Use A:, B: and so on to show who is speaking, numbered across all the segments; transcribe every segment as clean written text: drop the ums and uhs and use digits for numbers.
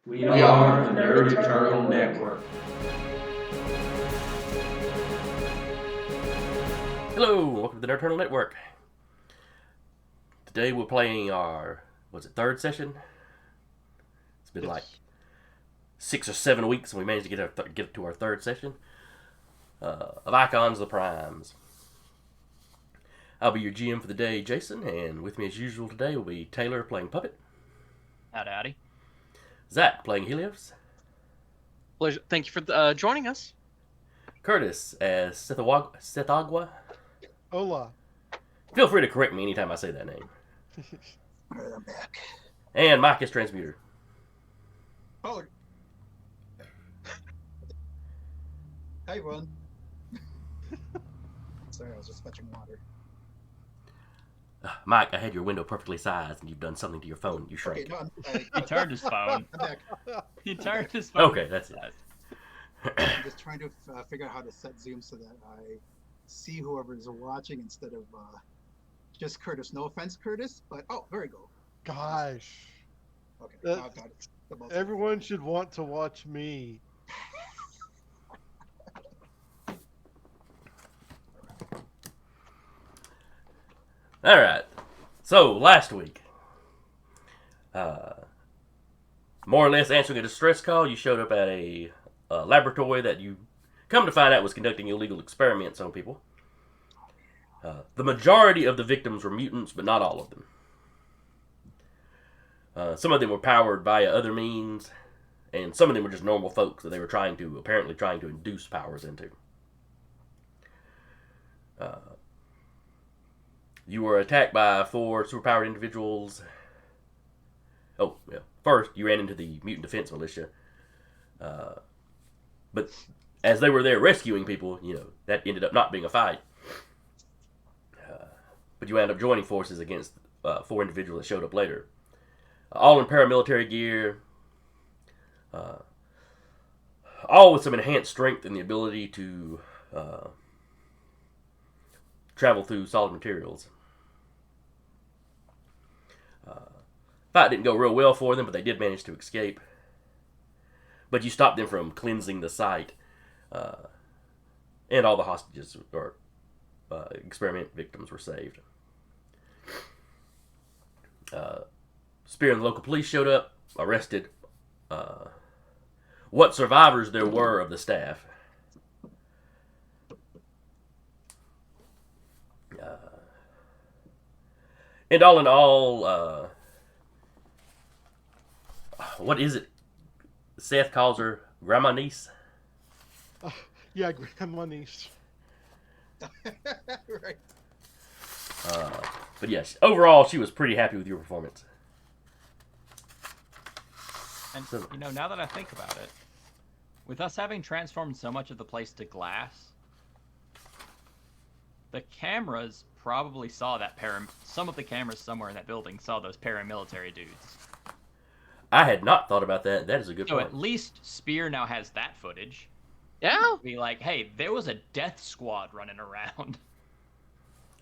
A: We are the Nerdy Turtle Network.
B: Hello, welcome to the Nerd Turtle Network. Today we're playing our, third session? It's been like 6 or 7 weeks and we managed to get to our third session of Icons of the Primes. I'll be your GM for the day, Jason, and with me as usual today will be Taylor playing Puppet.
C: Howdy.
B: Zach playing Helios.
C: Pleasure. Thank you for joining us.
B: Curtis as Sethagwa.
D: Hola.
B: Feel free to correct me anytime I say that name.
E: Alright, I'm back.
B: And Mike as Transmuter.
E: Oh. Hi, everyone. Sorry, I was just fetching water.
B: Mike, I had your window perfectly sized and you've done something to your phone. You shrank.
E: Okay, no,
C: He turned his phone.
E: I'm back.
C: He turned his phone.
B: Okay, that's it.
E: I'm just trying to figure out how to set zoom so that I see whoever is watching instead of just Curtis. No offense, Curtis, but oh, there we go.
D: Gosh.
E: Okay, now I've got it.
D: Everyone should want to watch me.
B: Alright, so last week, more or less answering a distress call, you showed up at a laboratory that you come to find out was conducting illegal experiments on people. The majority of the victims were mutants, but not all of them. Some of them were powered via other means, and some of them were just normal folks that they were apparently trying to induce powers into. You were attacked by 4 superpowered individuals. Oh, yeah. First, you ran into the Mutant Defense Militia. But as they were there rescuing people, that ended up not being a fight. But you ended up joining forces against 4 individuals that showed up later. All in paramilitary gear. All with some enhanced strength and the ability to travel through solid materials. Fight didn't go real well for them, but they did manage to escape. But you stopped them from cleansing the site, and all the hostages or experiment victims were saved. Spear and the local police showed up, arrested what survivors there were of the staff. And all in all, what is it? Seth calls her Grandma Niece.
D: Yeah, grandma niece.
E: Right.
B: But yes, overall, she was pretty happy with your performance.
C: And, now that I think about it, with us having transformed so much of the place to glass, the cameras probably saw that some of the cameras somewhere in that building saw those paramilitary dudes.
B: I had not thought about that. That is a good
C: So
B: point.
C: at least Spear now has that footage.
F: Yeah.
C: Be like, hey, there was a death squad running around.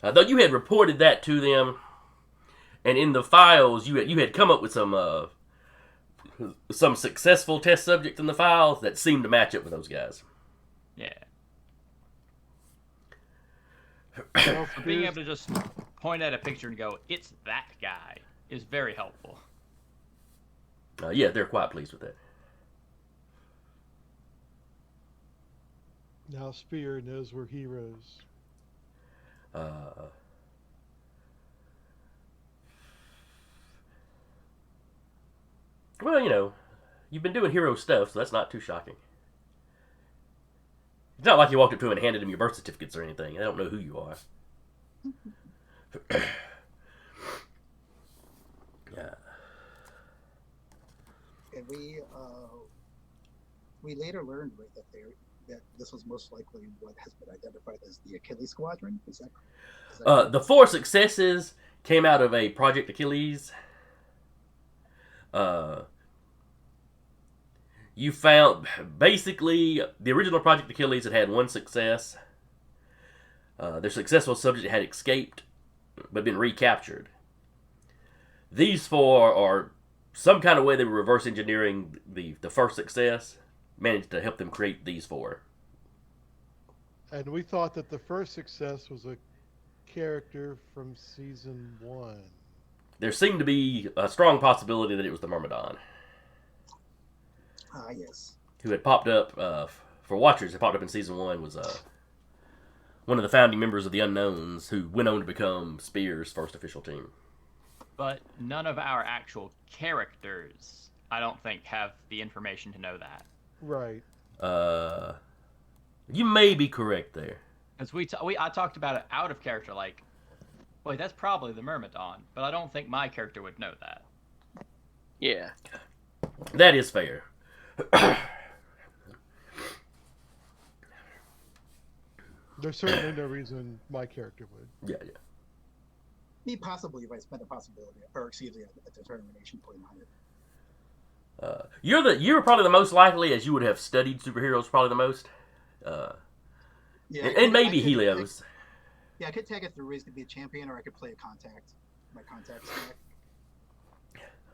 B: Though you had reported that to them, and in the files you had come up with some successful test subjects in the files that seemed to match up with those guys.
C: Yeah.
D: Well,
C: Being able to just point at a picture and go, it's that guy, is very helpful.
B: Yeah, they're quite pleased with that.
D: Now Spear knows we're heroes.
B: Well, you've been doing hero stuff, so that's not too shocking. It's not like you walked up to him and handed him your birth certificates or anything. I don't know who you are. Yeah.
E: And we later learned, right, that this was most likely what has been identified as the Achilles Squadron. Is that
B: The 4 successes came out of a Project Achilles. You found, basically, the original Project Achilles had 1 success. Their successful subject had escaped, but been recaptured. These 4 are some kind of way they were reverse engineering the first success, managed to help them create these four.
D: And we thought that the first success was a character from season 1.
B: There seemed to be a strong possibility that it was the Myrmidon,
E: Ah, yes.
B: who had popped up for Watchers. Had popped up in season 1 was one of the founding members of the Unknowns, who went on to become Spear's first official team.
C: But none of our actual characters, I don't think, have the information to know that.
D: Right.
B: You may be correct there.
C: Because I talked about it out of character, like, wait, that's probably the Myrmidon, but I don't think my character would know that.
F: Yeah.
B: That is fair.
D: There's certainly no reason my character would.
B: Yeah.
E: Me possibly if I spent a possibility, or excuse me, a determination point on it.
B: You're probably the most likely, as you would have studied superheroes probably the most.
E: Yeah,
B: And maybe
E: I could-
B: Helios.
E: Yeah, I could take it through ways to be a champion, or I could play a contact. My contact snack.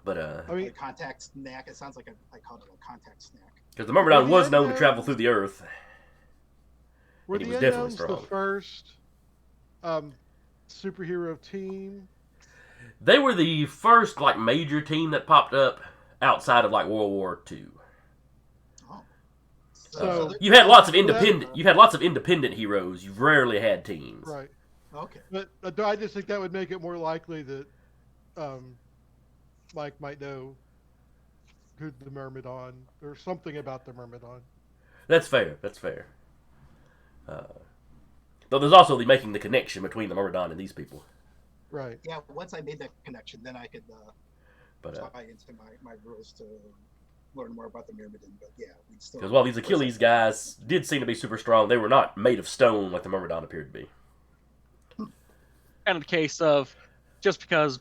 B: But
D: I mean,
E: A contact snack. It sounds like I called it a contact snack.
B: because the Myrmidon
D: Well,
B: was
D: the
B: known to
D: Unknowns-
B: travel through the Earth.
D: were
B: And he
D: the
B: was definitely
D: Unknowns the
B: strong.
D: first superhero team?
B: They were the first like major team that popped up outside of like World War II.
E: Oh.
D: So-
B: You had lots of
D: that-
B: independent. You've had lots of independent heroes. You've rarely had teams.
D: Right.
E: Okay.
D: But I just think that would make it more likely that Mike might know who the Myrmidon or something about the Myrmidon.
B: That's fair. That's fair. Though there's also the making the connection between the Myrmidon and these people.
D: Right.
E: Yeah. Once I made that connection, then I could
B: But
E: tie into my rules to learn more about the Myrmidon. But yeah, we'd still.
B: because while these Achilles guys did seem to be super strong, they were not made of stone like the Myrmidon appeared to be.
F: Kind of the case of just because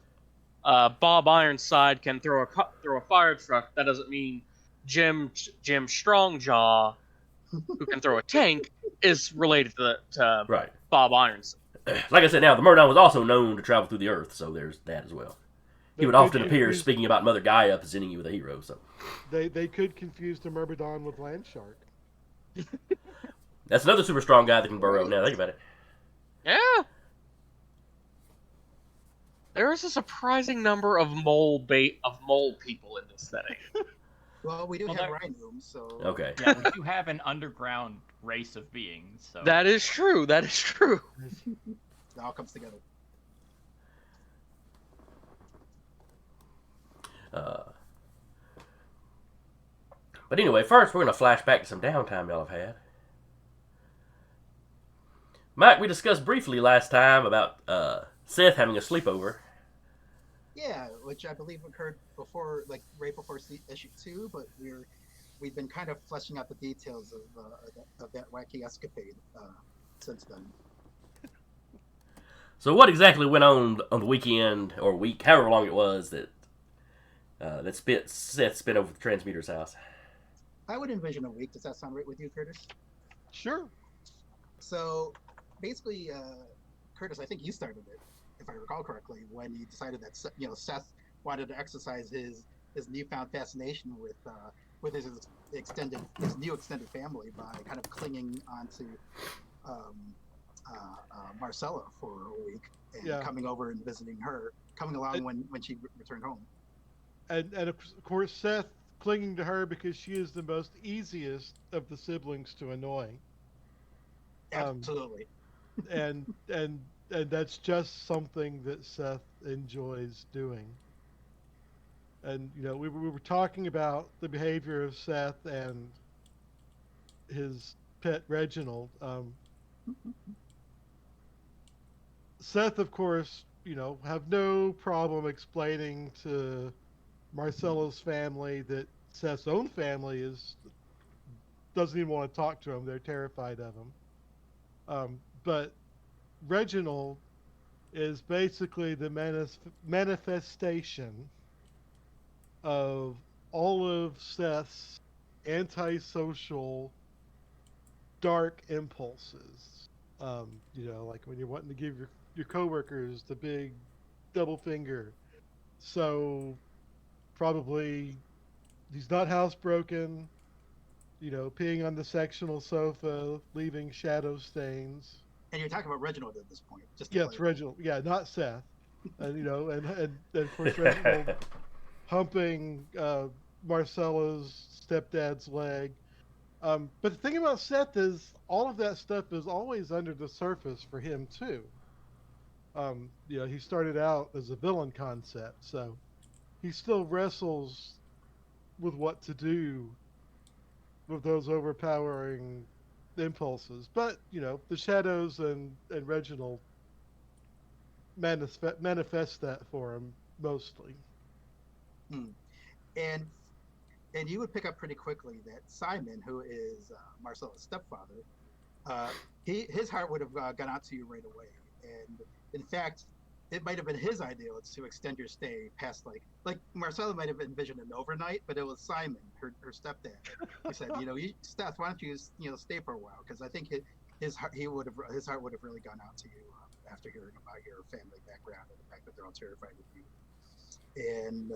F: Bob Ironside can throw a fire truck, that doesn't mean Jim Strongjaw, who can throw a tank, is related to
B: Right.
F: Bob Ironside.
B: Like I said, now the Myrmidon was also known to travel through the Earth, so there's that as well. He would
D: They
B: often
D: could
B: appear
D: confuse-
B: speaking about Mother Gaia, presenting you with a hero. So
D: They could confuse the Myrmidon with Landshark.
B: that's another super strong guy that can burrow. Now think about it.
F: Yeah. There is a surprising number of mole people in this setting.
E: Well, we do
C: Well,
E: have
C: that-
E: rhinos, so.
B: Okay.
C: Yeah, we do have an underground race of beings, so...
F: That is true. That is true.
E: It all comes together.
B: But anyway, first we're going to flash back to some downtime y'all have had. Mike, we discussed briefly last time about Seth having a sleepover.
E: Yeah, which I believe occurred before, like right before issue 2, but we've been kind of fleshing out the details of that wacky escapade since then.
B: So what exactly went on the weekend or week, however long it was that Seth spent over at the transmitter's house?
E: I would envision a week. Does that sound right with you, Curtis?
D: Sure.
E: So basically, Curtis, I think you started it, if I recall correctly, when you decided that Seth wanted to exercise his newfound fascination with his new extended family by kind of clinging onto Marcella for a week and coming over and visiting her, coming along when she returned home.
D: And of course Seth clinging to her because she is the most easiest of the siblings to annoy.
E: Absolutely.
D: And that's just something that Seth enjoys doing. And we were talking about the behavior of Seth and his pet Reginald. Seth, of course, have no problem explaining to Marcella's family that Seth's own family doesn't even want to talk to him. They're terrified of him. But Reginald is basically the manifestation of all of Seth's antisocial, dark impulses. Like when you're wanting to give your coworkers the big double finger. So probably he's not housebroken. You know, peeing on the sectional sofa, leaving shadow stains.
E: And you're talking about Reginald at this point, just to
D: Yes,
E: clarify.
D: Reginald. Yeah, not Seth. And you know, and of course Reginald humping Marcella's stepdad's leg. But the thing about Seth is all of that stuff is always under the surface for him too. You know, he started out as a villain concept, so he still wrestles with what to do with those overpowering impulses. But you know, the shadows and Reginald manifest that for him mostly.
E: Hmm. And and you would pick up pretty quickly that Simon, who is Marcella's stepfather, uh, his heart would have gone out to you right away. And in fact, it might have been his idea to extend your stay past like Marcella might have envisioned an overnight, but it was Simon, her stepdad, who said, you know, Steph, why don't you stay for a while? Because I think his heart would have really gone out to you after hearing about your family background and the fact that they're all terrified of you. And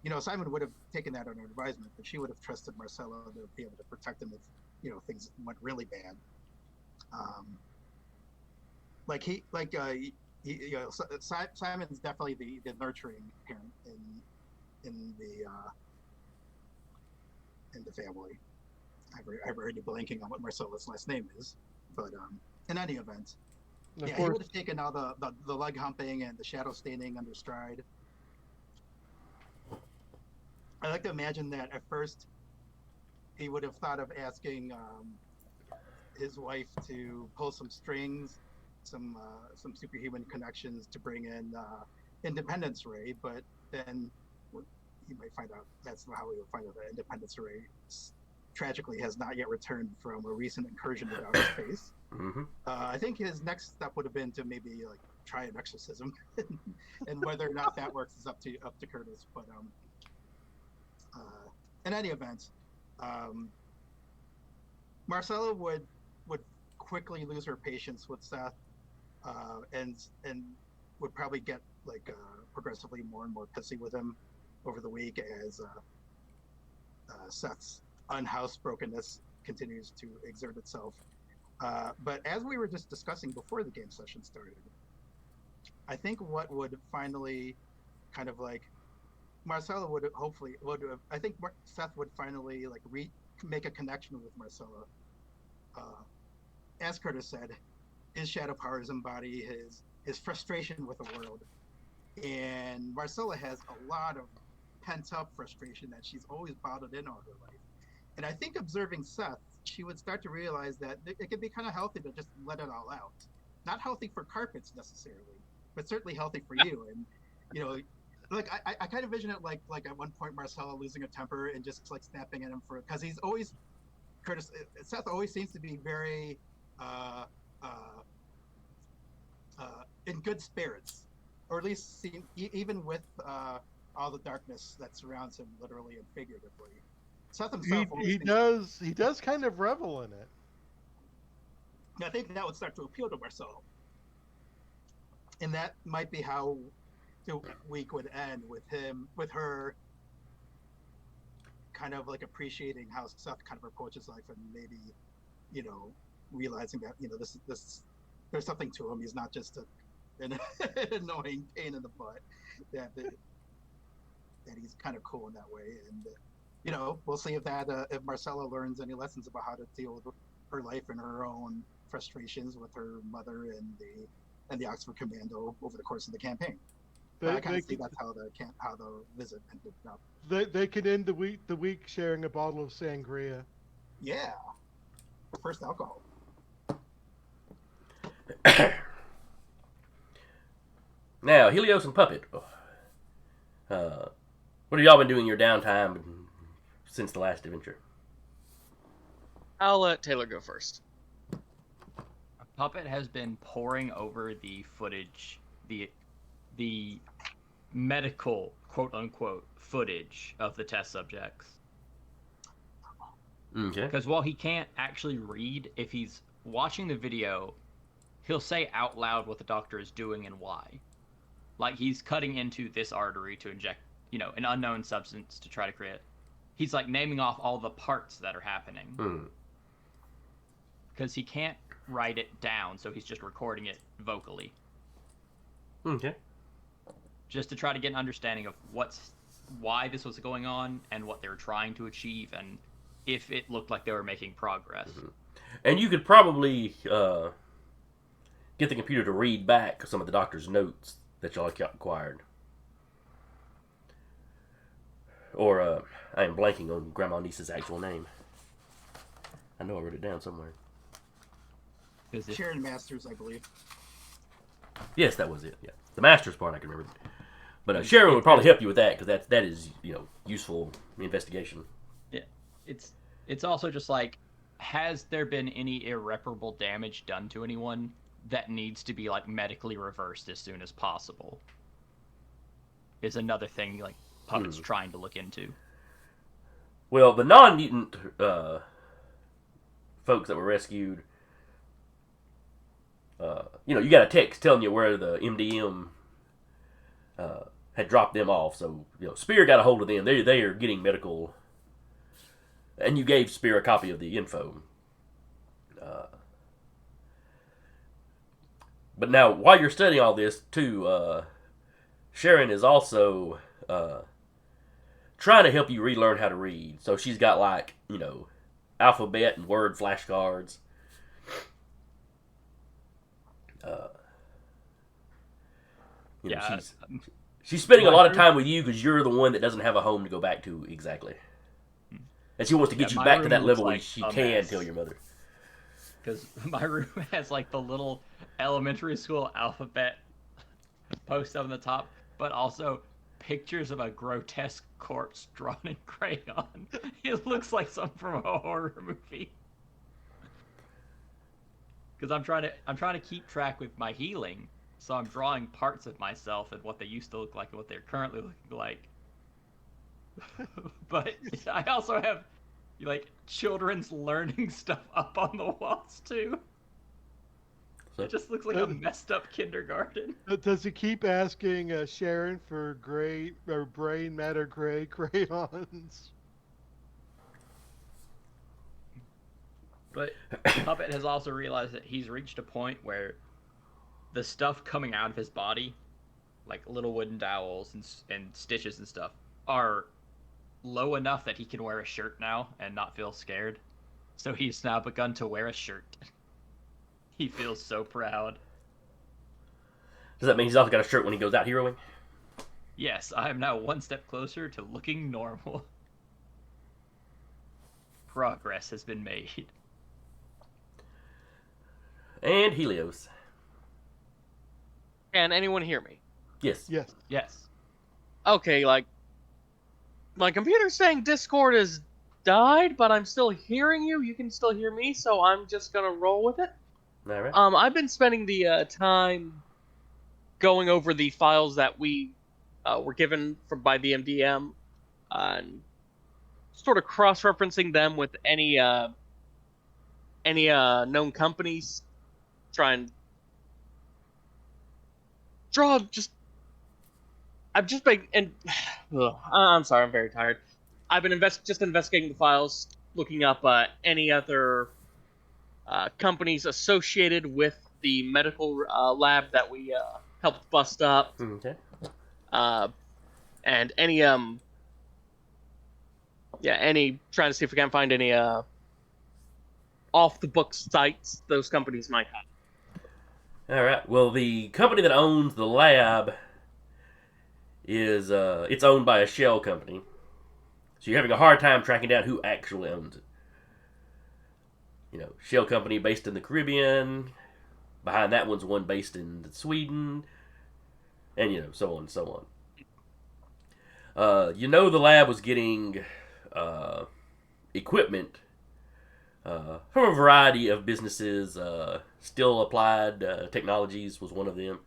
E: you know, Simon would have taken that under advisement, but she would have trusted Marcella to be able to protect him if you know things went really bad. Um, like he, like you know, Simon's definitely the nurturing parent in the family. I've already blanking on what Marcella's last name is, but in any event,
D: And of
E: yeah, he
D: course,
E: would have taken all the leg humping and the shadow staining under stride. I like to imagine that at first he would have thought of asking his wife to pull some strings, some superhuman connections to bring in Independence Ray, but then he might find out that's not how he would find out that Independence Ray tragically has not yet returned from a recent incursion into outer space.
B: Mm-hmm.
E: I think his next step would have been to maybe like try an exorcism, and whether or not that works is up to Curtis. But in any event, Marcella would quickly lose her patience with Seth, and would probably get like progressively more and more pissy with him over the week as Seth's unhousebrokenness continues to exert itself. But as we were just discussing before the game session started, I think what would finally kind of like Marcella would hopefully I think Seth would finally like make a connection with Marcella. As Curtis said, his shadow powers embody his frustration with the world, and Marcella has a lot of pent up frustration that she's always bottled in all her life. And I think observing Seth, she would start to realize that it can be kind of healthy to just let it all out. Not healthy for carpets necessarily, but certainly healthy for you. And you know, like I kind of vision it like at one point Marcella losing a temper and just like snapping at him because he's always Seth always seems to be very uh, uh, in good spirits, or at least even with all the darkness that surrounds him, literally and figuratively. Seth himself always
D: he does kind of revel in it.
E: I think that would start to appeal to Marcella, and that might be how the week would end with her kind of like appreciating how Seth kind of approaches life, and maybe you know realizing that you know this there's something to him. He's not just an annoying pain in the butt. That he's kind of cool in that way, and you know we'll see if Marcella learns any lessons about how to deal with her life and her own frustrations with her mother and the Oxford Commando over the course of the campaign. I kind of see that's how the visit ended up.
D: They could end the week sharing a bottle of sangria.
E: Yeah, first alcohol.
B: Now, Helios and Puppet. What have y'all been doing in your downtime since the last adventure?
F: I'll let Taylor go first.
C: Puppet has been poring over the footage, the medical quote unquote footage of the test subjects.
B: Okay.
C: Because while he can't actually read, if he's watching the video, he'll say out loud what the doctor is doing and why. Like he's cutting into this artery to inject an unknown substance to try to create. He's like naming off all the parts that are happening. Because he can't write it down, so he's just recording it vocally.
B: Okay.
C: Just to try to get an understanding of why this was going on and what they were trying to achieve, and if it looked like they were making progress.
B: And you could probably get the computer to read back some of the doctor's notes that y'all acquired. Or, I am blanking on Grandma Niece's actual name. I know I wrote it down somewhere.
E: Sharon Masters, I believe.
B: Yes, that was it. Yeah, the master's part I can remember. But Sharon would probably help you with that, because that is useful investigation.
C: Yeah, it's also just like, has there been any irreparable damage done to anyone that needs to be like medically reversed as soon as possible? Is another thing like Puppet's trying to look into.
B: Well, the non-mutant folks that were rescued, you got a text telling you where the M.D.M had dropped them off. So, Spear got a hold of them. They are getting medical. And you gave Spear a copy of the info. But now, while you're studying all this, too, Sharon is also trying to help you relearn how to read. So she's got, like, alphabet and word flashcards. She's spending a lot of time with you because you're the one that doesn't have a home to go back to exactly. And she wants to get you back to that level where she can tell your mother.
C: Because my room has like the little elementary school alphabet post up on the top, but also pictures of a grotesque corpse drawn in crayon. It looks like something from a horror movie. Because I'm trying to keep track with my healing, so I'm drawing parts of myself and what they used to look like and what they're currently looking like. But I also have like children's learning stuff up on the walls too. It just looks like a messed up kindergarten.
D: Does he keep asking Sharon for gray or brain matter gray crayons?
C: But Puppet has also realized that he's reached a point where the stuff coming out of his body, like little wooden dowels and stitches and stuff, are low enough that he can wear a shirt now and not feel scared. So he's now begun to wear a shirt. He feels so proud.
B: Does that mean he's also got a shirt when he goes out heroing?
C: Yes, I am now one step closer to looking normal. Progress has been made.
B: And Helios.
F: Can anyone hear me?
B: Yes.
D: Yes.
C: Yes.
F: Okay, like, my computer's saying Discord has died, but I'm still hearing you. You can still hear me, so I'm just gonna roll with it.
B: All right.
F: I've been spending the time going over the files that we were given by the M.D.M. And sort of cross-referencing them with any known companies. Try and draw just. I've just been and I'm sorry, I'm very tired. I've been just investigating the files, looking up any other companies associated with the medical lab that we helped bust up.
B: Okay.
F: And any trying to see if we can find any off the book sites those companies might have.
B: All right. Well, the company that owns the lab is it's owned by a shell company, so you're having a hard time tracking down who actually owns it. Shell company based in the Caribbean. Behind that one's one based in Sweden, and so on and so on. The lab was getting equipment from a variety of businesses. Still Applied Technologies was one of them.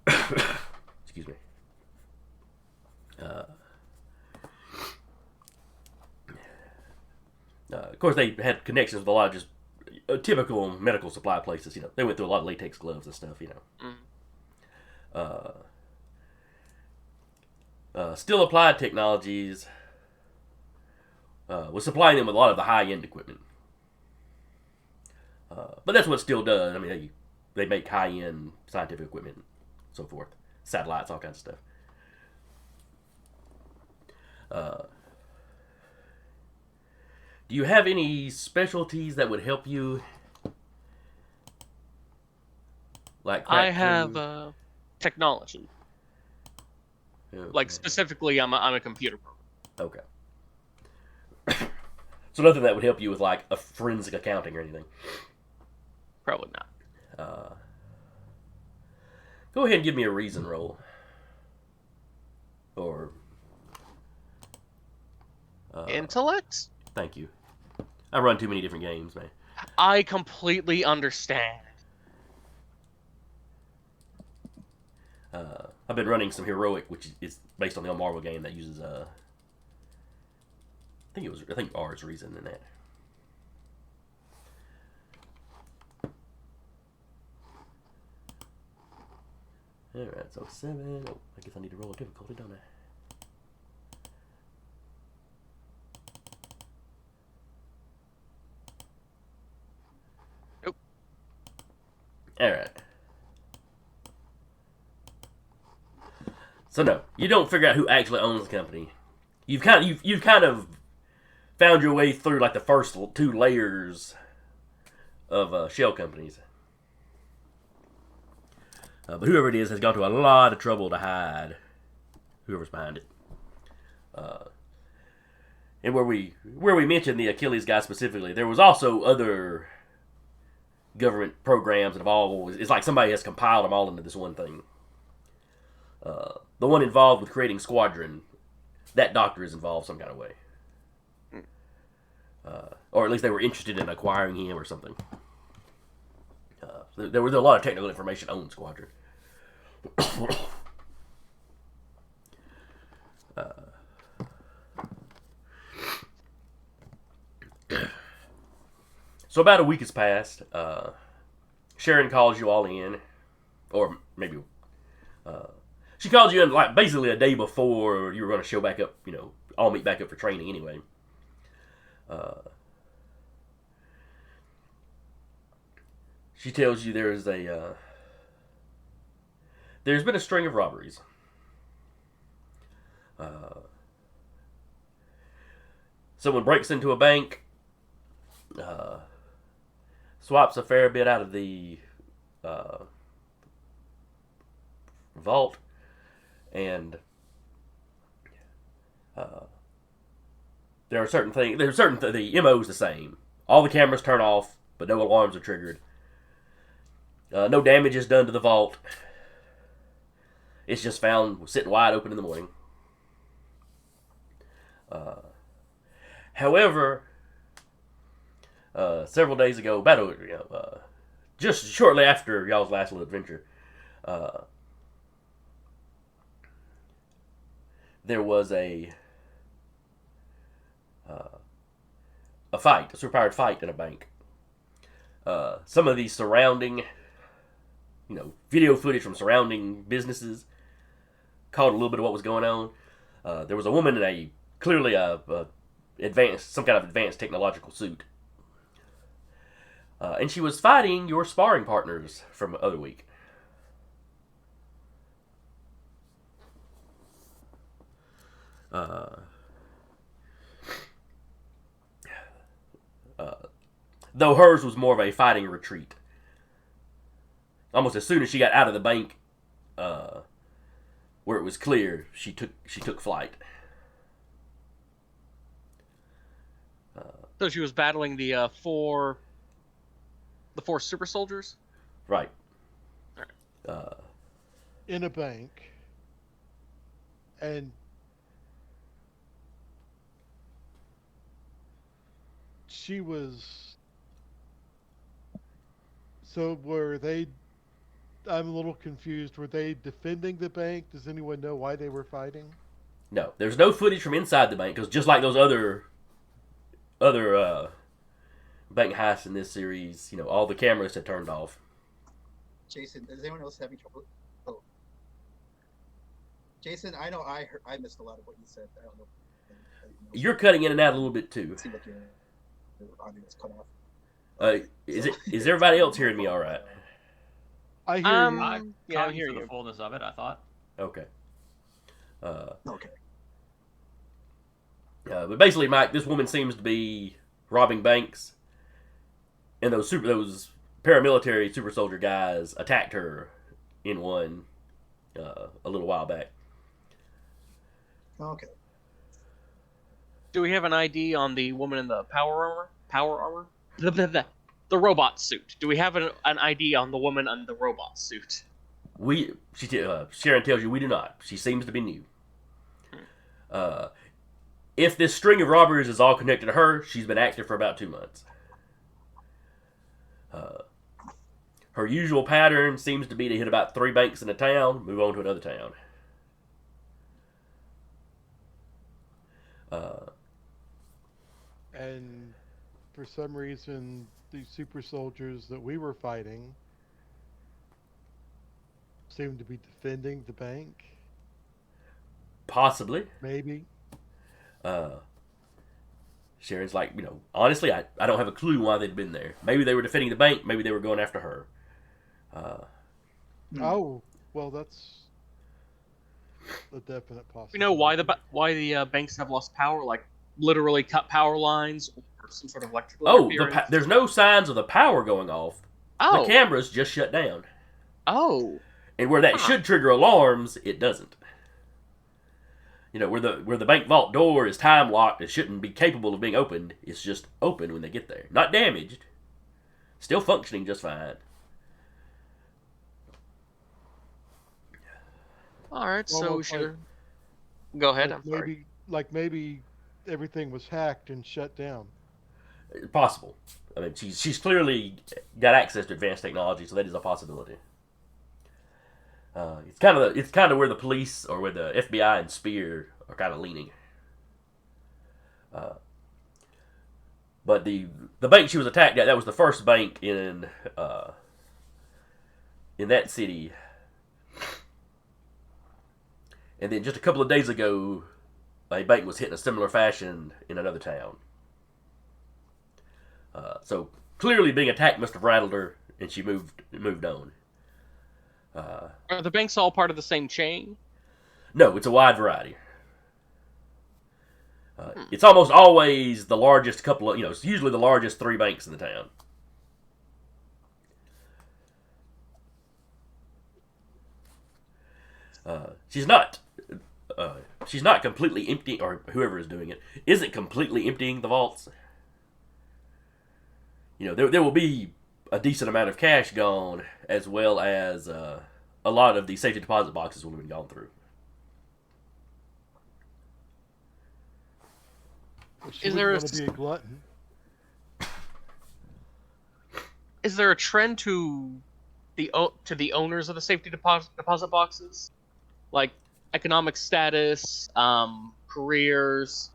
B: Excuse me. Of course, they had connections with a lot of just typical medical supply places. They went through a lot of latex gloves and stuff. Still Applied Technologies was supplying them with a lot of the high-end equipment. But that's what Still does. I mean, they make high-end scientific equipment and so forth. Satellites, all kinds of stuff. Do you have any specialties that would help you? Like
F: I
B: crack
F: have
B: through?
F: technology.
B: Okay.
F: Like specifically, I'm a computer programmer.
B: Okay. So nothing that would help you with like a forensic accounting or anything.
F: Probably not.
B: Go ahead and give me a reason roll. Or
F: Intellect?
B: thank you. I run too many different games, man.
F: I completely understand.
B: I've been running some heroic, which is based on the old Marvel game that uses I think R is reason in that. Alright, so 7. Oh, I guess I need to roll a difficulty, don't I?
F: Nope.
B: Alright. So no, you don't figure out who actually owns the company. You've kind of found your way through like the first 2 layers of shell companies. But whoever it is has gone to a lot of trouble to hide whoever's behind it. And where we mentioned the Achilles guy specifically, there was also other government programs that have all. It's like somebody has compiled them all into this one thing. The one involved with creating Squadron, that doctor is involved some kind of way. Or at least they were interested in acquiring him or something. There was a lot of technical information on Squadron. So about a week has passed. Sharon calls you all in, or maybe she calls you in like basically a day before you were going to show back up. You know, all meet back up for training anyway. She tells you there's been a string of robberies. Someone breaks into a bank, swaps a fair bit out of the vault, and there are certain things. The MO is the same. All the cameras turn off, but no alarms are triggered. No damage is done to the vault. It's just found sitting wide open in the morning. However, several days ago, just shortly after y'all's last little adventure, there was a superpowered fight in a bank. Some of the surrounding, video footage from surrounding businesses caught a little bit of what was going on. There was a woman in clearly some kind of advanced technological suit. And she was fighting your sparring partners from the other week. Though hers was more of a fighting retreat. Almost as soon as she got out of the bank, where it was clear, she took flight.
F: So she was battling the four super soldiers.
B: Right.
F: All right.
D: In a bank, and she was. So were they? I'm a little confused. Were they defending the bank? Does anyone know why they were fighting?
B: No, there's no footage from inside the bank because just like those other bank heists in this series, all the cameras had turned off.
E: Jason, is anyone else having trouble? Oh, Jason, I know I missed a lot of what you said. I don't know.
B: You're cutting in and out a little bit too.
E: It seemed like your audio was cut off.
B: Is everybody else hearing me all right?
D: I hear you.
C: I
F: Yeah,
C: caught
F: I'm
C: you for
F: hearing
C: the
F: you.
C: fullness of it, I thought.
B: Okay.
E: Okay.
B: But basically, Mike, this woman seems to be robbing banks, and those paramilitary super soldier guys attacked her in one a little while back.
E: Okay.
F: Do we have an ID on the woman in the power armor? Power armor? The robot suit. Do we have an ID on the woman in the robot suit?
B: Sharon tells you we do not. She seems to be new. If this string of robberies is all connected to her, she's been active for about 2 months. Her usual pattern seems to be to hit about 3 banks in a town, move on to another town.
D: And for some reason, these super soldiers that we were fighting seem to be defending the bank.
B: Possibly.
D: Maybe.
B: Sharon's like, honestly, I don't have a clue why they'd been there. Maybe they were defending the bank. Maybe they were going after her.
D: Oh, well, that's a definite possibility.
F: We know why the banks have lost power, like literally cut power lines or some sort of electrical interference.
B: There's no signs of the power going off.
F: Oh.
B: The cameras just shut down.
F: Oh.
B: And where that should trigger alarms, it doesn't. Where the bank vault door is time locked, it shouldn't be capable of being opened. It's just open when they get there. Not damaged. Still functioning just fine.
F: All right, so
D: Almost
F: should go ahead.
D: Like
F: I'm sorry.
D: maybe everything was hacked and shut down.
B: Possible. I mean, she's clearly got access to advanced technology, so that is a possibility. It's kind of where the police or where the FBI and Spear are kind of leaning. But the bank she was attacked at, that was the first bank in that city. And then just a couple of days ago, a bank was hit in a similar fashion in another town. So clearly being attacked must have rattled her, and she moved on.
F: Are the banks all part of the same chain?
B: No, it's a wide variety. It's almost always the largest couple of, it's usually the largest 3 banks in the town. She's not completely empty, or whoever is doing it isn't completely emptying the vaults. There will be a decent amount of cash gone, as well as a lot of the safety deposit boxes will have been gone through.
D: Well, she
F: Is there
D: wouldn't want to be a glutton?
F: Is there a trend to the owners of the safety deposit boxes, like economic status, careers?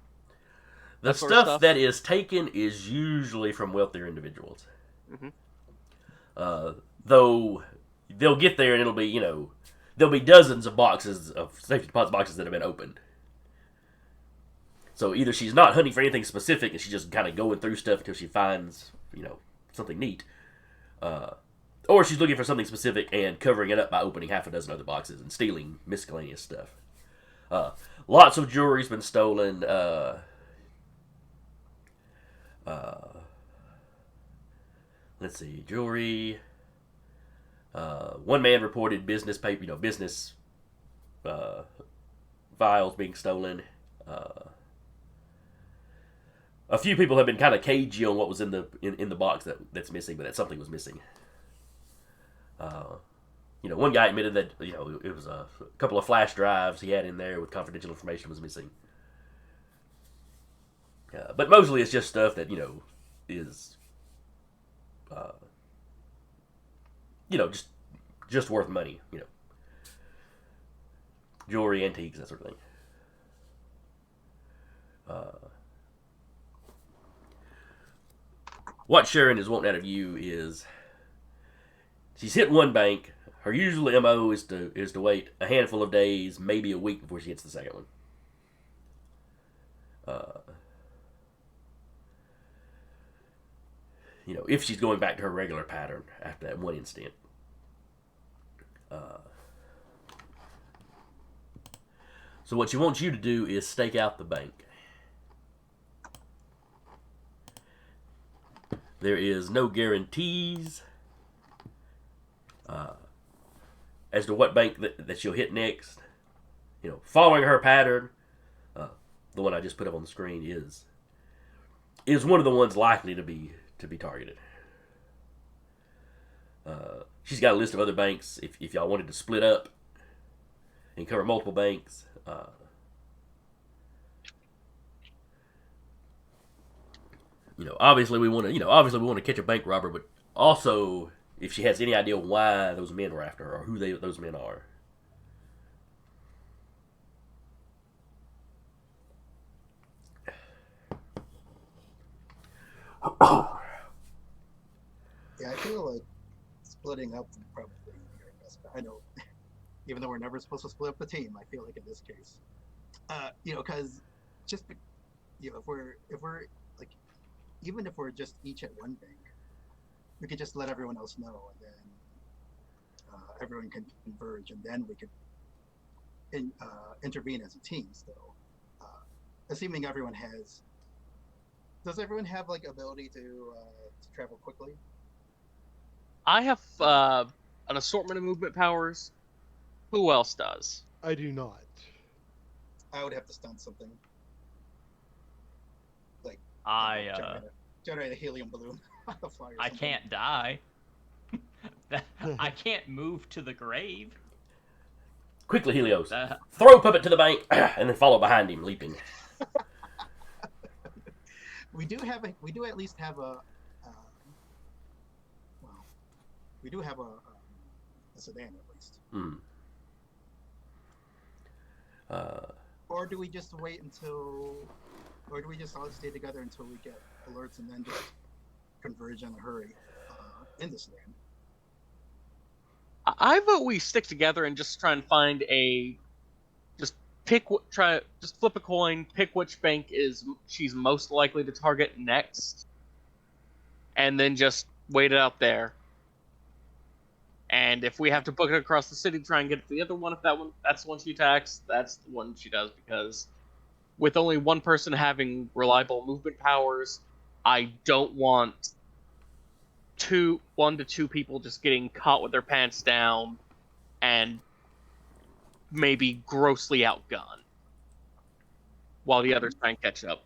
B: The
F: That sort of
B: stuff
F: stuff?
B: that is taken is usually from wealthier individuals.
F: Mhm.
B: Though they'll get there and it'll be, there'll be dozens of boxes of safety deposit boxes that have been opened. So either she's not hunting for anything specific and she's just kind of going through stuff until she finds, something neat. Or she's looking for something specific and covering it up by opening half a dozen other boxes and stealing miscellaneous stuff. Lots of jewelry's been stolen. Let's see, jewelry. One man reported business paper, business files being stolen. A few people have been kind of cagey on what was in the box that's missing, but that something was missing. One guy admitted that it was a couple of flash drives he had in there with confidential information was missing. But mostly it's just stuff that is just worth money. Jewelry, antiques, that sort of thing. What Sharon is wanting out of you is she's hit one bank. her usual MO is to wait a handful of days, maybe a week before she hits the second one. If she's going back to her regular pattern after that one instant. So what she wants you to do is stake out the bank. There is no guarantees as to what bank that she'll hit next. Following her pattern, the one I just put up on the screen is one of the ones likely to be targeted. She's got a list of other banks if y'all wanted to split up and cover multiple banks. Obviously we want to catch a bank robber, but also if she has any idea why those men were after her or who those men are.
E: Yeah, I feel like splitting up would probably be your best bet. I know, even though we're never supposed to split up the team, I feel like in this case, because just if we're like, even if we're just each at one bank, we could just let everyone else know, and then everyone can converge, and then we could intervene as a team. Still, assuming everyone has. Does everyone have like ability to travel quickly?
F: I have an assortment of movement powers. Who else does?
D: I do not.
E: I would have to stunt something. Like
C: I
E: generate a helium balloon on the fly.
C: I can't die. I can't move to the grave.
B: Quickly, Helios. Throw Puppet to the bank and then follow behind him, leaping.
E: We do at least have a sedan at least. Or do we just wait or do we just all stay together until we get alerts and then just converge in a hurry in the sedan?
F: I vote we stick together and just try and find just flip a coin, pick which bank she's most likely to target next, and then just wait it out there. And if we have to book it across the city, try and get to the other one. If that's the one she attacks, that's the one she does. Because with only one person having reliable movement powers, I don't want 1 to 2 people just getting caught with their pants down and maybe grossly outgunned while the others try and catch up.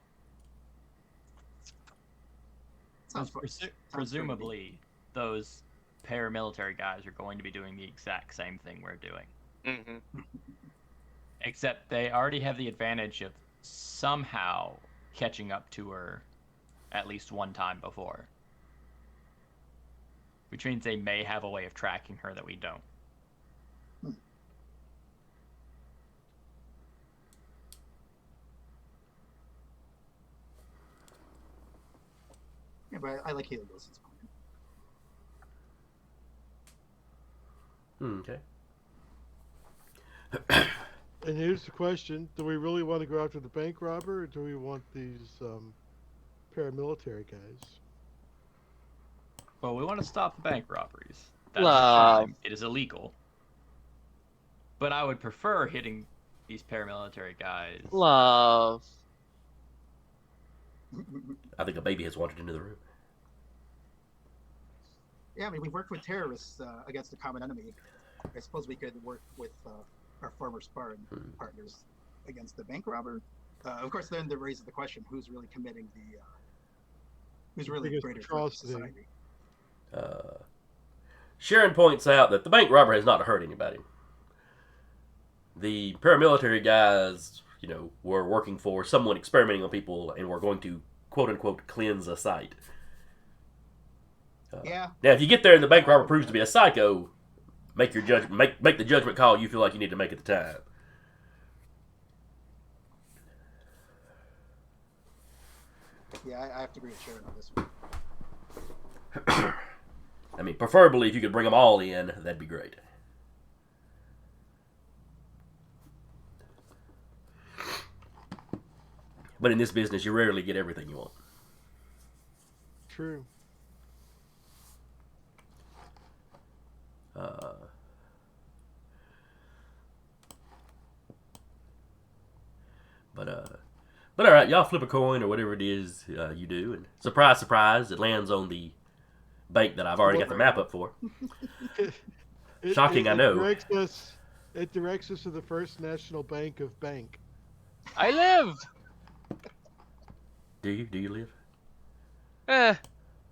C: Presumably, those paramilitary guys are going to be doing the exact same thing we're doing.
F: Mm-hmm.
C: Except they already have the advantage of somehow catching up to her at least one time before. Which means they may have a way of tracking her that we don't.
E: Yeah, but I like Helios' plan.
B: Okay.
D: And here's the question: do we really want to go after the bank robber, or do we want these paramilitary guys?
C: Well, we want to stop the bank robberies. That's a crime. It is illegal. But I would prefer hitting these paramilitary guys.
F: Love.
B: I think a baby has wandered into the room.
E: Yeah, I mean, we've worked with terrorists against a common enemy. I suppose we could work with our former sparring partners against the bank robber. Of course, then there raises the question: who's really committing who's really the greater threat to society?
B: Sharon points out that the bank robber has not hurt anybody. The paramilitary guys, were working for someone experimenting on people and were going to quote unquote cleanse a site.
E: Yeah.
B: Now, if you get there and the bank robber proves to be a psycho, make your make the judgment call you feel like you need to make at the time.
E: Yeah, I have to agree with Sharon on this one.
B: I mean, preferably if you could bring them all in, that'd be great. But in this business, you rarely get everything you want.
D: True.
B: But all right, y'all flip a coin or whatever it is you do, and surprise, surprise, it lands on the bank that I've already got the map up for. Shocking, I know.
D: It directs us to the First National Bank of Bank.
F: I live.
B: Do you? Do you live?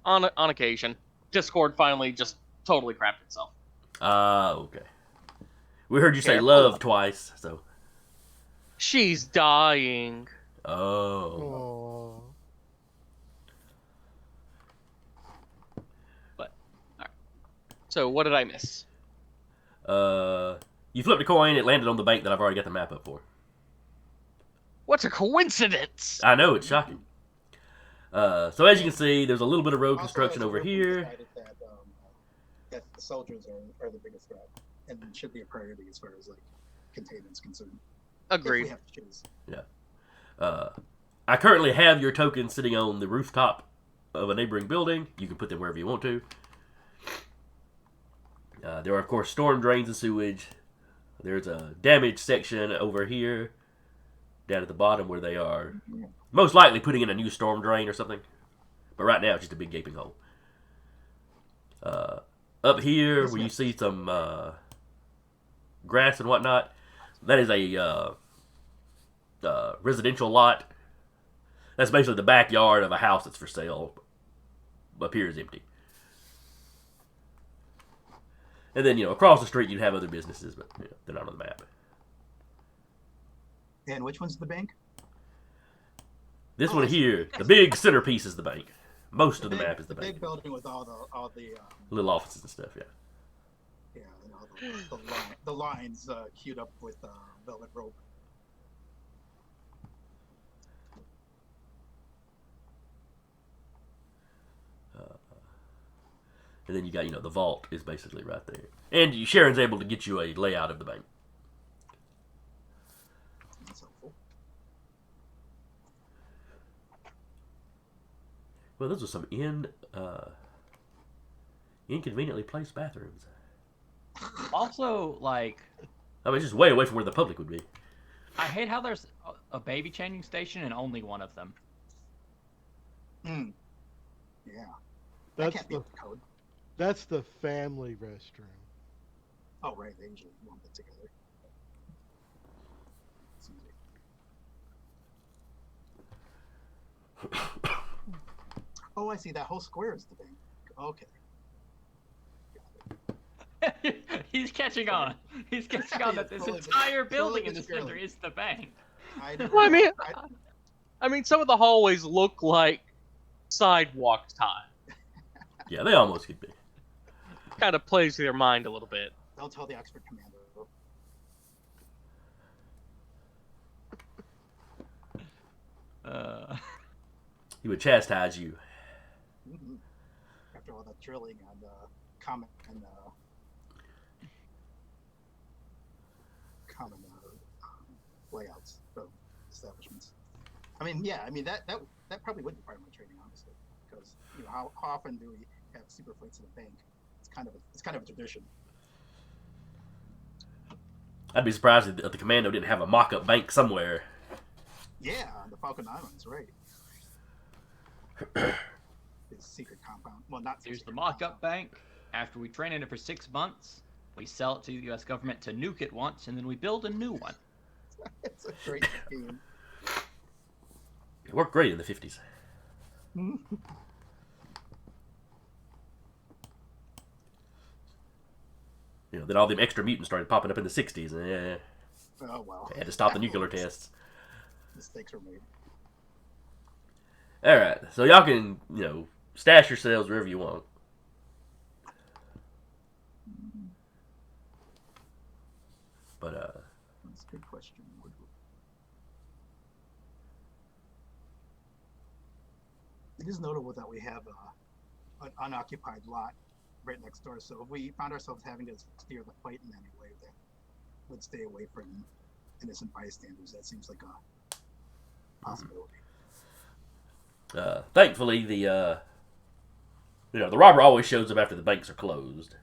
F: On occasion. Discord finally just totally crapped itself.
B: Okay. We heard you say
F: Careful.
B: love twice, so.
F: She's dying.
B: Oh.
D: Oh.
F: But alright. So what did I miss?
B: You flipped a coin, it landed on the bank that I've already got the map up for.
F: What a coincidence!
B: I know, it's shocking. So as you can see, there's a little bit of road
E: Also,
B: construction
E: as a
B: over
E: group, we
B: here.
E: decided that the soldiers are the biggest threat and should be a priority as far as like containment's concerned. If
F: Agreed.
E: we have to choose.
B: I currently have your tokens sitting on the rooftop of a neighboring building. You can put them wherever you want to. There are, of course, storm drains and sewage. There's a damaged section over here, down at the bottom where they are most likely putting in a new storm drain or something. But right now, it's just a big gaping hole. Up here, where you see some grass and whatnot, that is a residential lot. That's basically the backyard of a house that's for sale. Appears empty. And then, across the street you'd have other businesses, but they're not on the map.
E: And which one's the bank?
B: This one here, the big centerpiece is the bank. Most of the map is the bank.
E: Big building with all the
B: little offices and stuff, yeah.
E: Yeah, and all the lines queued up with velvet rope.
B: And then you got, the vault is basically right there. And Sharon's able to get you a layout of the bank.
E: That's helpful.
B: Well, those are some inconveniently placed bathrooms.
C: Also, like,
B: I mean, it's just way away from where the public would be.
C: I hate how there's a baby changing station and only one of them.
E: Yeah. That
D: That's
E: can't be
D: the
E: the code.
D: that's the family restroom.
E: Oh, right. They usually lump it together. It's easy. Oh, I see. That whole square is the bank. Okay.
C: He's catching on. He's catching on that this entire building in the center is the bank.
F: Well, I mean, some of the hallways look like sidewalk time.
B: Yeah, they almost could be.
F: Kind of plays with your mind a little bit.
E: Don't tell the expert commander.
B: He would chastise you.
E: After all that drilling and common layouts of establishments. I mean, that probably would be part of my training, honestly, because how often do we have super fleets in a bank? It's kind of a tradition.
B: I'd be surprised if the commando didn't have a mock-up bank somewhere.
E: Yeah, on the Falcon Islands, right? His secret compound. Well, not.
C: Here's the
E: secret
C: mock-up bank. After we train in it for 6 months, we sell it to the U.S. government to nuke it once, and then we build a new one.
E: It's a great game.
B: It worked great in the 50s. Then all them extra mutants started popping up in the 60s, and
E: Oh well.
B: they had to stop the nuclear tests.
E: Mistakes were made.
B: All right, so y'all can, stash yourselves wherever you want. But
E: That's a good question. It is notable that we have an unoccupied lot right next door. So if we found ourselves having to steer the fight in any way, that would stay away from innocent bystanders. That seems like a possibility.
B: Thankfully, the robber always shows up after the banks are closed.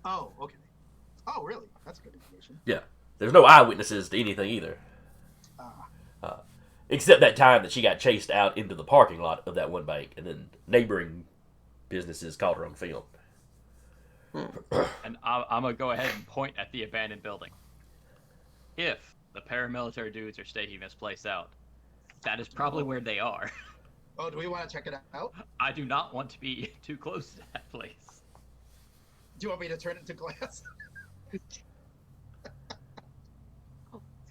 E: Oh, okay. Oh, really? That's good information.
B: Yeah, there's no eyewitnesses to anything either,
E: Ah,
B: except that time that she got chased out into the parking lot of that one bank, and then neighboring businesses caught her on film.
C: And I'm gonna go ahead and point at the abandoned building. If the paramilitary dudes are staking this place out, that is probably where they are.
E: oh, do we want to check it out?
C: I do not want to be too close to that place.
E: Do you want me to turn it to glass?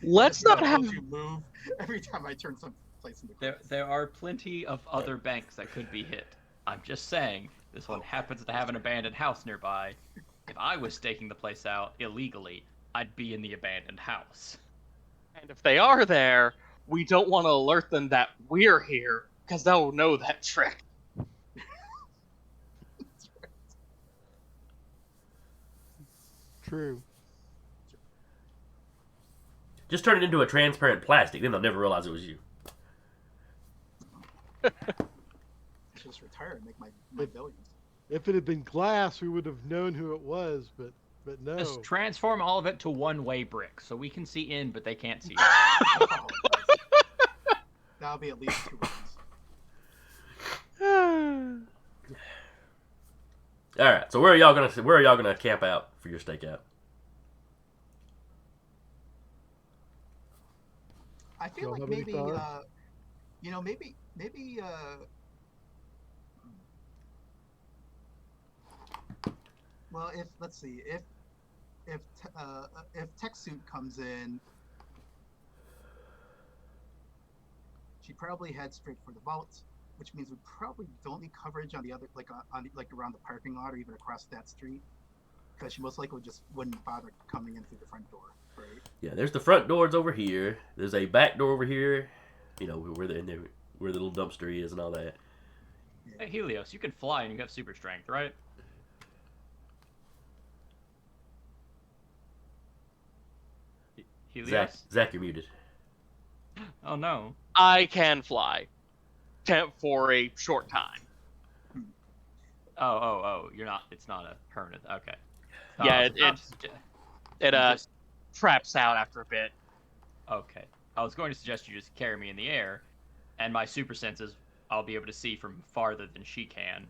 F: Let's not have.
E: You move every time I turn some place into glass.
C: There are plenty of other banks that could be hit. I'm just saying, this one happens to have an abandoned house nearby. If I was staking the place out illegally, I'd be in the abandoned house.
F: And if they are there, we don't want to alert them that we're here, because they'll know that trick.
D: True.
B: Just turn it into a transparent plastic, then they'll never realize it was you.
E: Just retire and make my billions.
D: If it had been glass, we would have known who it was, but no.
C: Just transform all of it to one-way brick, so we can see in, but they can't see out.
E: Oh, that'll be at least 2 rounds.
B: All right, so where are y'all gonna camp out for your stakeout?
E: I feel
D: Y'all
E: like
D: have any
E: maybe,
D: thoughts?
E: maybe, well, let's see, if Tech Suit comes in, she probably heads straight for the vault, which means we probably don't need coverage on the other, like around the parking lot or even across that street, because she most likely just wouldn't bother coming in through the front door, right?
B: Yeah, there's the front doors over here. There's a back door over here. You know where the little dumpster is and all that.
C: Hey, Helios, you can fly and you have super strength, right? Helios?
B: Zach, you're muted.
C: Oh no.
F: I can fly. For a short time.
C: Oh, you're not, it's not a permanent, okay.
F: Yeah, it
C: just-
F: traps out after a bit.
C: Okay. I was going to suggest you just carry me in the air, and my super senses I'll be able to see from farther than she can.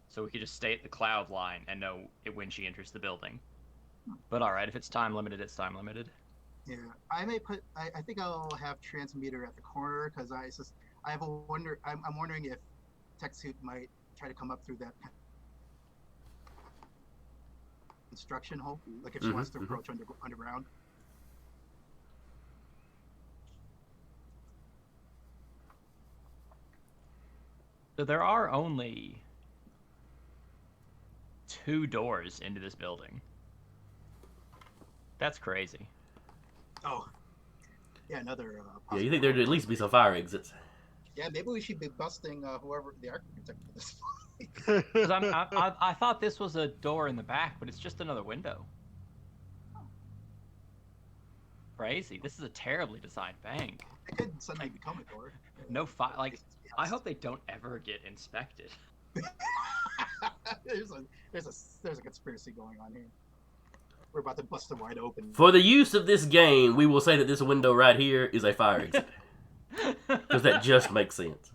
C: So we could just stay at the cloud line and know when she enters the building. But alright, if it's time limited, it's time limited.
E: Yeah, I may put. I think I'll have transmitter at the corner because I have a wonder. I'm wondering if Tech Suit might try to come up through that construction hole, like if she wants to approach underground.
C: So there are only 2 doors into this building. That's crazy.
E: Oh, yeah, another.
B: Yeah, you think there'd at least be some fire exits?
E: Yeah, maybe we should be busting whoever the architect for this.
C: 'Cause I thought this was a door in the back, but it's just another window. Crazy. This is a terribly designed bank.
E: It could suddenly become a door.
C: No fire. Like, I hope they don't ever get inspected.
E: there's a conspiracy going on here. We're about to bust it wide open.
B: For the use of this game, we will say that this window right here is a fire exit. Because that just makes sense.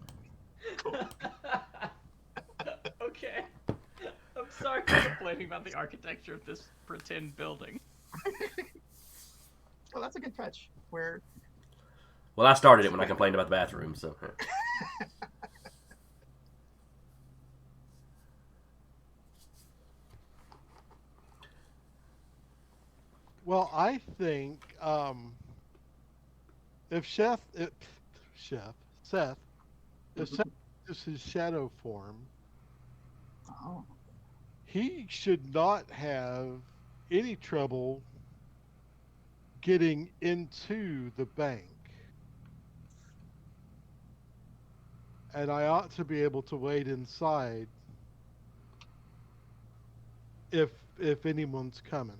C: Okay. I'm sorry for complaining about the architecture of this pretend building.
E: Oh, that's a good catch. Where
B: Well, I started it when I complained about the bathroom, so.
D: Well, I think if Seth is his shadow form,
E: oh,
D: he should not have any trouble getting into the bank. And I ought to be able to wait inside if anyone's coming.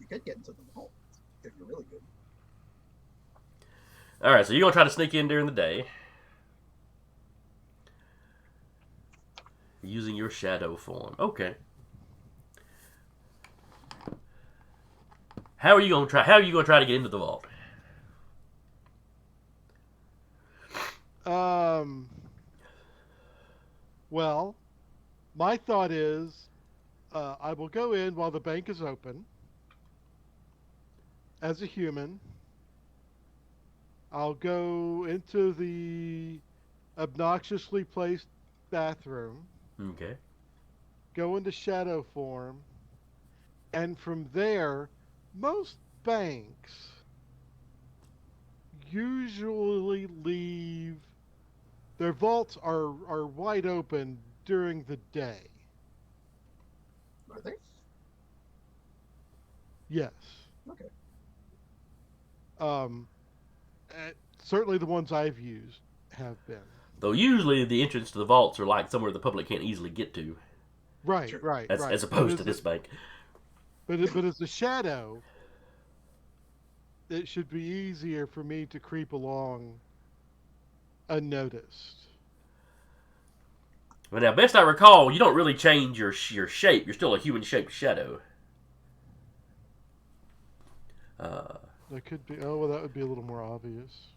E: you could get into the vault if you're really good.
B: Alright, so you're going to try to sneak in during the day. Using your shadow form. Okay. How are you gonna try to get into the vault?
D: Well, my thought is I will go in while the bank is open as a human. I'll go into the obnoxiously placed bathroom,
B: Okay.
D: go into shadow form, and from there, most banks usually leave their vaults are wide open during the day.
E: Are they?
D: Yes.
E: Okay.
D: Um, certainly the ones I've used have been.
B: Though usually the entrance to the vaults are like somewhere the public can't easily get to,
D: Right,
E: Sure.
D: right,
B: as,
D: right.
B: as opposed to this bank.
D: But as a shadow, it should be easier for me to creep along unnoticed.
B: But now, best I recall, you don't really change your shape. You're still a human-shaped shadow.
D: That could be. Oh, well, that would be a little more obvious.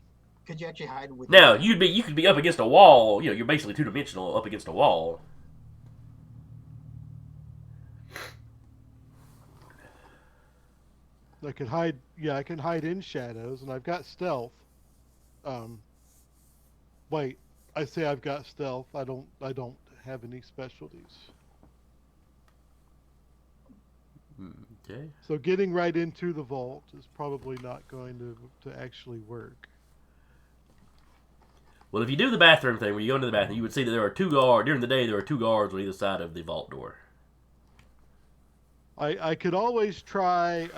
E: Could you actually hide with?
B: Now,
E: your shadow?
B: you could be up against a wall. You know, you're basically two-dimensional up against a wall.
D: I could hide. Yeah, I can hide in shadows, and I've got stealth. Um, wait, I say I've got stealth. I don't. I don't have any specialties.
B: Okay.
D: So getting right into the vault is probably not going to actually work.
B: Well, if you do the bathroom thing, when you go into the bathroom, you would see that there are two guards. During the day, there are two guards on either side of the vault door.
D: I could always try.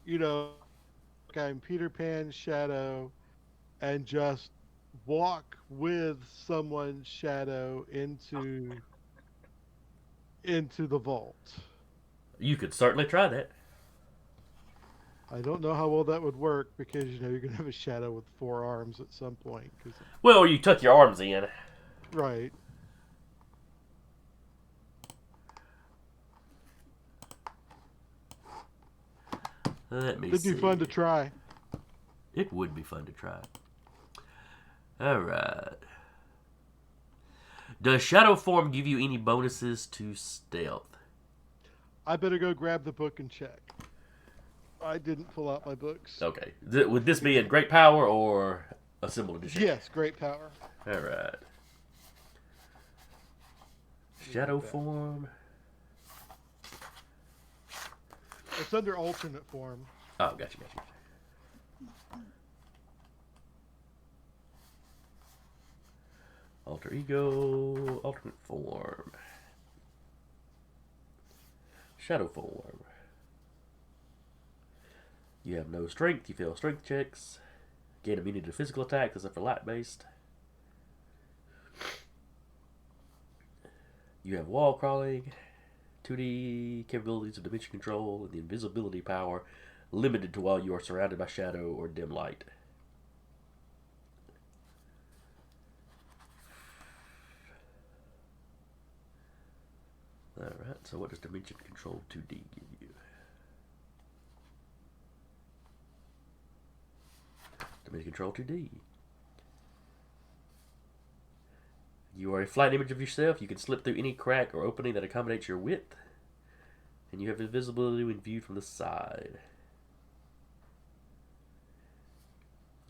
D: You know, like I'm Peter Pan's shadow, and just walk with someone's shadow into the vault.
B: You could certainly try that.
D: I don't know how well that would work because you're gonna have a shadow with 4 arms at some point.
B: Well, you tuck your arms in.
D: Right.
B: Let me
D: It'd
B: see.
D: be fun to try.
B: It would be fun to try. Alright. Does shadow form give you any bonuses to stealth?
D: I better go grab the book and check. I didn't pull out my books.
B: Okay. Would this be a great power or a symbol edition?
D: Yes, great power.
B: Alright. Shadow form.
D: It's under alternate form.
B: Oh, gotcha. Alter ego, alternate form. Shadow form. You have no strength, you fail strength checks. Gain immunity to physical attacks except for light based. You have wall crawling, 2D capabilities of dimension control, and the invisibility power limited to while you are surrounded by shadow or dim light. Alright, so what does dimension control 2D give you? Dimension control 2D. You are a flat image of yourself. You can slip through any crack or opening that accommodates your width. And you have invisibility when viewed from the side.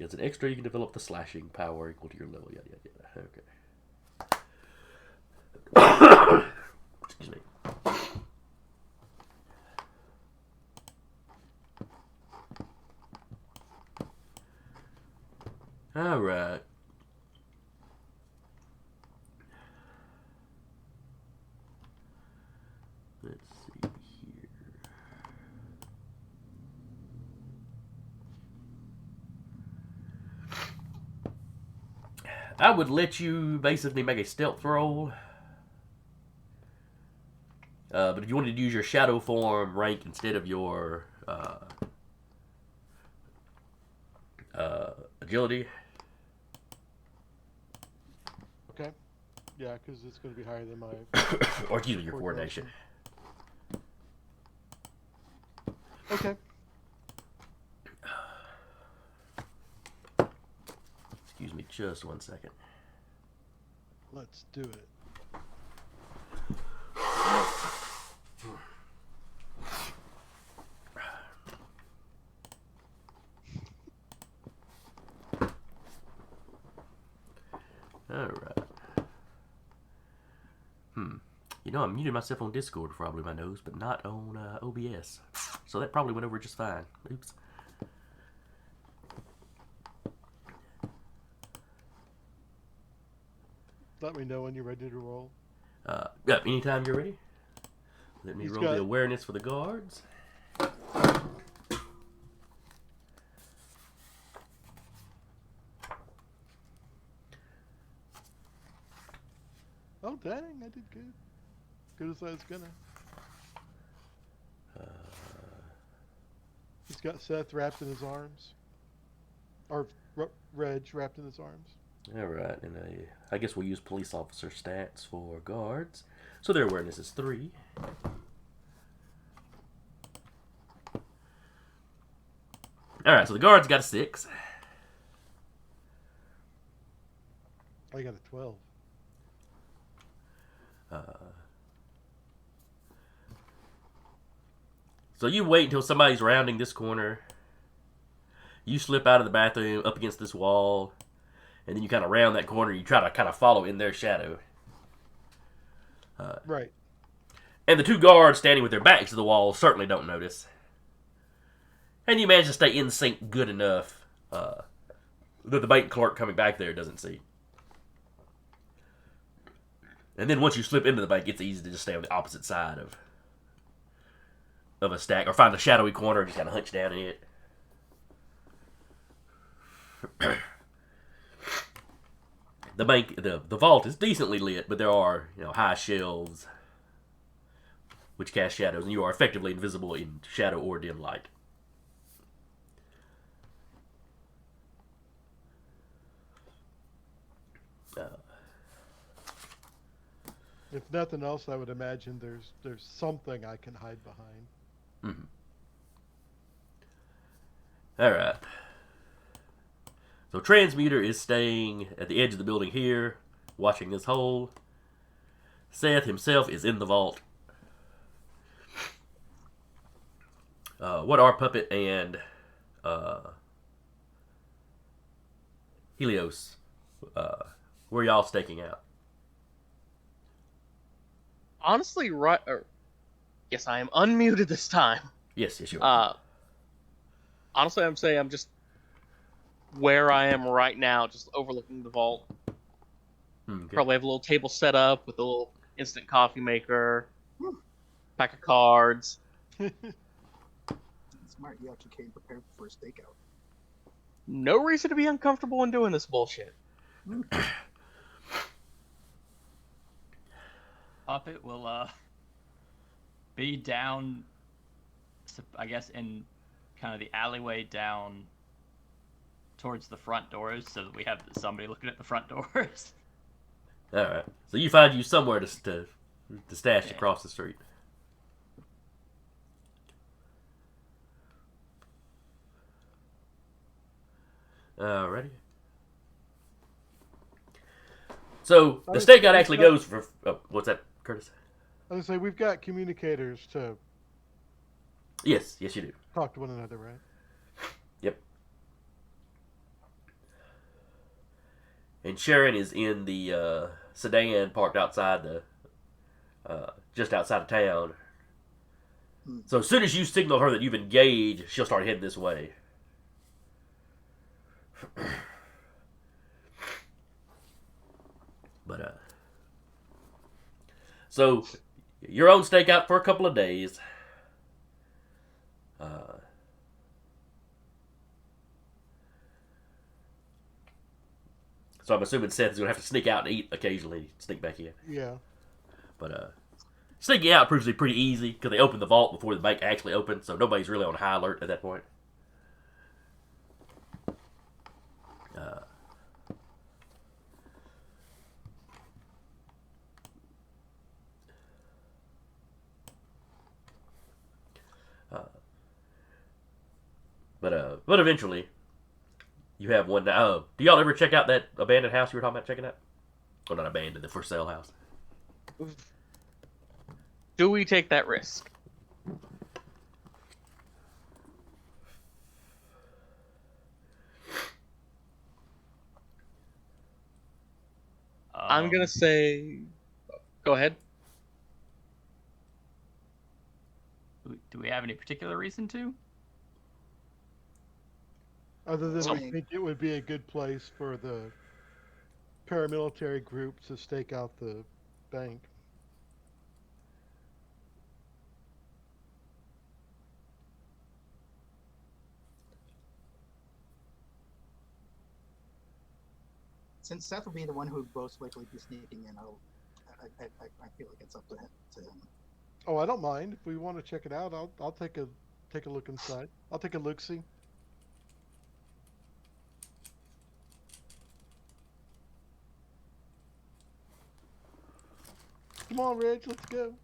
B: As an extra, you can develop the slashing power equal to your level. Yada, yada, yada. Okay. Excuse me. Alright. Let's see here. I would let you basically make a stealth roll. But if you wanted to use your shadow form rank instead of your agility.
D: Okay. Yeah, because it's going to be higher than my
B: Or excuse me, your coordination.
D: Okay.
B: Excuse me just 1 second.
D: Let's do it.
B: Alright. You know, I muted myself on Discord for probably my nose, but not on OBS. So that probably went over just fine. Oops.
D: Let me know when you're ready to roll.
B: Yeah, anytime you're ready. Let me
D: He's
B: roll
D: got-
B: the awareness for the guards.
D: Oh, dang, I did good. Good as I was gonna. He's got Seth wrapped in his arms. Or Reg wrapped in his arms.
B: Alright, and I guess we'll use police officer stats for guards. So their awareness is 3. Alright, so the guards got a 6.
D: I got a 12.
B: So you wait until somebody's rounding this corner. You slip out of the bathroom up against this wall. And then you kind of round that corner. You try to kind of follow in their shadow.
D: Right.
B: And the 2 guards standing with their backs to the wall certainly don't notice. And you manage to stay in sync good enough that the bank clerk coming back there doesn't see. And then once you slip into the bank, it's easy to just stay on the opposite side of a stack, or find a shadowy corner and just kind of hunch down in it. The vault is decently lit, but there are high shelves which cast shadows, and you are effectively invisible in shadow or dim light.
D: If nothing else, I would imagine there's something I can hide behind.
B: All right. So Transmuter is staying at the edge of the building here, watching this hole. Seth himself is in the vault. What are Puppet and Helios? Where y'all staking out?
F: Honestly, yes, I am unmuted this time.
B: Yes, you are.
F: Honestly, I'm saying I'm just where I am right now, just overlooking the vault.
B: Okay.
F: Probably have a little table set up with a little instant coffee maker, pack of cards.
E: Smart, you actually came prepared for a stakeout.
F: No reason to be uncomfortable in doing this bullshit.
C: Puppet will be down, I guess, in kind of the alleyway down towards the front doors, so that we have somebody looking at the front doors.
B: All right. So you find you somewhere to stash across the street. Alrighty. So the stakeout actually goes for. Oh, what's that, Curtis?
D: I was gonna say we've got communicators to
B: Yes, you do.
D: talk to one another, right?
B: Yep. And Sharon is in the sedan parked outside just outside of town. So as soon as you signal her that you've engaged, she'll start heading this way. But so you're on stakeout for a couple of days. So I'm assuming Seth is going to have to sneak out and eat occasionally, sneak back in.
D: Yeah.
B: But sneaking out proves to be pretty easy because they open the vault before the bank actually opens, so nobody's really on high alert at that point. But eventually, you have one. Do y'all ever check out that abandoned house you were talking about checking out? Well, not abandoned, the for sale house.
F: Do we take that risk? I'm gonna say. Go ahead.
C: Do we have any particular reason to?
D: Other than we
E: Something.
D: think it would be a good place for the paramilitary group to stake out the bank.
E: Since Seth will be the one who would most likely be sneaking in, I feel like it's up to him.
D: Oh, I don't mind. If we want to check it out, I'll take a look inside. I'll take a look see. Come on, Reg, let's go.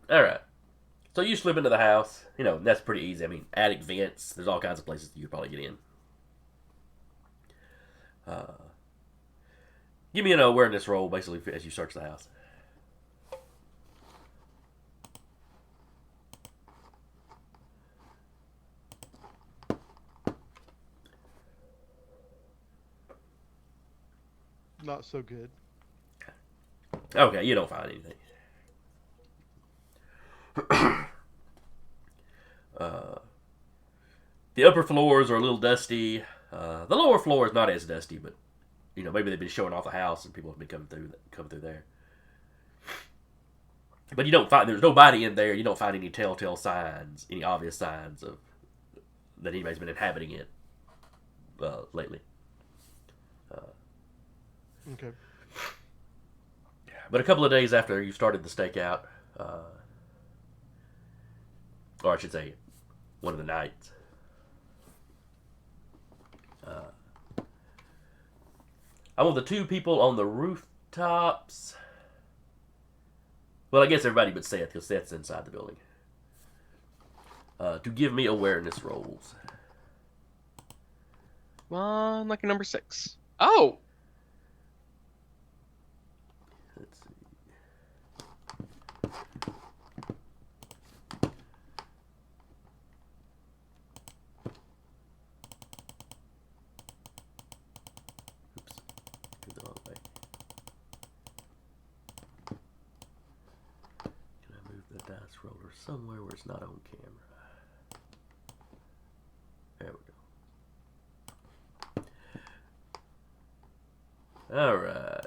B: All right. So you slip into the house. You know, that's pretty easy. I mean, attic vents. There's all kinds of places you could probably get in. Give me an awareness roll, basically, as you search the house.
D: Not so good.
B: Okay, you don't find anything. The upper floors are a little dusty. The lower floor is not as dusty, but you know, maybe they've been showing off the house and people have been coming through there. But you don't find there's nobody in there. You don't find any telltale signs, any obvious signs of that anybody's been inhabiting it lately.
D: Okay.
B: But a couple of days after you started the stakeout, or I should say, one of the nights, I want the two people on the rooftops. Well, I guess everybody but Seth, because Seth's inside the building. To give me awareness rolls.
F: Lucky number 6. Oh!
B: Let's see. Oops. Go the wrong way. Can I move the dice roller somewhere where it's not on camera? There we go. All right.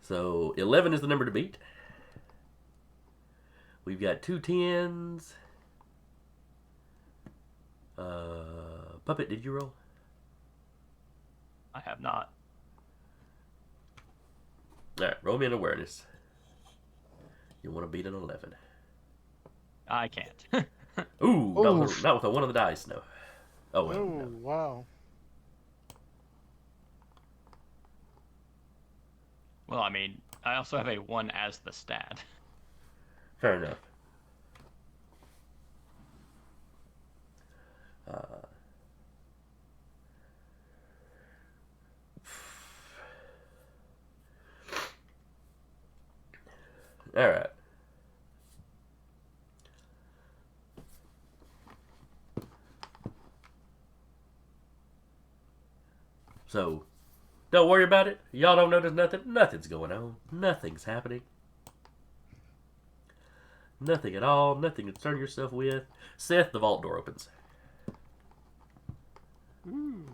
B: So 11 is the number to beat. We've got 2 10s. Puppet, did you roll?
C: I have not.
B: All right, roll me an awareness. You want to beat an 11.
C: I can't.
B: Ooh,
D: Oof.
B: not with a 1 on the dice, no. Oh, well,
D: Oh,
B: no.
D: wow.
C: Well, I mean, I also have a 1 as the stat.
B: Fair enough. All right. So, don't worry about it. Y'all don't notice nothing. Nothing's going on. Nothing's happening. Nothing at all. Nothing to concern yourself with. Seth, the vault door opens.
D: Ooh.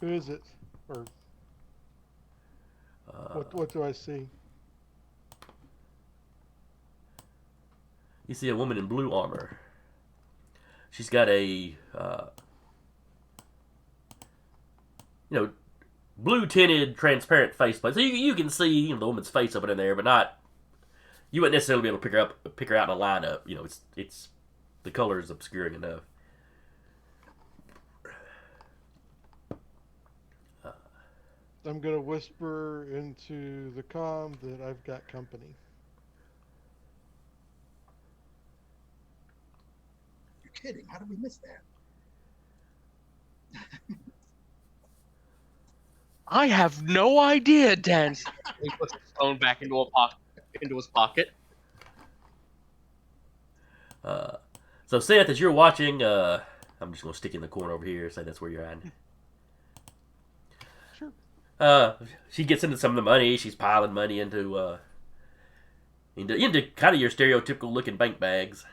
D: Who is it? Or what do I see?
B: You see a woman in blue armor. She's got a, blue tinted transparent faceplate. So you can see the woman's face up in there, but not. You wouldn't necessarily be able to pick her out in a lineup. You know, it's the color is obscuring enough.
D: I'm gonna whisper into the comm that I've got company.
E: You're kidding. How did we miss that?
F: I have no idea, Dan. He puts his phone back into his pocket.
B: So Seth, as you're watching, I'm just gonna stick in the corner over here. Say that's where you're at.
D: Sure.
B: She gets into some of the money. She's piling money into kind of your stereotypical looking bank bags.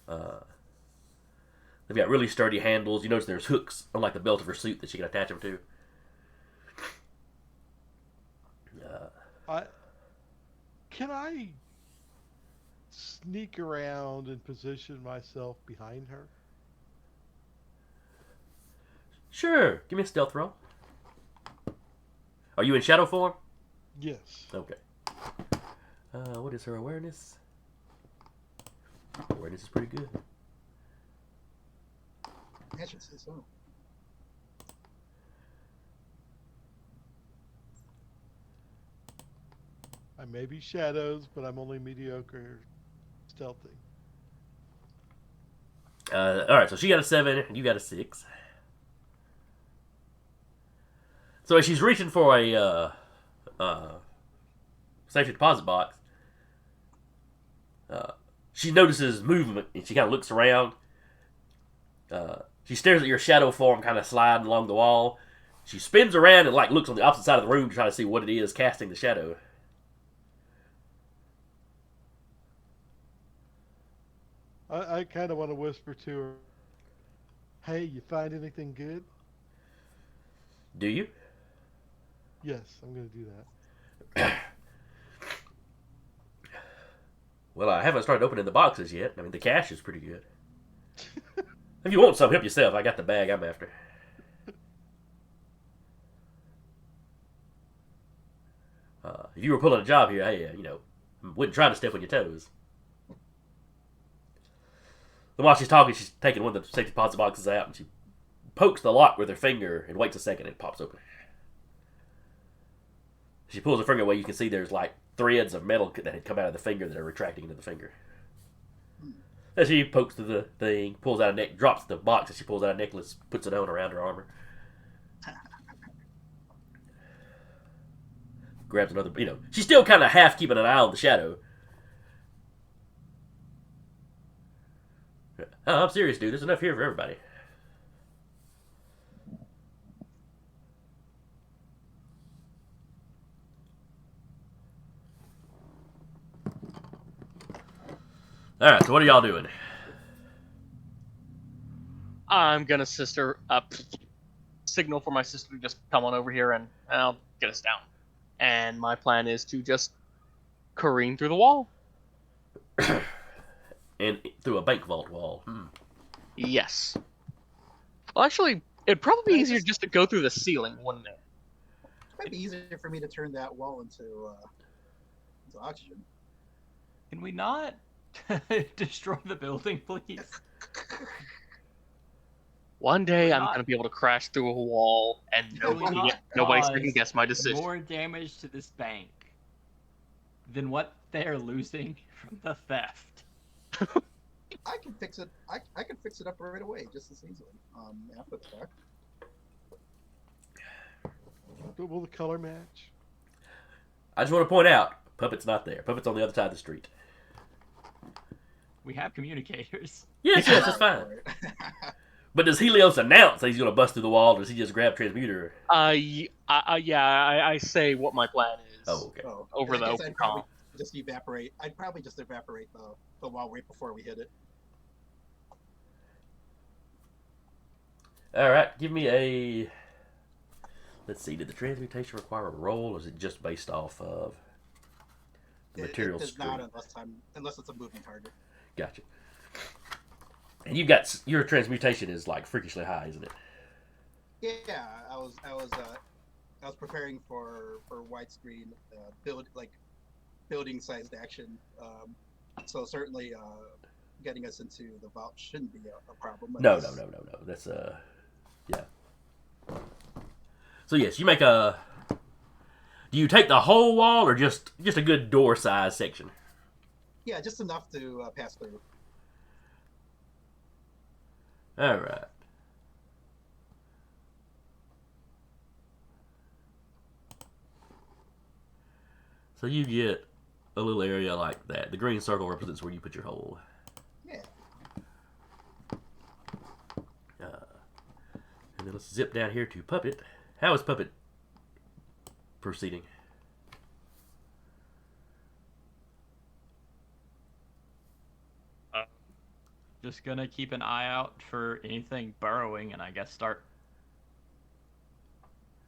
B: They've got really sturdy handles. You notice there's hooks on like the belt of her suit that she can attach them to.
D: Can I sneak around and position myself behind her?
B: Sure. Give me a stealth roll. Are you in shadow form?
D: Yes.
B: Okay. What is her awareness? Awareness is pretty good.
E: I should say so.
D: I may be shadows, but I'm only mediocre stealthy.
B: All right, so she got a 7, and you got a 6. So as she's reaching for a safety deposit box, she notices movement, and she kind of looks around. She stares at your shadow form kind of sliding along the wall. She spins around and like looks on the opposite side of the room to try to see what it is casting the shadow.
D: I kind of want to whisper to her, "Hey, you find anything good?"
B: Do you?
D: Yes, I'm going to do that.
B: Well, I haven't started opening the boxes yet. I mean, the cash is pretty good. If you want some, help yourself. I got the bag I'm after. If you were pulling a job here, hey, wouldn't try to step on your toes. Then while she's talking, she's taking one of the safety deposit boxes out, and she pokes the lock with her finger and waits a second, and it pops open. She pulls her finger away. You can see there's like threads of metal that had come out of the finger that are retracting into the finger. As she pokes through the thing, pulls out a neck, drops the box as she pulls out a necklace, puts it on around her armor. Grabs another, she's still kind of half keeping an eye on the shadow. Oh, I'm serious, dude. There's enough here for everybody. Alright, so what are y'all doing?
F: I'm gonna signal for my sister to just come on over here and I'll get us down. And my plan is to just careen through the wall.
B: And through a bank vault wall.
F: Yes. Well, actually, it'd probably be easier just to go through the ceiling, wouldn't it?
E: It might be easier for me to turn that wall into oxygen.
C: Can we not destroy the building, please?
F: One day
C: Why
F: I'm
C: not?
F: gonna be able to crash through a wall and nobody's gonna guess my decision.
C: More damage to this bank than what they're losing from the theft.
E: I can fix it. I can fix it up right away, just as easily. After the fact.
D: Will the color match?
B: I just want to point out, Puppet's not there. Puppet's on the other side of the street.
C: We have communicators.
B: Yes, that's fine. But does Helios announce that he's going to bust through the wall, or does he just grab transmuter?
F: Yeah, I say what my plan is.
B: Oh, okay.
F: Over the open call.
E: I'd probably just evaporate the wall right before we hit it.
B: All right, give me a. Let's see. Did the transmutation require a roll, or is it just based off of the material
E: It does
B: screen?
E: not unless it's a moving target.
B: Gotcha. And you've got your transmutation is like freakishly high, isn't it?
E: Yeah, I was preparing for widescreen building sized action. So certainly getting us into the vault shouldn't be a problem.
B: No. That's yeah. So yes, you make a. Do you take the whole wall or just a good door size section?
E: Yeah, just enough to pass through.
B: All right. So you get a little area like that. The green circle represents where you put your hole.
E: Yeah.
B: And then let's zip down here to Puppet. How is Puppet proceeding?
C: Just gonna keep an eye out for anything burrowing, and I guess start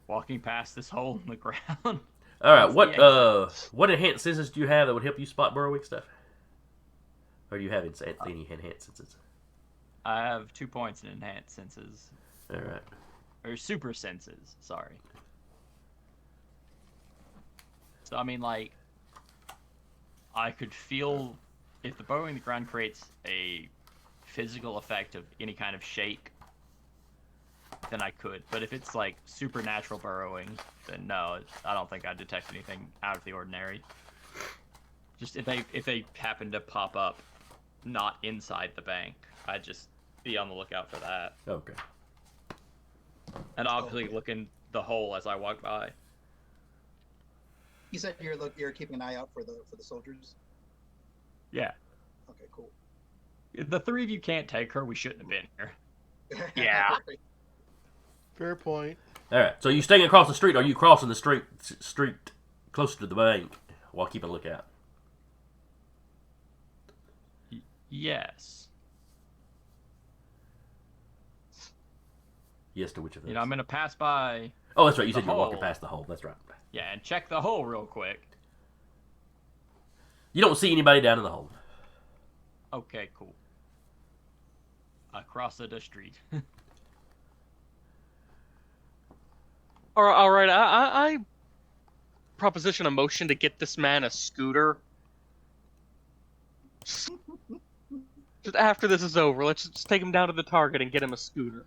C: walking past this hole in the ground.
B: All right.
C: That's
B: What enhanced senses do you have that would help you spot burrowing stuff? Or do you have any enhanced senses?
C: I have 2 points in enhanced senses.
B: All right.
C: Or super senses, sorry. So, I mean, like, I could feel if the burrowing in the ground creates a physical effect of any kind of shake, then I could. But if it's like supernatural burrowing, then no, I don't think I'd detect anything out of the ordinary. Just if they happen to pop up not inside the bank, I'd just be on the lookout for that.
B: Okay.
C: And obviously look in the hole as I walk by.
E: You said you're keeping an eye out for the soldiers.
C: Yeah.
E: Okay, cool.
C: If the three of you can't take her, we shouldn't have been here.
F: Yeah.
D: Fair point.
B: All right. So you staying across the street? Or are you crossing the street closer to the bank while keeping a lookout?
C: Yes.
B: Yes to which of those?
C: You know, I'm gonna pass by.
B: Oh, that's right. You said
C: the
B: you were walking
C: hole.
B: past the hole. That's right.
C: Yeah, and check the hole real quick.
B: You don't see anybody down in the hole.
C: Okay, cool. Across the street.
F: All right. I proposition a motion to get this man a scooter. Just after this is over, let's just take him down to the Target and get him a scooter.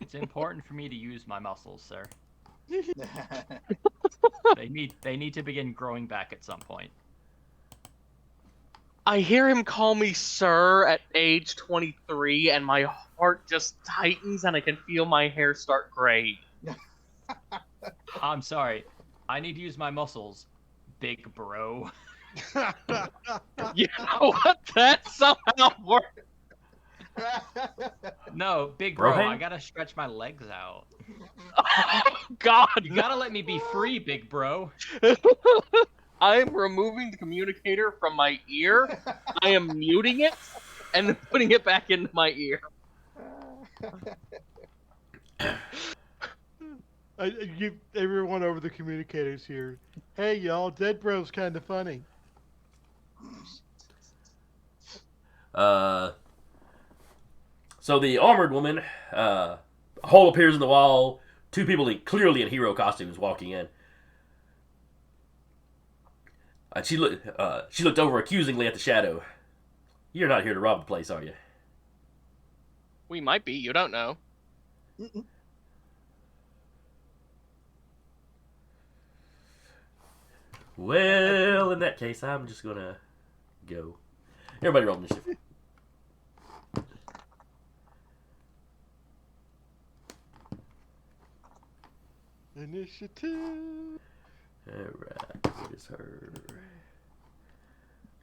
C: It's important for me to use my muscles, sir. They need to begin growing back at some point.
F: I hear him call me sir at age 23, and my heart just tightens, and I can feel my hair start gray.
C: I'm sorry. I need to use my muscles, big bro.
F: You know what? That somehow worked.
C: No, big
B: Bro
C: bro,
B: hand?
C: I gotta stretch my legs out.
F: Oh, God.
C: You gotta let me be free, big bro.
F: I'm removing the communicator from my ear. I am muting it and then putting it back into my ear.
D: I give everyone over the communicators here. Hey, y'all, Dead Bro's kind of funny.
B: So the armored woman, a hole appears in the wall. Two people clearly in hero costumes walking in. She looked over accusingly at the shadow. You're not here to rob the place, are you?
F: We might be, you don't know.
B: Well, in that case, I'm just gonna go. Everybody roll initiative.
D: Initiative.
B: Alright, what is her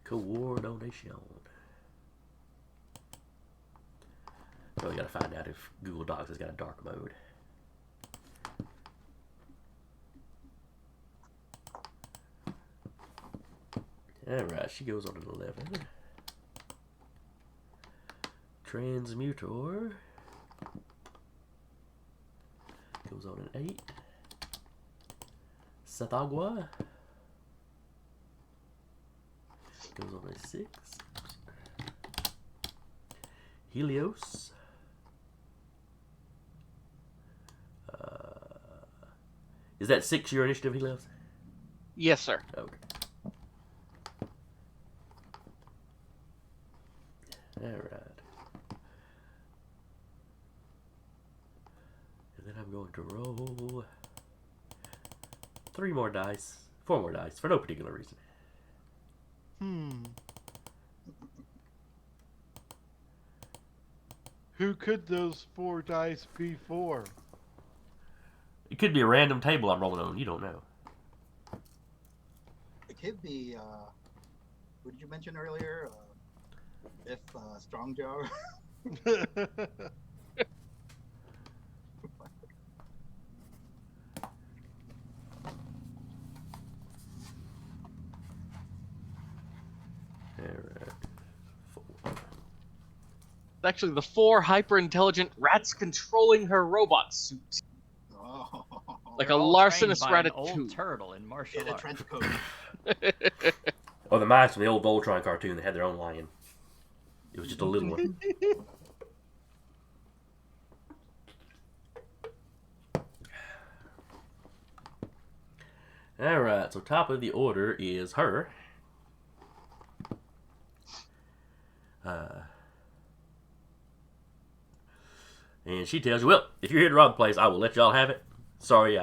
B: coordination? So we gotta find out if Google Docs has got a dark mode. Alright, she goes on an 11. Transmutor goes on an 8. Sathagua goes on a 6. Helios is that 6 your initiative, Helios?
F: Yes, sir.
B: Okay. Alright. And then I'm going going to roll 3 more dice, 4 more dice for no particular reason.
D: Who could those 4 dice be for?
B: It could be a random table I'm rolling on. You don't know.
E: It could be. Who did you mention earlier? If Strongjaw.
B: Alright.
F: It's actually the 4 hyper-intelligent rats controlling her robot suit.
E: Oh.
F: Like
C: They're
F: a
C: all
F: larcenous
C: trained by an old
F: ratatouille.
C: turtle in martial
E: In a
C: arts.
E: trench coat.
B: Or the mice from the old Voltron cartoon that had their own lion. It was just a little one. Alright, so top of the order is her. And she tells you, well, if you're here to rob the place, I will let y'all have it. Sorry,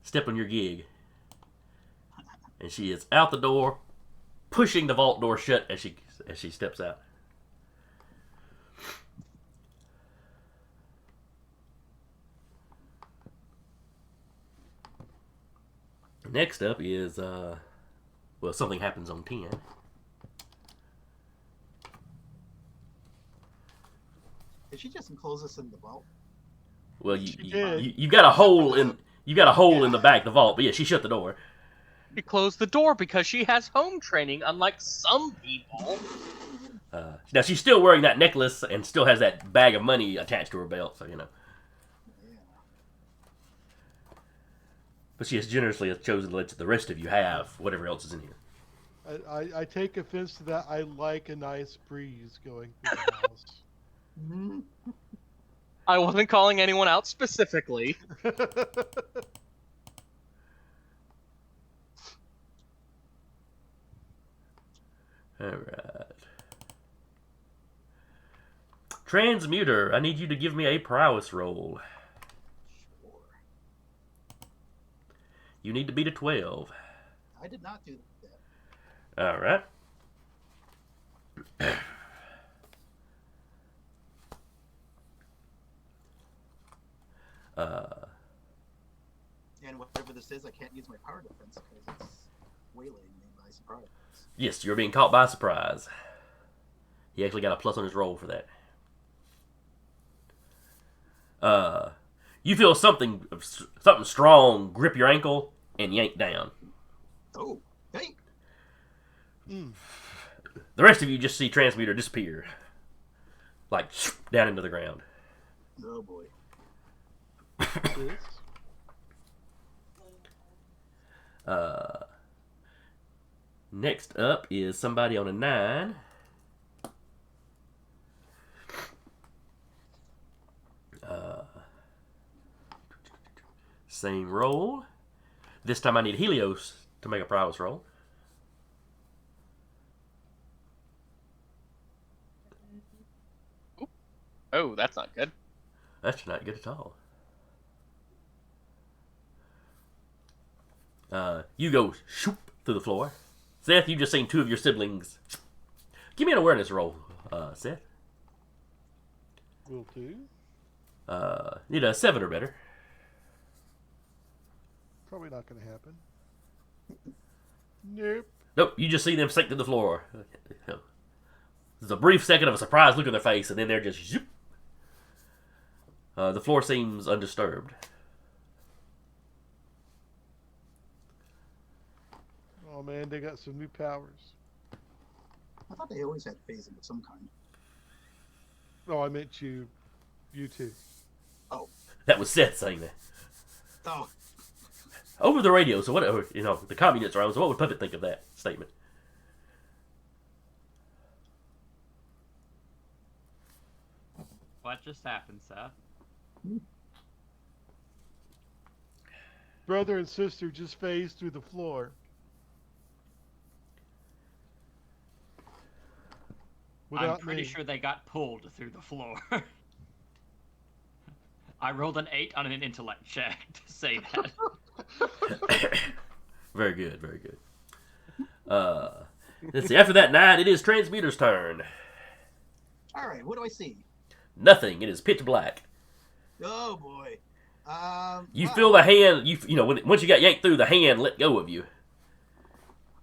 B: step on your gig. And she is out the door, pushing the vault door shut as she steps out. Next up is, something happens on 10.
E: Did she just enclose us in the vault?
B: Well,
D: She did.
B: you got a hole in the back of the vault, but yeah, she shut the door.
F: She closed the door because she has home training, unlike some people.
B: Now she's still wearing that necklace and still has that bag of money attached to her belt, so
E: Yeah.
B: But she has generously chosen to let the rest of you have whatever else is in here.
D: I take offense to that. I like a nice breeze going through the house.
F: I wasn't calling anyone out specifically.
B: Alright. Transmuter, I need you to give me a prowess roll.
E: Sure.
B: You need to beat a 12.
E: I did not do that.
B: Alright.
E: And whatever this is, I can't use my power defense because it's waylaying me by surprise.
B: Yes, you're being caught by surprise. He actually got a plus on his roll for that. You feel something strong grip your ankle and yank down.
E: Oh, hey!
B: The rest of you just see Transmuter disappear. Like, down into the ground.
E: Oh boy.
D: This?
B: Next up is somebody on a 9. Same roll. This time I need Helios to make a prowess roll.
F: Oh, that's not good.
B: That's not good at all. You go shoop through the floor. Seth, you've just seen 2 of your siblings. Give me an awareness roll, Seth.
D: Will do.
B: Need a 7 or better.
D: Probably not going to happen. Nope.
B: Nope, you just see them sink to the floor. There's a brief second of a surprised look on their face, and then they're just zoop. The floor seems undisturbed.
D: Oh man, they got some new powers.
E: I thought they always had phasing of some kind.
D: Oh, I meant you two.
E: Oh.
B: That was Seth saying that.
E: Oh.
B: Over the radio, so what, the communists are on, so what would Puppet think of that statement?
C: What just happened, Seth?
D: Brother and sister just phased through the floor.
C: I'm pretty sure they got pulled through the floor. I rolled an 8 on an intellect check to say that.
B: Very good, very good. Let's see. After that 9, it is Transmuter's turn.
E: All right, what do I see?
B: Nothing. It is pitch black.
E: Oh boy.
B: You
E: wow.
B: feel the hand. Once you got yanked through, the hand let go of you,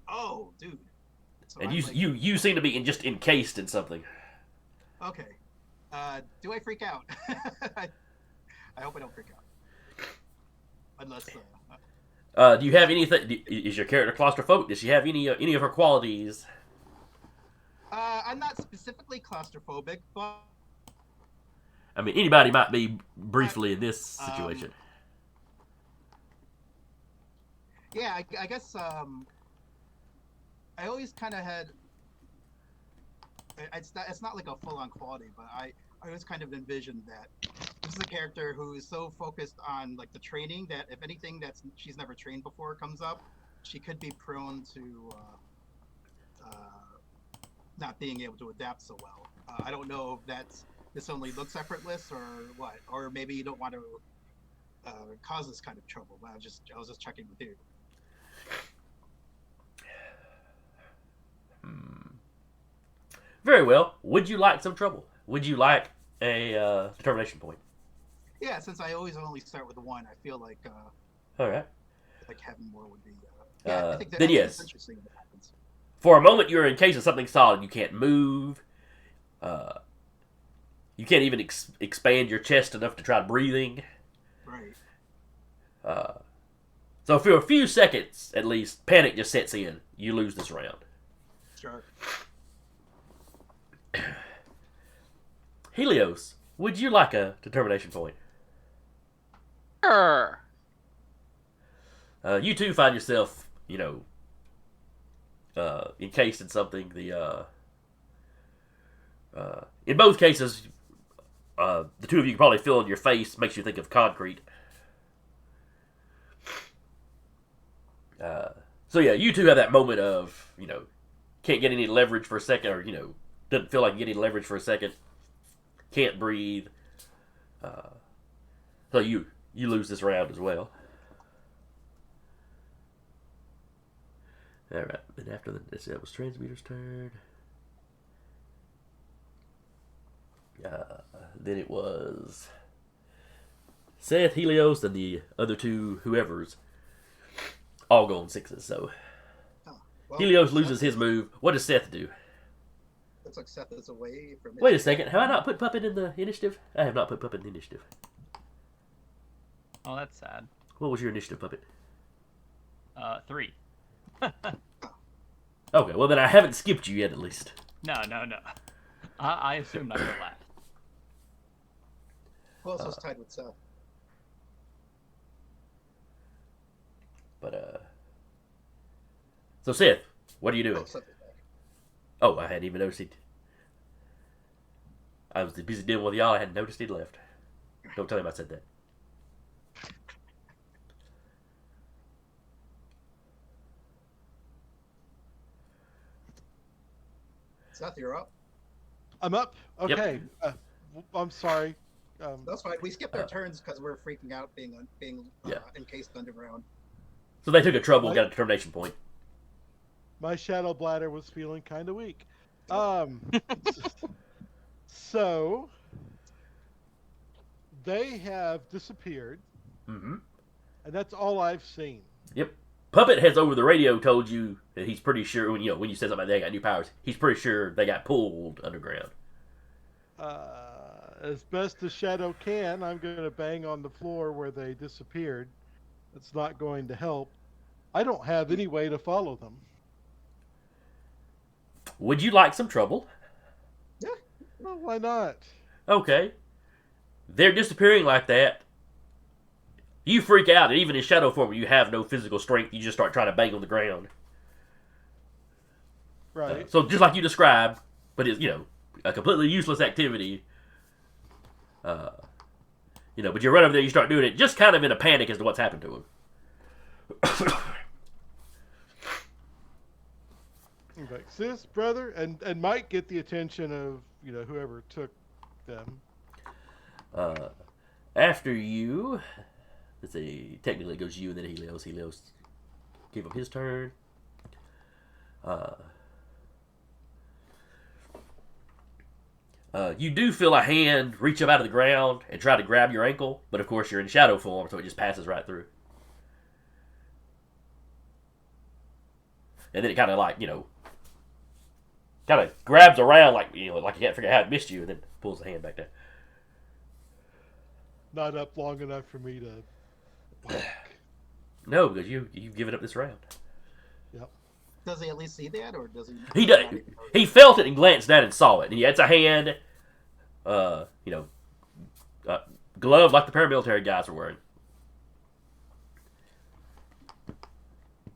E: Oh, dude. So
B: and
E: I'm
B: you seem to be just encased in something.
E: Okay. Do I freak out? I hope I don't freak out. Unless.
B: Do you have anything? Is your character claustrophobic? Does she have any of her qualities?
E: I'm not specifically claustrophobic, but.
B: I mean, anybody might be briefly in this situation.
E: Yeah, I guess I always kind of had. It's not like a full-on quality, but I always kind of envisioned that this is a character who is so focused on like the training that if anything she's never trained before comes up, she could be prone to not being able to adapt so well. I don't know if this only looks effortless or what, or maybe you don't want to cause this kind of trouble. But I was just checking with you.
B: Very well. Would you like some trouble? Would you like a determination point?
E: Yeah, since I always only start with the 1, I feel like
B: All right.
E: like having more would be.
B: Then
E: I think
B: yes.
E: it's interesting when it happens.
B: For a moment, you're encased in something solid. You can't move. You can't even expand your chest enough to try breathing.
E: Right.
B: So for a few seconds, at least, panic just sets in. You lose this round.
E: Sure.
B: Helios, would you like a determination point?
F: Sure.
B: You too find yourself, encased in something. In both cases, the two of you can probably feel in your face makes you think of concrete. So yeah, you two have that moment of, can't get any leverage for a second, or, doesn't feel like getting leverage for a second. Can't breathe. So you lose this round as well. All right. Then after that was Transmuter's turn. Then it was Seth, Helios, and the other two whoever's all going 6s. So
E: Well,
B: Helios loses his move. What does Seth do?
E: Looks like Seth is away from.
B: Wait a second. Have I not put Puppet in the initiative? I have not put Puppet in the initiative.
C: Oh, that's sad.
B: What was your initiative, Puppet?
C: 3.
B: Okay, well then I haven't skipped you yet, at least.
C: No. I assumed I go last.
E: Who else was tied with Seth?
B: But so Seth, what are you doing?
E: Oh, Seth is back.
B: Oh, I hadn't even noticed it. I was busy dealing with y'all. I hadn't noticed he'd left. Don't tell him I said that.
E: Seth, you're up.
D: I'm up. Okay. I'm sorry.
E: That's fine. We skipped our turns because we're freaking out being encased underground.
B: So they took a trouble and got a determination point.
D: My shadow bladder was feeling kind of weak. So they have disappeared,
B: Mm-hmm.
D: and that's all I've seen.
B: Yep. Puppet has over the radio told you that he's pretty sure when you said something like they got new powers, he's pretty sure they got pulled underground.
D: As best as Shadow can, I'm going to bang on the floor where they disappeared. It's not going to help. I don't have any way to follow them.
B: Would you like some trouble?
E: Yeah.
D: Well, why not?
B: Okay. They're disappearing like that. You freak out, and even in shadow form, you have no physical strength. You just start trying to bang on the ground.
D: Right.
B: So just like you described, but it's a completely useless activity. But you run over there, you start doing it, just kind of in a panic as to what's happened to him.
D: Like, sis, brother, and might get the attention of whoever took them.
B: After you, let's see, technically it goes you and then Helios. Helios gave up his turn. You do feel a hand reach up out of the ground and try to grab your ankle, but of course you're in shadow form, so it just passes right through. And then it kind of like, kind of grabs around like, like you can't figure out how it missed you, and then pulls the hand back down.
D: Not up long enough for me to whack.
B: No, because you've given up this round.
D: Yep.
E: Does he at least see that, or does he?
B: He does. He felt it and glanced down and saw it. And it's a hand, glove like the paramilitary guys were wearing.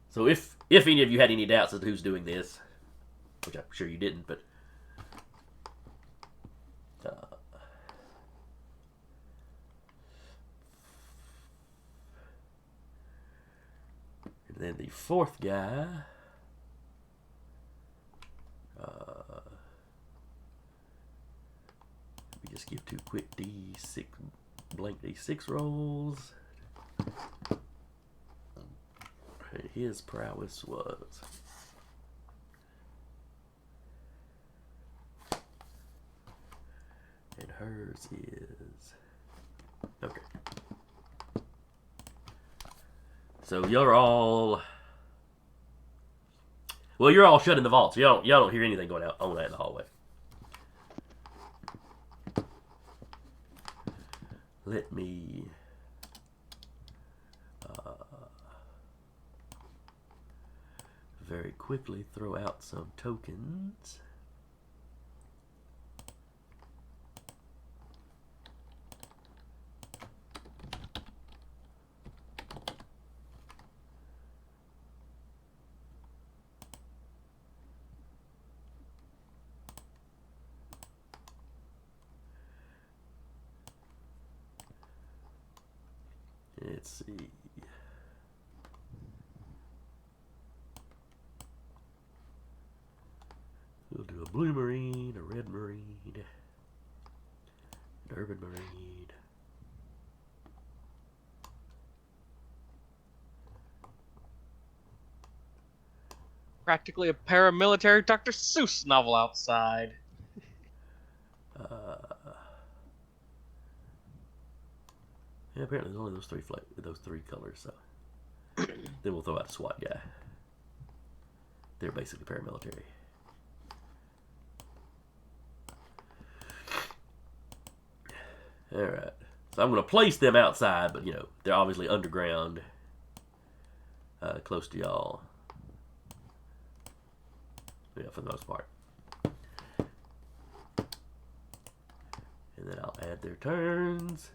B: So if any of you had any doubts as to who's doing this, which I'm sure you didn't, but and then the fourth guy. Let me just give 2 quick D6 blank D6 rolls. And his prowess was and hers is okay. So you're all shut in the vault, so y'all don't hear anything going on out in the hallway. Let me very quickly throw out some tokens. Let's see. We'll do a blue marine, a red marine, an urban marine.
F: Practically a paramilitary Dr. Seuss novel outside.
B: Yeah, apparently there's only those three colors, so then we'll throw out a SWAT guy. They're basically paramilitary. Alright. So I'm going to place them outside, but, they're obviously underground, close to y'all. Yeah, for the most part. And then I'll add their turns.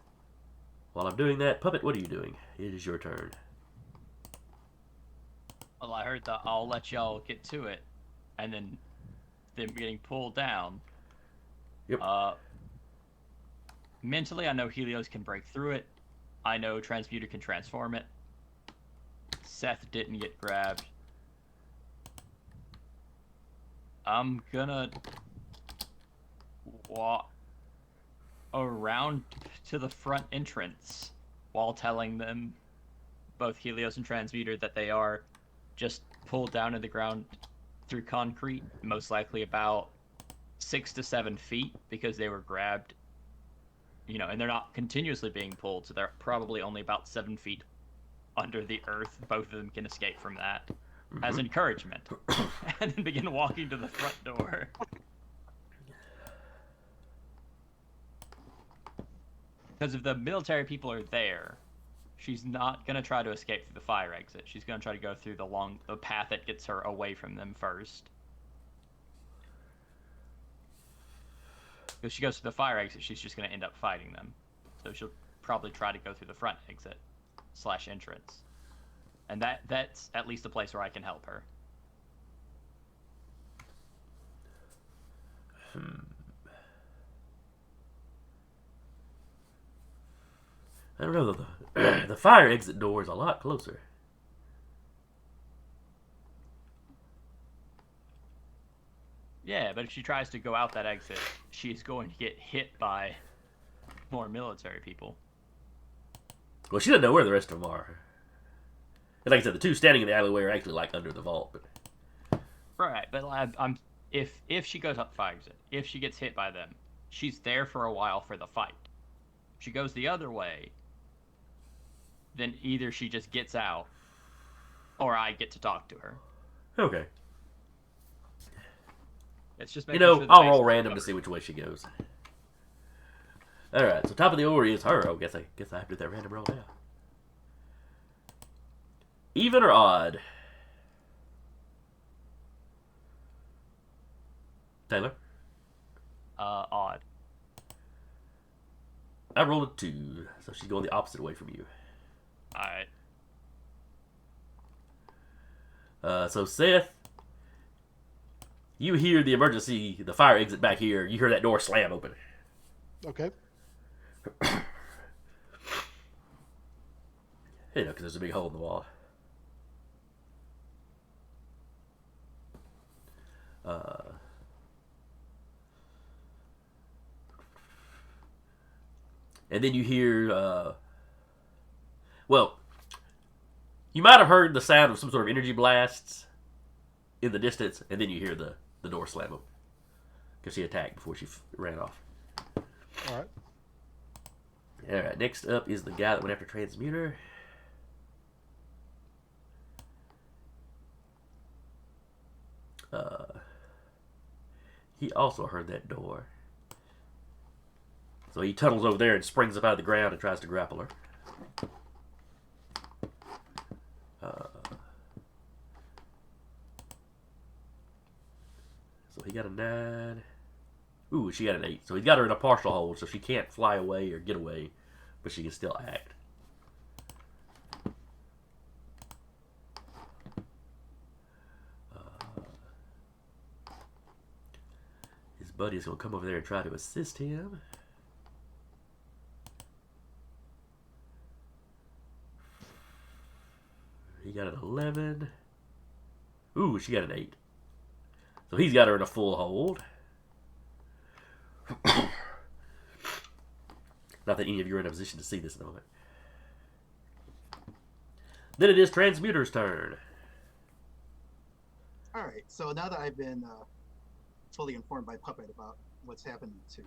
B: While I'm doing that, Puppet, what are you doing? It is your turn.
C: Well, I heard the I'll let y'all get to it, and then them getting pulled down.
B: Yep.
C: Mentally, I know Helios can break through it. I know Transmuter can transform it. Seth didn't get grabbed. I'm gonna walk around to the front entrance while telling them, both Helios and Transmuter, that they are just pulled down to the ground through concrete, most likely about 6 to 7 feet, because they were grabbed, and they're not continuously being pulled, so they're probably only about 7 feet under the earth. Both of them can escape from that as encouragement, and then begin walking to the front door. Because if the military people are there, she's not going to try to escape through the fire exit. She's going to try to go through the path that gets her away from them first. If she goes through the fire exit, she's just going to end up fighting them. So she'll probably try to go through the front exit / entrance. And that's at least a place where I can help her.
B: I don't know, the fire exit door is a lot closer.
C: Yeah, but if she tries to go out that exit, she's going to get hit by more military people.
B: Well, she doesn't know where the rest of them are. And like I said, the two standing in the alleyway are actually like under the vault. But
C: Right, but I'm if she goes up fire exit, if she gets hit by them, she's there for a while for the fight. If she goes the other way, then either she just gets out, or I get to talk to her.
B: okay,
C: It's just
B: you
C: making
B: know,
C: sure the
B: I'll
C: base
B: roll
C: is
B: random to
C: covered.
B: see which way she goes. All right, so top of the order is her. Oh, guess I have to do that random roll now. Even or odd? Taylor?
C: Odd.
B: I rolled a 2, so she's going the opposite way from you.
C: Alright.
B: So Seth, you hear the fire exit back here. You hear that door slam open.
D: Okay.
B: You know, because there's a big hole in the wall. And then you hear, well, you might have heard the sound of some sort of energy blasts in the distance, and then you hear the door slam open. Because she attacked before she ran off.
D: All right.
B: Alright, next up is the guy that went after Transmuter. He also heard that door. So he tunnels over there and springs up out of the ground and tries to grapple her. So he got a 9. Ooh, she got an 8. So he's got her in a partial hold, so she can't fly away or get away, but she can still act. His buddy's going to come over there and try to assist him. He got an 11. Ooh, she got an 8. So he's got her in a full hold. Not that any of you are in a position to see this in a moment. Then it is Transmuter's turn.
E: All right. So now that I've been fully informed by Puppet about what's happened to,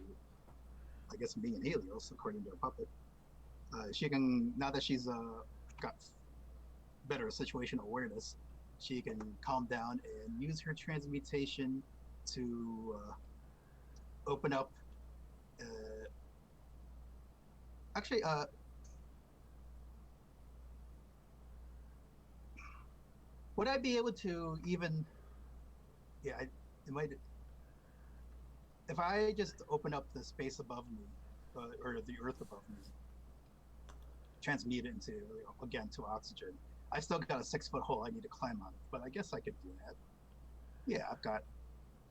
E: I guess, me and Helios, according to Puppet, she can, now that she's got better situational awareness, she can calm down and use her transmutation to open up. Actually, would I be able to even? Yeah, it might. If I just open up the space above me, or the earth above me, transmute it into again to oxygen. I still got a 6-foot hole I need to climb on, but I guess I could do that. Yeah,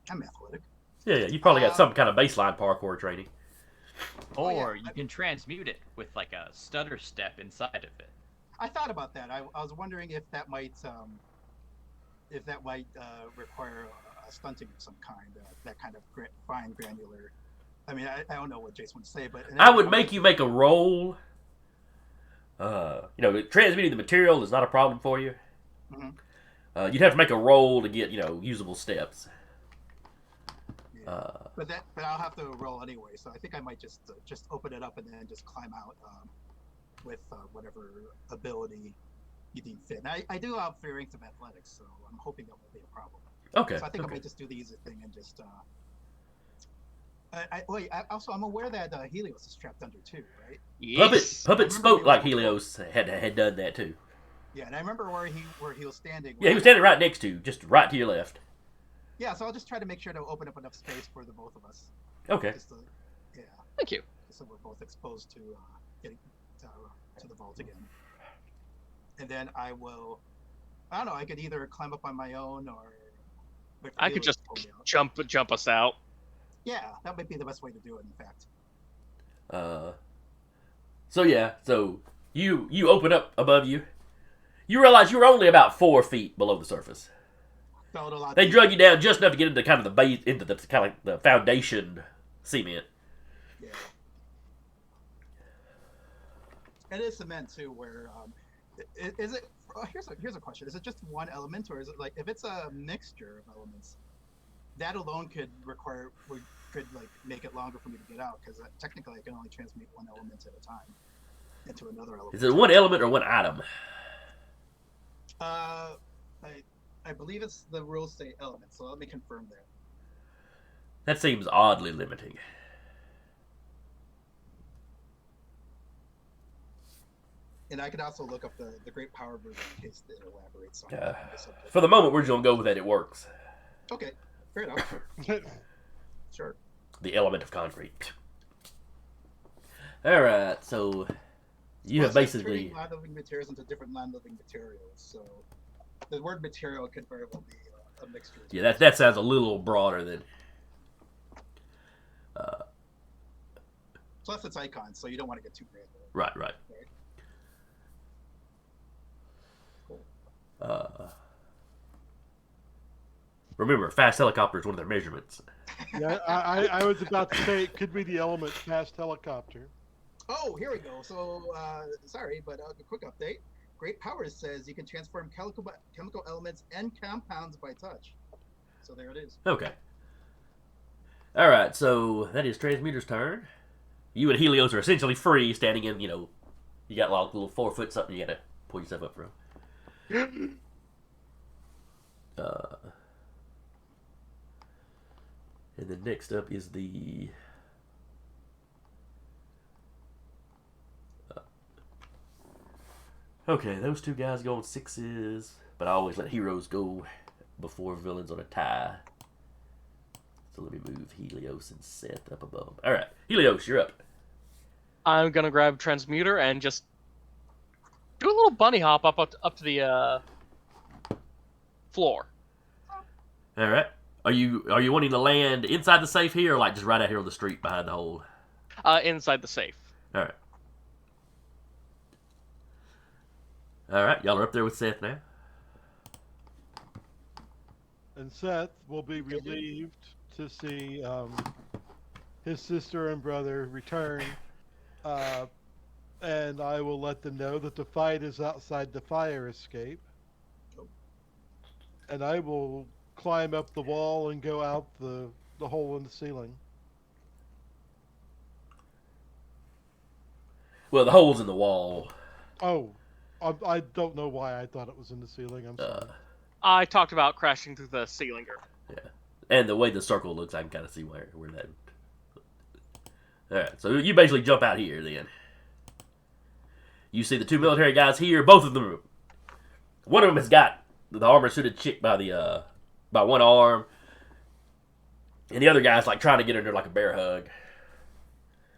E: I'm athletic.
B: Yeah, you probably got some kind of baseline parkour training.
C: Or you can transmute it with like a stutter step inside of it.
E: I thought about that. I was wondering if that might require a stunting of some kind, that kind of fine granular. I mean, I don't know what Jason would say, but
B: I would make you make a roll. Transmuting the material is not a problem for you.
E: Mm-hmm.
B: You'd have to make a roll to get, usable steps.
E: Yeah. But I'll have to roll anyway, so I think I might just open it up and then just climb out with whatever ability you deem fit. And I do have 3 ranks of athletics, so I'm hoping that won't be a problem.
B: Okay.
E: So I think I might just do the easy thing and just. I'm aware that Helios is trapped under too, right?
F: Yes.
B: Puppet spoke like Helios had done that too.
E: Yeah, and I remember where he was standing.
B: Yeah, he was standing right next to you, just right to your left.
E: Yeah, so I'll just try to make sure to open up enough space for the both of us.
B: Okay.
E: Yeah.
F: Thank you.
E: So we're both exposed to getting to the vault again. And then I don't know, I could either climb up on my own or.
F: I could just jump us out.
E: Yeah, that might be the best way to do it, in fact.
B: So you open up above you. You realize you were only about 4 feet below the surface.
E: Felt a lot.
B: They drug you down just enough to get into kind of the base, into the kind of like the foundation cement.
E: Yeah. it is cement too. Where is it? Oh, here's a question: is it just one element, or is it like if it's a mixture of elements, that alone could like make it longer for me to get out because technically I can only transmute one element at a time into another element.
B: Is it one element or one item?
E: I I believe it's the rules say element, so let me confirm that.
B: That seems oddly limiting.
E: And I could also look up the Great Power version in case it elaborates on the subject.
B: For the moment, we're just gonna go with that. It works.
E: Okay, fair enough. Sure.
B: The element of concrete. All right, so you have
E: Plus, it's
B: basically
E: turning non-living materials into different non-living materials. So the word material could very well be a mixture.
B: yeah. That sounds a little broader than.
E: Plus, it's icons, so you don't want to get too granular.
B: Right, right.
E: Cool.
B: Remember, fast helicopter is one of their measurements.
D: Yeah, I was about to say it could be the element fast helicopter.
E: Oh, here we go. So, sorry, but a quick update. Great Powers says you can transform chemical elements and compounds by touch. So there it is.
B: Okay. All right, so that is Transmuter's turn. You and Helios are essentially free, standing in, you got like a little 4 foot something you gotta pull yourself up from. And then next up is the. Okay, those two guys go on 6s, but I always let heroes go before villains on a tie. So let me move Helios and Seth up above. All right, Helios, you're up.
F: I'm gonna grab Transmuter and just do a little bunny hop up to the floor.
B: All right. Are you wanting to land inside the safe here, or like just right out here on the street behind the hole?
F: Inside the safe.
B: All right. All right, y'all are up there with Seth now.
D: And Seth will be relieved to see his sister and brother return. And I will let them know that the fight is outside the fire escape. And I will climb up the wall and go out the hole in the ceiling.
B: Well, the hole's in the wall.
D: Oh, I don't know why I thought it was in the ceiling. I'm sorry.
F: I talked about crashing through the ceiling.
B: Yeah, and the way the circle looks, I can kind of see where that. All right, so you basically jump out here. Then you see the two military guys here. Both of them. One of them has got the armor-suited chick by one arm, and the other guy's like trying to get under like a bear hug.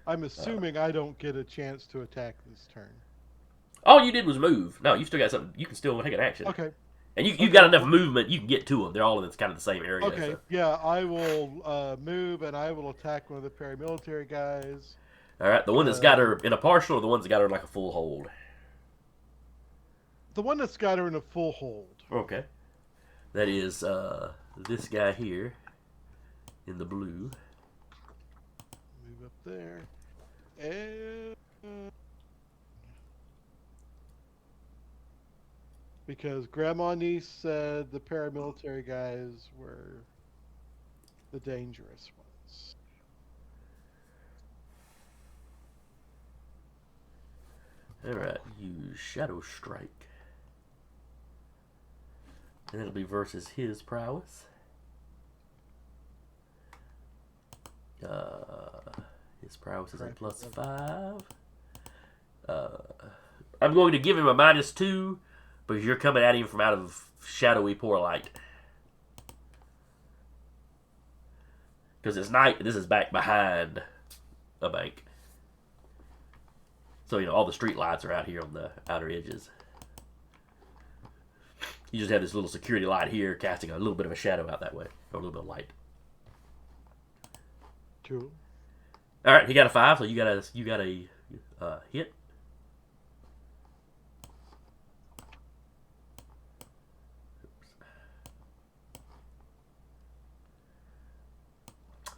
D: I'm assuming I don't get a chance to attack this turn.
B: All you did was move. No, you still got something. You can still take an action.
D: Okay.
B: And you got enough movement, you can get to them. They're all in kind of the same area.
D: Okay,
B: so.
D: yeah, I will move and I will attack one of the paramilitary guys.
B: All right, the one that's got her in a partial, or the one that's got her in like a full hold.
D: The one that's got her in a full hold.
B: Okay, that is this guy here in the blue.
D: Move up there, and because Grandma Niece said the paramilitary guys were the dangerous ones.
B: All right, use Shadow Strike, and it'll be versus his prowess. His prowess is a +5. I'm going to give him a -2 because you're coming at him from out of shadowy poor light. Because it's night, and this is back behind a bank. So, all the street lights are out here on the outer edges. You just have this little security light here casting a little bit of a shadow out that way, or a little bit of light.
D: 2.
B: All right, he got a 5, so you got a hit.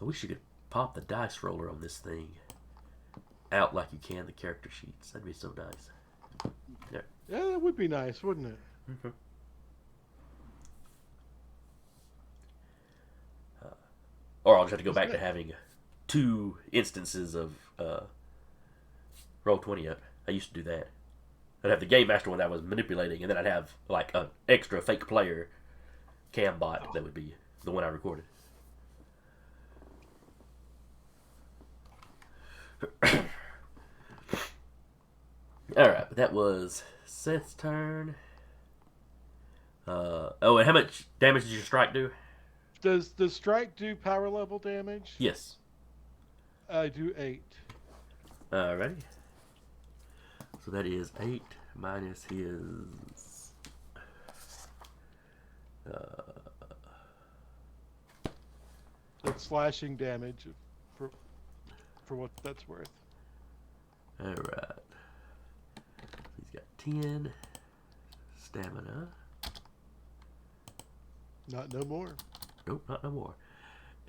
B: I wish you could pop the dice roller on this thing out like you can the character sheets. That'd be so nice.
D: Yeah, that would be nice, wouldn't it?
B: Mm-hmm. Or I'll just have to go back to having 2 instances of Roll20 up. I used to do that. I'd have the Game Master one that I was manipulating, and then I'd have like an extra fake player cam bot that would be the one I recorded. Alright, but that was Seth's turn. Oh, and how much damage did your strike do?
D: Does the strike do power level damage?
B: Yes.
D: I do 8.
B: Alrighty. So that is 8 minus his.
D: That's slashing damage for what that's worth.
B: Alright. He's got 10 stamina.
D: Not no more.
B: Nope, not no more.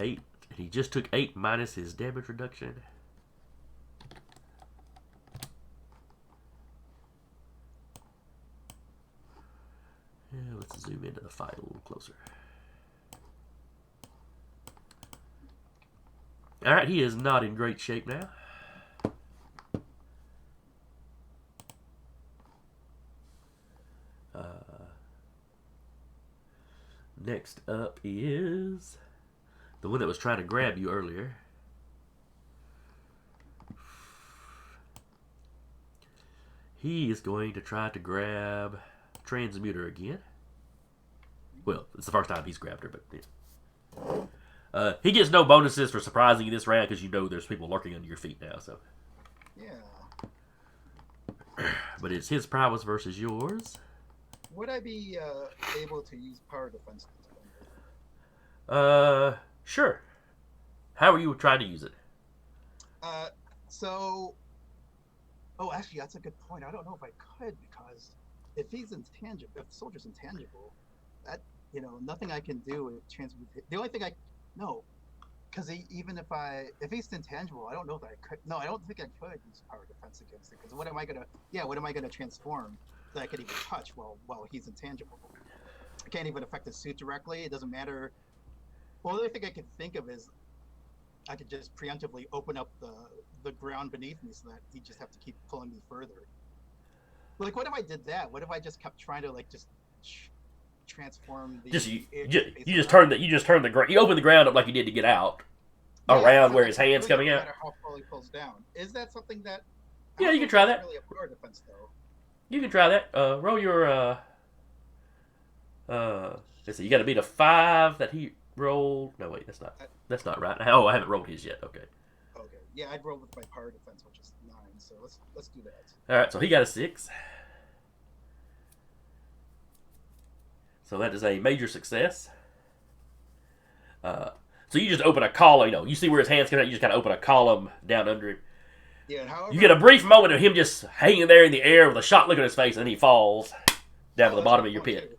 B: 8. And he just took 8 minus his damage reduction. Yeah, let's zoom into the fight a little closer. Alright, he is not in great shape now. Next up is the one that was trying to grab you earlier. He is going to try to grab Transmuter again. Well, it's the first time he's grabbed her, but yeah. He gets no bonuses for surprising you this round because you know there's people lurking under your feet now. So,
E: Yeah.
B: but it's his prowess versus yours.
E: Would I be able to use power defense to defend it?
B: Sure. How are you trying to use it?
E: So. Oh, actually, that's a good point. I don't know if I could because if he's intangible, if the soldier's intangible, that nothing I can do with transmute. The only thing because even if he's intangible, I don't know that I could. No, I don't think I could use power defense against it because what am I gonna transform that I could even touch while he's intangible? I can't even affect his suit directly. It doesn't matter. Well, the only thing I can think of is I could just preemptively open up the ground beneath me so that he'd just have to keep pulling me further. Like, what if I did that? What if I just kept trying to transform the?
B: You open the ground up like you did to get out, around where his hand's coming out.
E: No matter how far he pulls down, is that something that?
B: Yeah, you can try that.
E: Really a power defense, though.
B: You can try that. Roll your let's see. You got to beat a 5 that he rolled. No, wait, that's not right. Oh, I haven't rolled his yet. Okay.
E: Okay. Yeah, I'd roll with my power defense, which is 9. So let's do that.
B: All right. So he got a 6. So that is a major success. So you just open a column. You see where his hands come out. You just kind of open a column down under him.
E: Yeah. And however,
B: you get a brief moment of him just hanging there in the air with a shocked look on his face, and then he falls down to the bottom of your pit.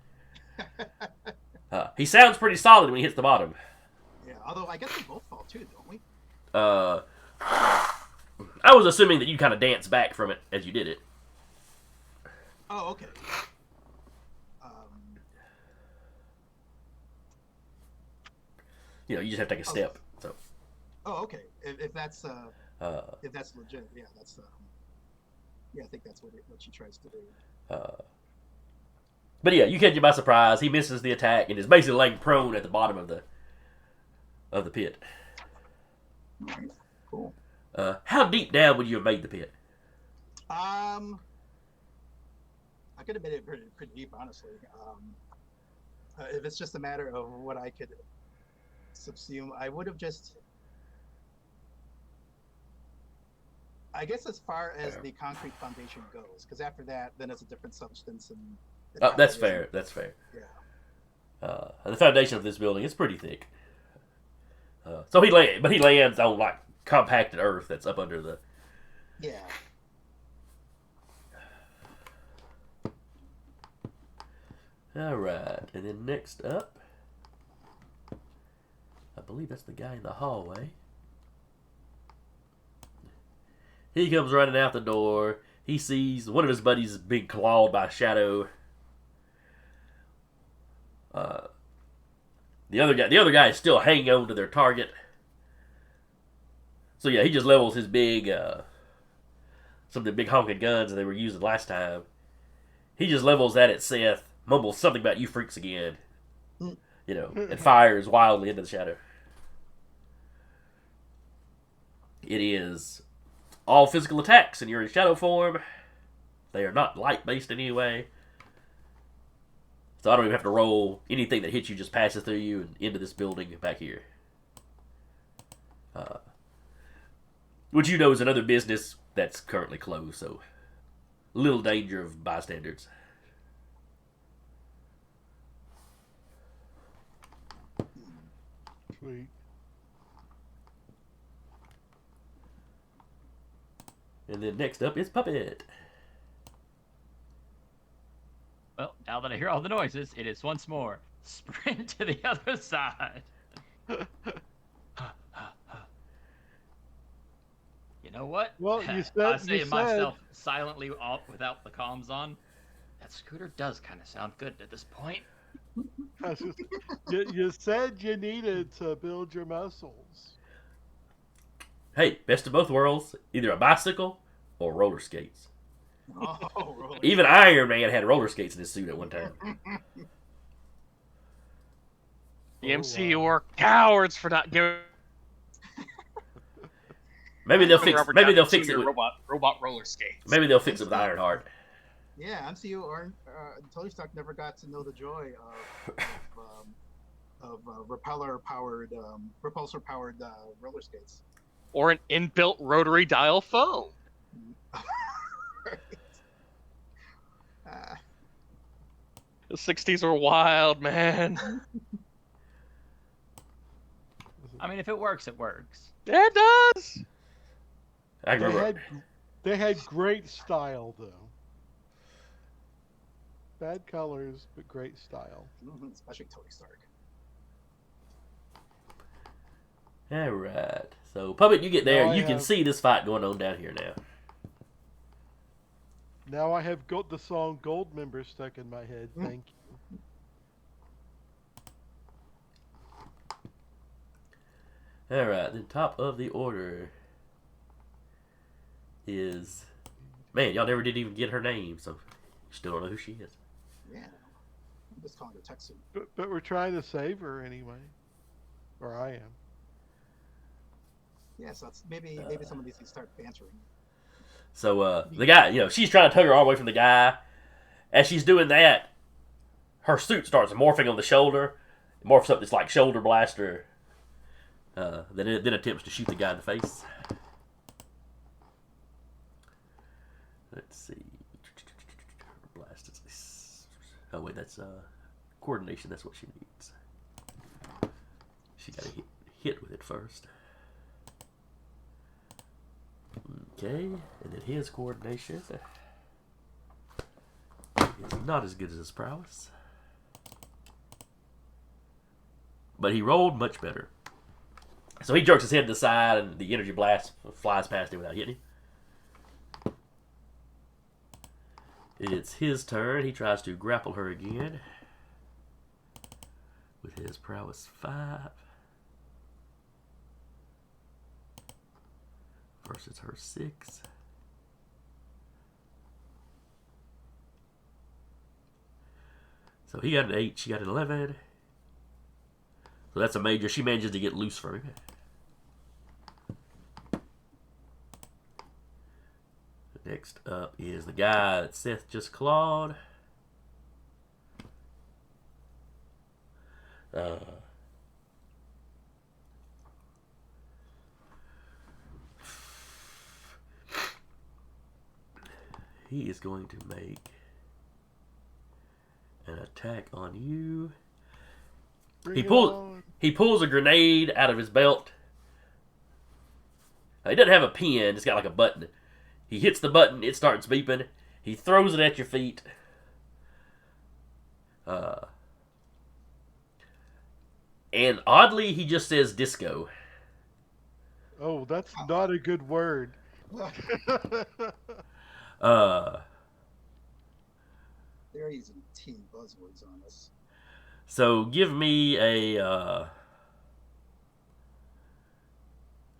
B: He sounds pretty solid when he hits the bottom.
E: Yeah, although I guess we both fall too, don't we?
B: I was assuming that you kind of danced back from it as you did it.
E: Oh, okay.
B: You just have to take a step. So.
E: Oh, okay. If that's legit, yeah, that's yeah, I think that's what she tries to do.
B: But yeah, you catch him by surprise. He misses the attack and is basically laying prone at the bottom of the pit.
E: All right, cool.
B: How deep down would you have made the pit?
E: I could have made it pretty deep, honestly. If it's just a matter of what I could subsume, I would have just. I guess as far as the concrete foundation goes, because after that, then it's a different substance and.
B: That's fair. That's fair.
E: Yeah.
B: The foundation of this building is pretty thick. So he lands on like compacted earth that's up under the.
E: Yeah.
B: All right, and then next up, I believe that's the guy in the hallway. He comes running out the door. He sees one of his buddies being clawed by a shadow. The other guy is still hanging on to their target. So yeah, he just levels his big, some of the big honking guns that they were using last time. He just levels that at Seth, mumbles something about "you freaks" again, and fires wildly into the shadow. It is all physical attacks, and you're in shadow form. They are not light-based in any way. So I don't even have to roll. Anything that hits you just passes through you and into this building back here. Which you know is another business that's currently closed, so little danger of bystanders.
D: Sweet.
B: And then next up is Puppet.
C: Well, now that I hear all the noises, it is once more sprint to the other side. You know what?
D: Well, you
C: I
D: said
C: say to myself silently without the comms on, that scooter does kind of sound good at this point.
D: you said you needed to build your muscles.
B: Hey, best of both worlds. Either a bicycle or roller skates.
E: Oh, roller
B: Even Iron Man had roller skates in his suit at one time.
F: The MCU are cowards for not giving.
B: Maybe they'll fix.
F: Robert
B: Maybe
F: Downey
B: they'll fix it.
F: Jr.
B: With,
F: robot roller skates.
B: maybe they'll fix it with Ironheart.
E: Yeah, MCU or Tony Stark never got to know the joy of repulsor powered roller skates.
F: Or an inbuilt rotary dial phone. The 60s are wild, man.
C: I mean, if it works, it works.
F: It does.
B: I remember.
D: They had great style though. Bad colors, but great style.
E: Especially Tony Stark.
B: All right. So, Puppet, you get there.
D: Now
B: You can see this fight going on down here now.
D: Now I have got the song Gold Member stuck in my head. Thank you.
B: All right. Then top of the order is... Man, y'all never did even get her name, so you still don't know who she is.
E: Yeah. I'm just calling her Texan.
D: But we're trying to save her anyway. Or I am.
E: Yeah, so it's maybe some of these can start bantering.
B: So, the guy, she's trying to tug her arm away from the guy. As she's doing that, her suit starts morphing on the shoulder. It morphs up this, like, shoulder blaster. Then attempts to shoot the guy in the face. Let's see. Blast is... Oh, wait, that's coordination. That's what she needs. She got to hit with it first. Okay, and then his coordination is not as good as his prowess. But he rolled much better. So he jerks his head to the side and the energy blast flies past him without hitting him. It's his turn. He tries to grapple her again with his prowess 5. Versus her 6. So he got an 8, she got an 11. So that's a major. She manages to get loose from him. Next up is the guy that Seth just clawed. He is going to make an attack on you. He pulls a grenade out of his belt. He doesn't have a pin, it's got like a button. He hits the button, it starts beeping. He throws it at your feet. And oddly, he just says disco.
D: Oh, that's not a good word.
E: They're using team buzzwords on us.
B: So give me a.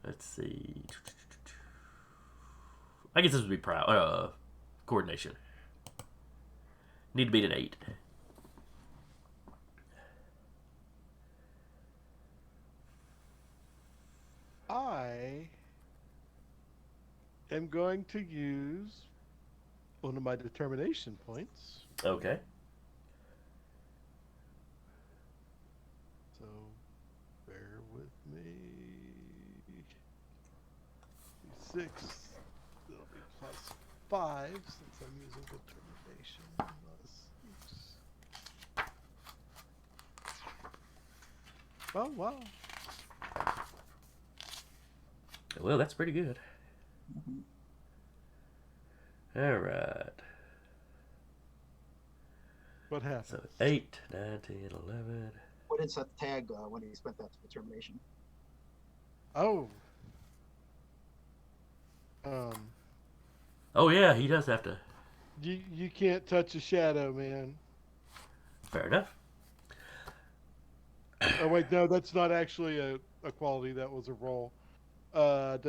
B: Let's see. I guess this would be coordination. Need to beat an 8.
D: I am going to use one of my determination points.
B: Okay.
D: So, bear with me. 6. That'll be plus 5 since I'm using determination. Plus 6. Oh, wow.
B: Well, that's pretty good. All right.
D: What happened?
B: So 8, 9, 10, 11.
E: What did Seth tag when he spent that determination?
D: Oh.
B: Oh yeah, he does have to.
D: You can't touch a shadow, man.
B: Fair enough.
D: Oh wait, no, that's not actually a quality. That was a roll.
B: That's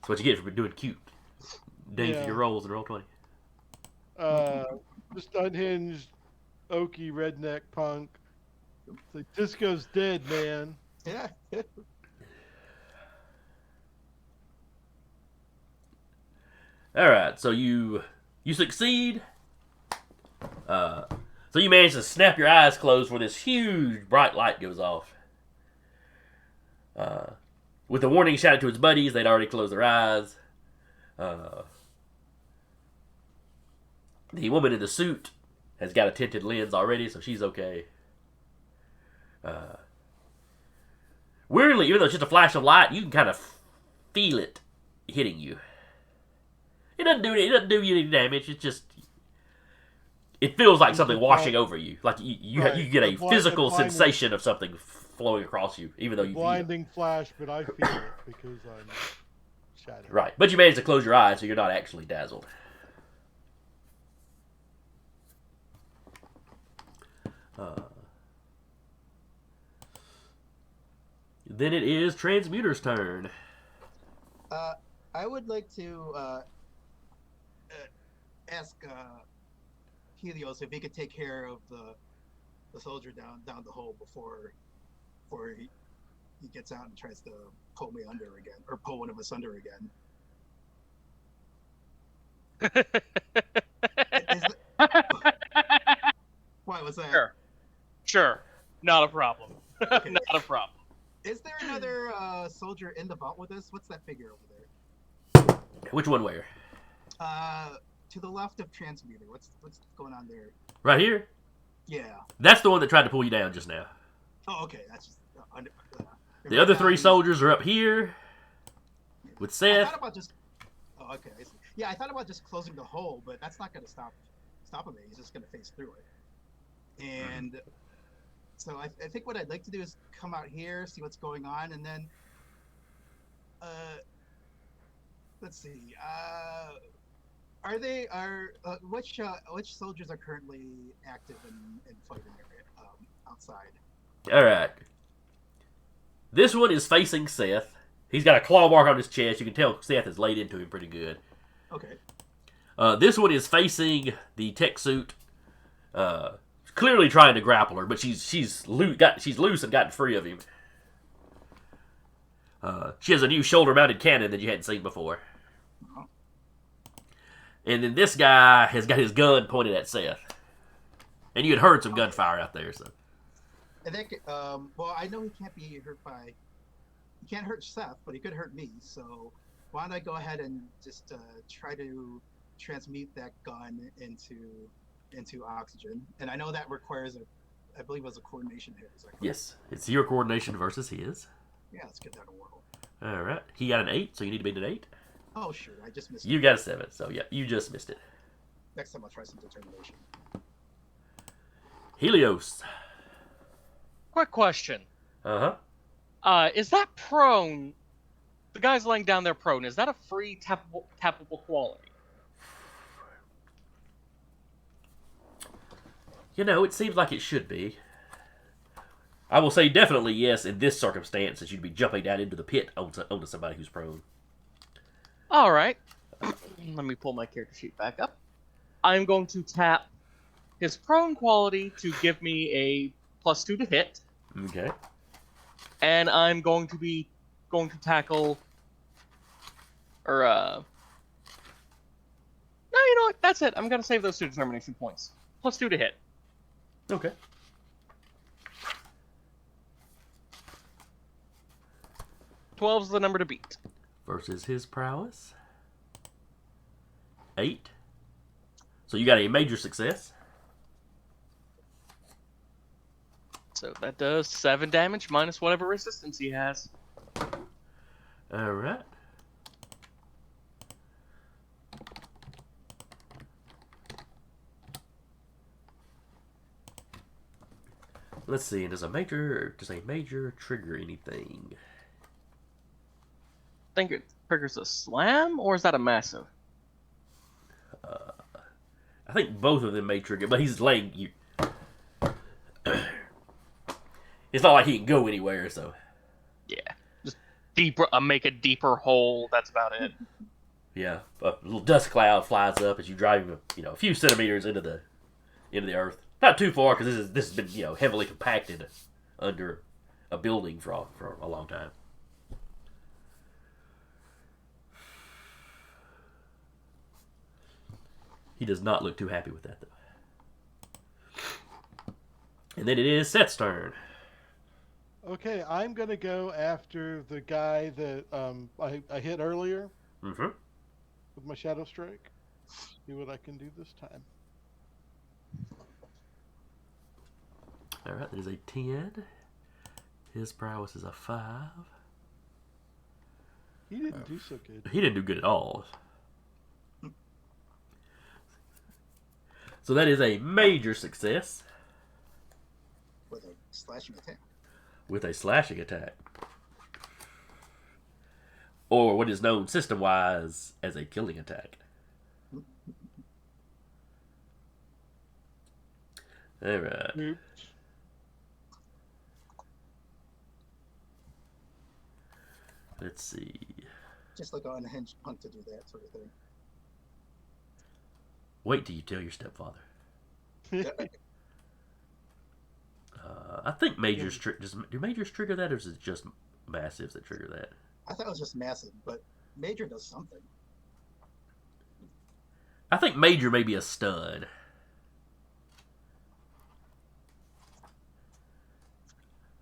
B: what you get for doing cute. Dave
D: Yeah.
B: your rolls and roll 20.
D: Just unhinged, oaky redneck punk. It's like, disco's dead, man.
E: Yeah.
B: All right, so you succeed. So you manage to snap your eyes closed where this huge bright light goes off. With a warning shouted to his buddies, they'd already closed their eyes. The woman in the suit has got a tinted lens already, so she's okay. Weirdly, even though it's just a flash of light, you can kind of feel it hitting you. It doesn't do you any damage. It's just it feels like something washing over you. Like you get a physical sensation of something flowing across you, even though you
D: blinding flash, but I feel it because I'm shattered.
B: Right, but you managed to close your eyes, so you're not actually dazzled. Then it is Transmuter's turn.
E: I would like to ask Helios if he could take care of the soldier down the hole before he gets out and tries to pull me under again, or pull one of us under again. Why was that?
F: Sure. Not a problem.
E: Okay.
F: Not a problem.
E: Is there another soldier in the vault with us? What's that figure over there?
B: Which one where?
E: To the left of Transmuter. What's going on there?
B: Right here?
E: Yeah.
B: That's the one that tried to pull you down just now.
E: Oh, okay. That's just
B: the other 3 soldiers are up here with Seth.
E: I thought about just. Oh, okay. Yeah, I thought about just closing the hole, but that's not going to stop him. He's just going to face through it. And so I think what I'd like to do is come out here, see what's going on, and then let's see. Which soldiers are currently active in fighting area outside?
B: All right. This one is facing Seth. He's got a claw mark on his chest. You can tell Seth is laid into him pretty good.
E: Okay.
B: This one is facing the tech suit. Clearly trying to grapple her, but she's loose and gotten free of him. She has a new shoulder-mounted cannon that you hadn't seen before. Uh-huh. And then this guy has got his gun pointed at Seth. And you had heard some gunfire out there, so.
E: I think, well, I know he can't be hurt by... He can't hurt Seth, but he could hurt me, so why don't I go ahead and just try to transmute that gun into oxygen. And I know that requires I believe it was a coordination hit. Is that correct?
B: Yes, it's your coordination versus his.
E: Yeah, let's get that a whirl.
B: All right, he got an 8, so you need to beat an 8.
E: Oh, sure, I just missed it.
B: You got a 7, so yeah, you just missed it.
E: Next time I'll try some determination.
B: Helios.
F: Quick question.
B: Uh-huh.
F: Is that prone the guy's laying down there prone. Is that a free tappable quality?
B: You know, it seems like it should be. I will say definitely yes in this circumstance, that you'd be jumping down into the pit onto somebody who's prone.
F: All right. Let me pull my character sheet back up. I'm going to tap his prone quality to give me a +2 to hit,
B: Okay.
F: and I'm going to tackle, or no, you know what? That's it. I'm gonna save those 2 determination points. +2 to hit.
B: Okay.
F: +12's the number to beat.
B: Versus his prowess. 8. So you got a major success.
F: So that does 7 damage minus whatever resistance he has.
B: Alright. Let's see, does a major trigger anything?
F: I think it triggers a slam, or is that a massive?
B: I think both of them may trigger, but he's laying you. It's not like he can go anywhere, so.
F: Yeah, just deeper. Make a deeper hole. That's about it.
B: Yeah, a little dust cloud flies up as you drive him, a few centimeters into the earth. Not too far, because this has been, heavily compacted under a building for a long time. He does not look too happy with that, though. And then it is Seth's turn.
D: Okay, I'm gonna go after the guy that I hit earlier
B: Mm-hmm.
D: with my Shadow Strike. See what I can do this time.
B: Alright, that is a 10. His prowess is a 5.
D: He didn't do so good.
B: He didn't do good at all. So that is a major success
E: With a slashing attack.
B: with a slashing attack. Or what is known system-wise as a killing attack. Alright.
D: Oops.
B: Let's see.
E: Just like an unhinged punk to do that sort of thing.
B: Wait till you tell your stepfather. I think majors do majors trigger that, or is it just massives that trigger that?
E: I thought it was just massive, but major does something.
B: I think major may be a stun.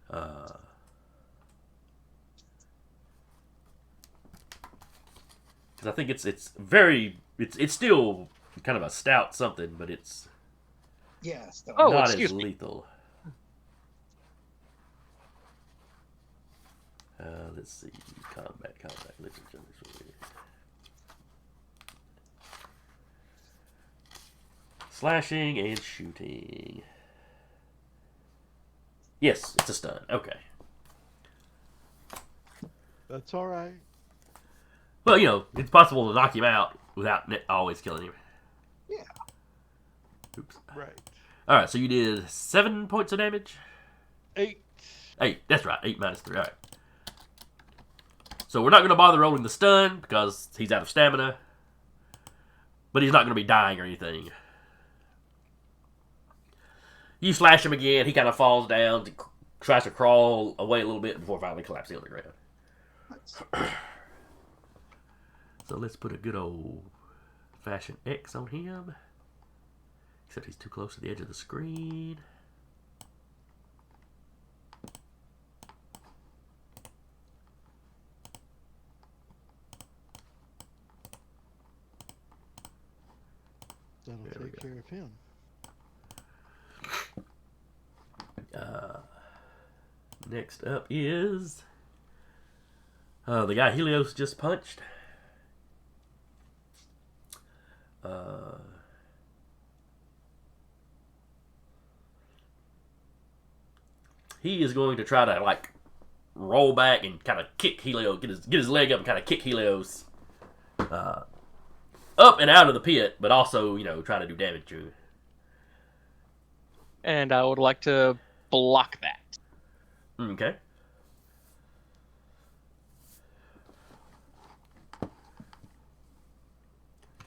B: Because I think it's still kind of a stout something, but it's
E: Yeah, still.
F: Oh,
B: not
F: excuse
B: as
F: me.
B: lethal. Let's see. Combat. Literature. Slashing and shooting. Yes, it's a stun. Okay.
D: That's all right.
B: Well, it's possible to knock him out without always killing him.
E: Yeah.
B: Oops.
D: Right.
B: Alright, so you did 7 points of damage?
D: 8.
B: 8. That's right. 8 minus 3. Alright. So we're not going to bother rolling the stun because he's out of stamina. But he's not going to be dying or anything. You slash him again. He kind of falls down, tries to crawl away a little bit before finally collapsing on the ground.
E: Nice.
B: So let's put a good old-fashioned X on him. Except he's too close to the edge of the screen.
D: That'll
B: There we
D: take
B: go.
D: care of him.
B: Next up is the guy Helios just punched. He is going to try to roll back and kind of kick Helios, get his leg up and kind of kick Helios up and out of the pit, but also, trying to do damage to him.
F: And I would like to block that.
B: Okay.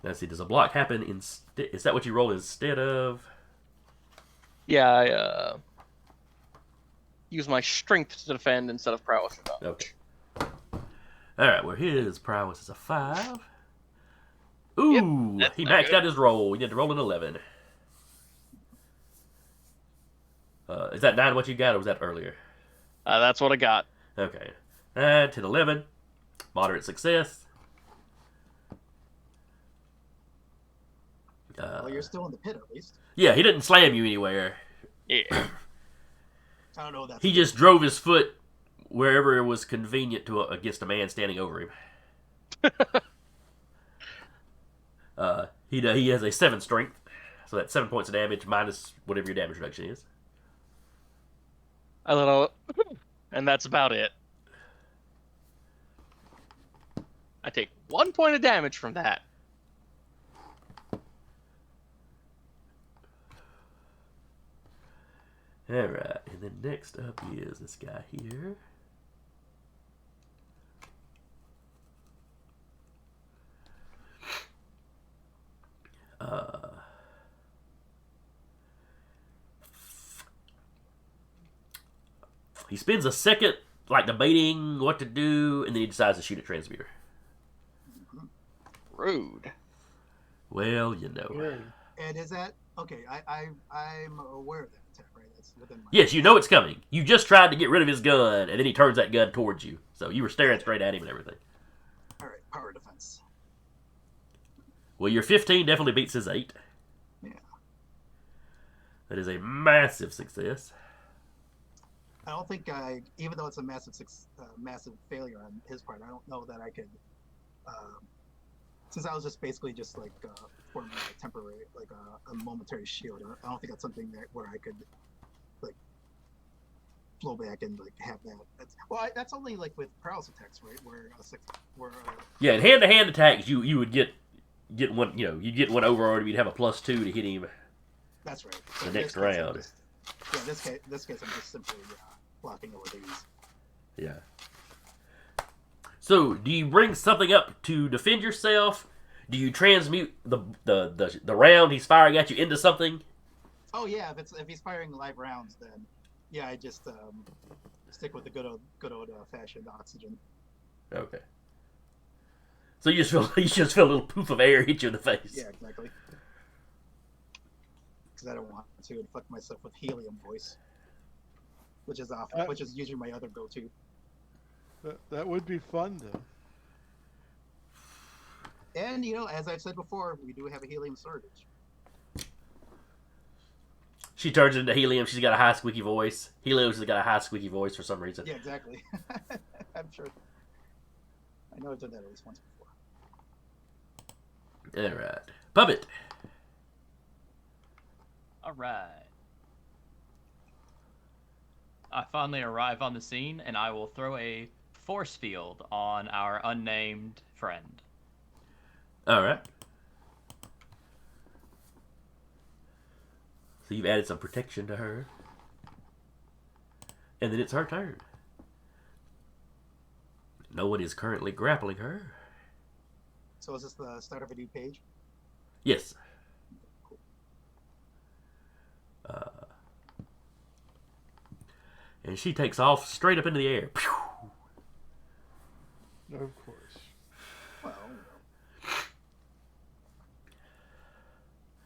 B: Let's see, does a block happen instead? Is that what you roll instead of?
F: Yeah, I use my strength to defend instead of prowess for dodge.
B: Okay. Alright, well, his prowess is a 5. Ooh,
F: Yep,
B: he
F: not
B: maxed
F: good.
B: out his roll. He had to roll an 11. Is that 9 what you got, or was that earlier?
F: That's what I got.
B: Okay. 9, 10, 11. Moderate success.
E: Well, you're still in the pit at least.
B: Yeah, he didn't slam you anywhere.
F: Yeah.
E: I don't know what that's.
B: He just drove his foot wherever it was convenient to against a man standing over him. He has a 7 strength, so that's 7 points of damage minus whatever your damage reduction is.
F: A little, and that's about it. I take 1 point of damage from that.
B: Alright, and then next up is this guy here. He spends a second, debating what to do, and then he decides to shoot a transmuter.
F: Rude.
B: Well,
E: And is that okay? I'm aware of that attack, right? That's within my.
B: Yes, you know it's coming. You just tried to get rid of his gun, and then he turns that gun towards you. So you were staring straight at him and everything.
E: All right, power defense.
B: Well, your 15 definitely beats his 8.
E: Yeah.
B: That is a massive success.
E: I don't think even though it's a massive failure on his part, I don't know that I could. Since I was just basically forming a temporary, a momentary shield. I don't think that's something where I could, flow back and have that. That's only with prowess attacks, right?
B: Yeah, in hand-to-hand attacks, you would get one. You'd get one over, or you'd have a +2 to hit him.
E: That's right.
B: The next round.
E: This case I'm just simply blocking over these.
B: Yeah. So, do you bring something up to defend yourself? Do you transmute the round he's firing at you into something?
E: Oh yeah, if he's firing live rounds, then yeah, I just stick with the good old fashioned oxygen.
B: Okay. So you just feel a little poof of air hit you in the face.
E: Yeah, exactly. Because I don't want to inflict myself with helium voice, which is usually my other go-to.
D: That would be fun, though.
E: And, as I've said before, we do have a helium shortage.
B: She turns into helium. She's got a high squeaky voice. Helios has got a high squeaky voice for some reason.
E: Yeah, exactly. I'm sure. I know I've done that at least once before.
B: All right. Puppet.
C: All right. I finally arrive on the scene, and I will throw a force field on our unnamed friend.
B: All right. So you've added some protection to her. And then it's her turn. No one is currently grappling her.
E: So is this the start of a new page?
B: Yes. And she takes off straight up into the air. Pew!
D: Of course.
E: Well,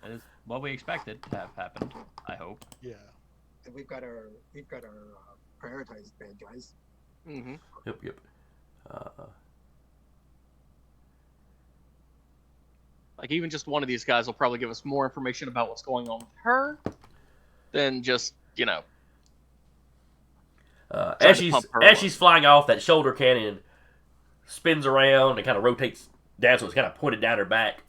C: That is what we expected to have happened, I hope.
D: Yeah.
E: and we've got our prioritized bad guys.
F: Mm-hmm.
B: Yep.
F: Like, even just one of these guys will probably give us more information about what's going on with her than just,
B: As
F: to pump her
B: she's flying off, that shoulder cannon spins around and kind of rotates down, so it's kind of pointed down her back.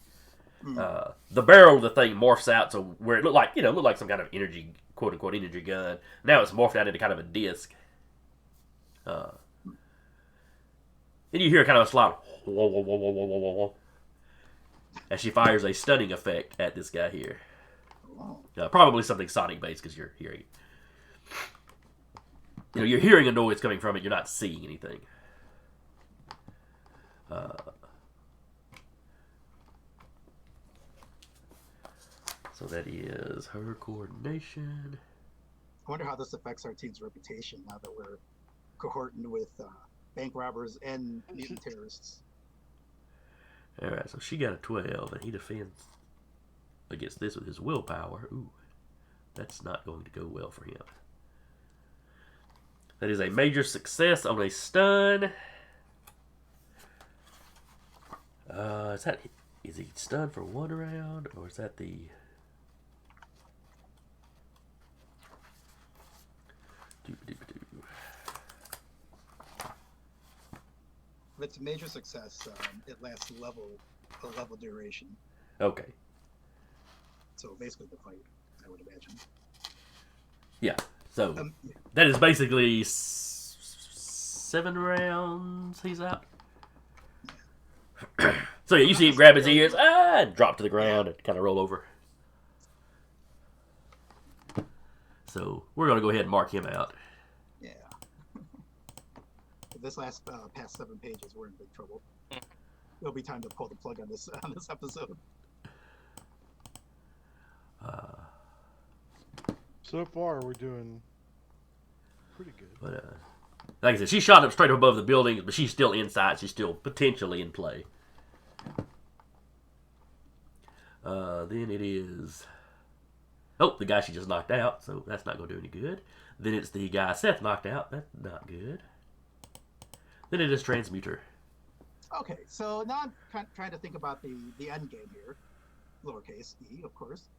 B: The barrel of the thing morphs out, so where it looked like some kind of energy, quote unquote energy gun. Now it's morphed out into kind of a disc. And you hear kind of a slight whoa, whoa, whoa, whoa, whoa, whoa, whoa, as she fires a stunning effect at this guy here. Probably something sonic based because you're hearing it. You're hearing a noise coming from it. You're not seeing anything. So that is her coordination.
E: I wonder how this affects our team's reputation now that we're cohorting with bank robbers and mutant terrorists.
B: Alright, so she got a 12, and he defends against this with his willpower. Ooh, that's not going to go well for him. That is a major success on a stun. Is he stunned for 1 round, or is that the...
E: If it's a major success, it lasts a level duration.
B: Okay.
E: So basically the fight, I would imagine.
B: Yeah. So that is basically 7 rounds he's out. So yeah, you see him grab his ears, and drop to the ground and kind of roll over. So we're going to go ahead and mark him out.
E: Yeah. If this last past 7 pages, we're in big trouble. It'll be time to pull the plug on this episode.
D: So far, we're doing pretty good.
B: But like I said, she shot up straight above the building, but she's still inside. She's still potentially in play. Then it is... Oh, the guy she just knocked out, so that's not going to do any good. Then it's the guy Seth knocked out. That's not good. Then it is Transmuter.
E: Okay, so now I'm trying to think about the end game here, lowercase e, of course.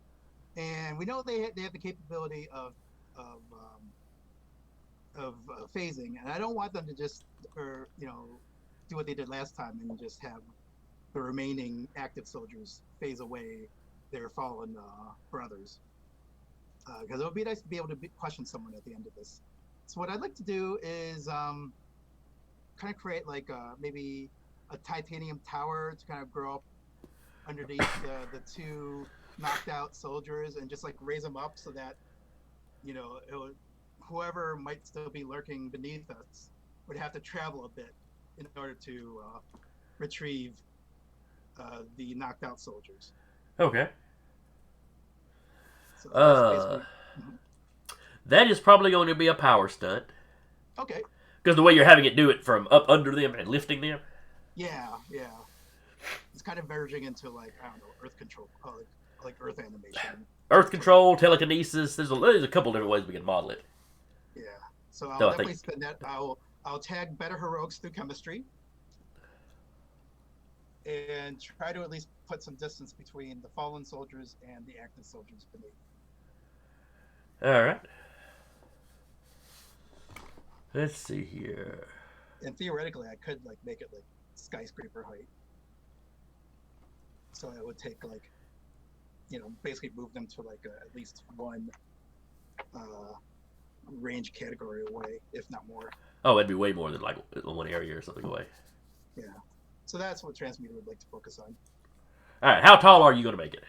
E: And we know they have the capability of phasing, and I don't want them to just do what they did last time and just have the remaining active soldiers phase away their fallen brothers. Because it would be nice to be able to question someone at the end of this. So what I'd like to do is kind of create like maybe a titanium tower to kind of grow up underneath the 2 knocked out soldiers and just like raise them up so that whoever might still be lurking beneath us would have to travel a bit in order to retrieve the knocked out soldiers.
B: Okay.
E: So that's basically...
B: That is probably going to be a power stunt.
E: Okay.
B: Because the way you're having it do it from up under them and lifting them.
E: Yeah. It's kind of verging into like, I don't know, earth control, like earth animation.
B: Earth control, telekinesis. There's a couple different ways we can model it.
E: Yeah. So I'll
B: No,
E: definitely spend that. I'll tag better heroics through chemistry. And try to at least put some distance between the fallen soldiers and the active soldiers beneath.
B: All right. Let's see here.
E: And theoretically, I could like make it like skyscraper height. So it would take like, basically move them to like at least 1 range category away, if not more.
B: Oh, it'd be way more than like 1 area or something away.
E: Yeah. So that's what Transmuter would like to focus on.
B: All right. How tall are you going to make it?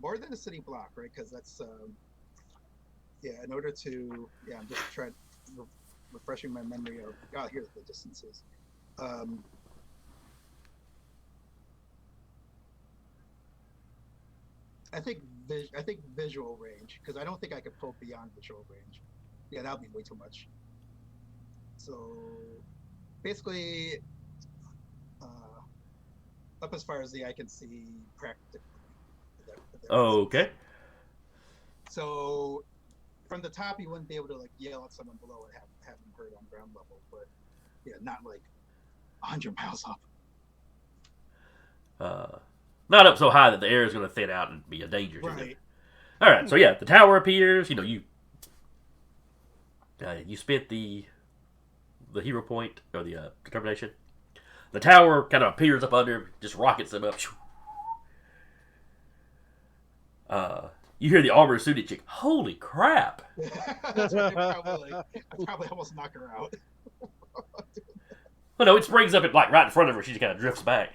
E: More than a city block, right? Because that's in order to I'm just trying refreshing my memory of here's the distances. I think visual range, because I don't think I could pull beyond visual range. Yeah, that would be way too much. So basically, up as far as the eye can see practically.
B: Okay.
E: So from the top, you wouldn't be able to like yell at someone below and have them heard on ground level, but not like 100 miles up.
B: Not up so high that the air is going to thin out and be a danger to them.
E: Right.
B: All right. So yeah, the tower appears. You spent the hero point or the determination. The tower kind of appears up under, just rockets them up. You hear the armor suited chick. Holy crap!
E: That's what I probably almost knock her out.
B: Well, no, it springs up at like right in front of her. She just kind of drifts back.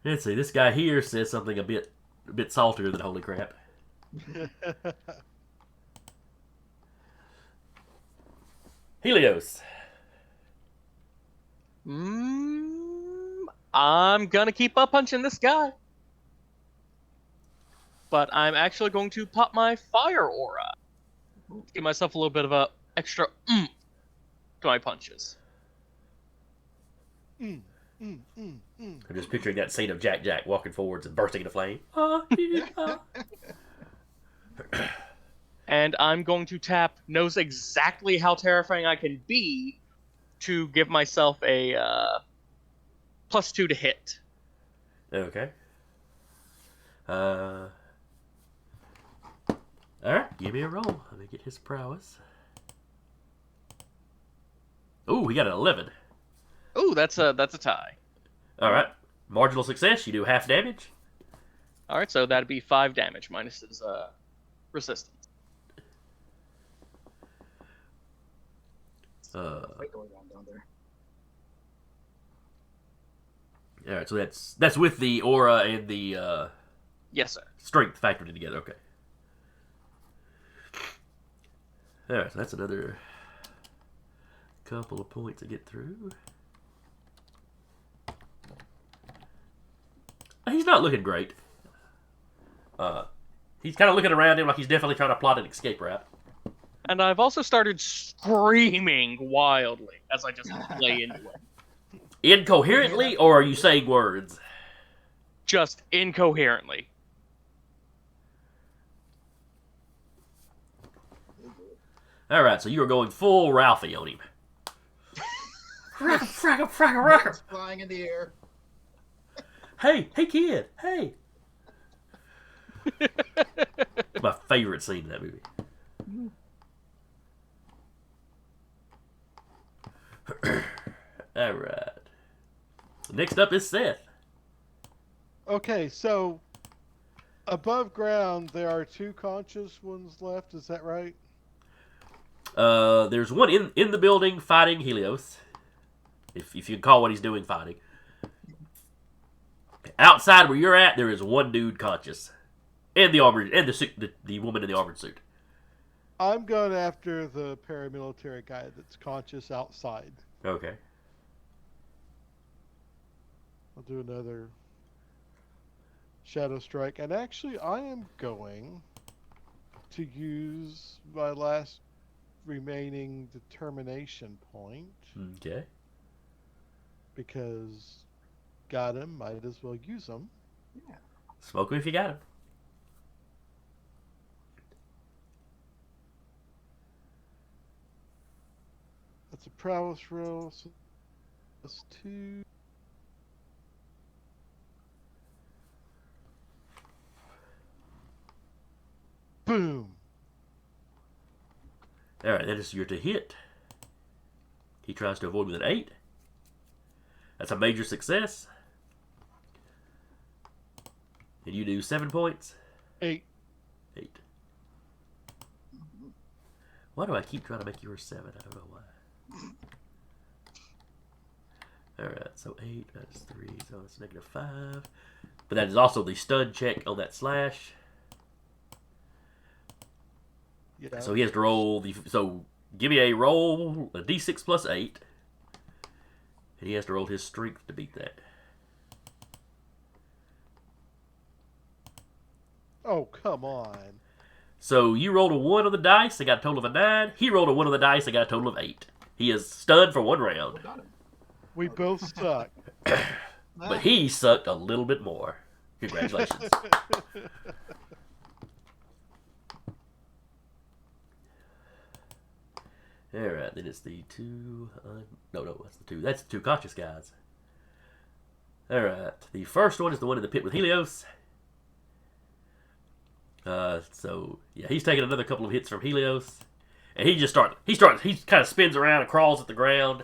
B: Let's see. This guy here says something a bit saltier than holy crap. Helios.
F: I'm gonna keep up punching this guy. But I'm actually going to pop my fire aura. Give myself a little bit of a extra to my punches.
B: I'm just picturing that scene of Jack walking forwards and bursting into flame.
F: And I'm going to tap knows exactly how terrifying I can be to give myself a +2 to hit.
B: Okay. Alright, give me a roll. Let me get his prowess. Ooh, he got an 11.
F: Ooh, that's a tie.
B: Alright. Marginal success, you do half damage.
F: Alright, so that'd be 5 damage minus his resistance.
E: Fight going on down there.
B: Alright, so that's with the aura and the
F: Yes, sir.
B: strength factored in together. Okay. Alright, so that's another couple of points to get through. He's not looking great. He's kind of looking around him like he's definitely trying to plot an escape route.
F: And I've also started screaming wildly as I just lay into it.
B: Incoherently, or are you saying words?
F: Just incoherently.
B: Alright, so you are going full Ralphie on him.
E: It's flying in the air.
B: Hey kid, hey. It's my favorite scene in that movie. Alright. Next up is Seth.
D: Okay, so above ground there are 2 conscious ones left. Is that right?
B: There's one in the building fighting Helios. If you can call what he's doing fighting. Outside where you're at, there is one dude conscious. And the armored and the woman in the armored suit.
D: I'm going after the paramilitary guy that's conscious outside.
B: Okay.
D: I'll do another Shadow Strike. And actually, I am going to use my last remaining determination point.
B: Okay.
D: Because got him, might as well use him.
E: Yeah.
B: Smoke him if you got him.
D: That's a prowess roll. So that's 2. Boom.
B: Alright, that is your to hit. He tries to avoid with an 8. That's a major success. And you do 7 points.
D: 8.
B: 8. Why do I keep trying to make yours 7? I don't know why. Alright, so 8, that's 3, so it's -5. But that is also the stun check on that slash.
D: Yeah.
B: So he has to roll so give me a roll, a d6 plus 8. And he has to roll his strength to beat that.
D: Oh, come on.
B: So you rolled a 1 on the dice and got a total of a 9. He rolled a 1 on the dice and got a total of 8. He is stunned for 1 round.
E: Got him.
D: We both suck.
B: But he sucked a little bit more. Congratulations. Alright, then it's the 2... no, that's the 2. That's the 2 conscious guys. Alright, the first one is the one in the pit with Helios. So, yeah, he's taking another couple of hits from Helios. And he kind of spins around and crawls at the ground.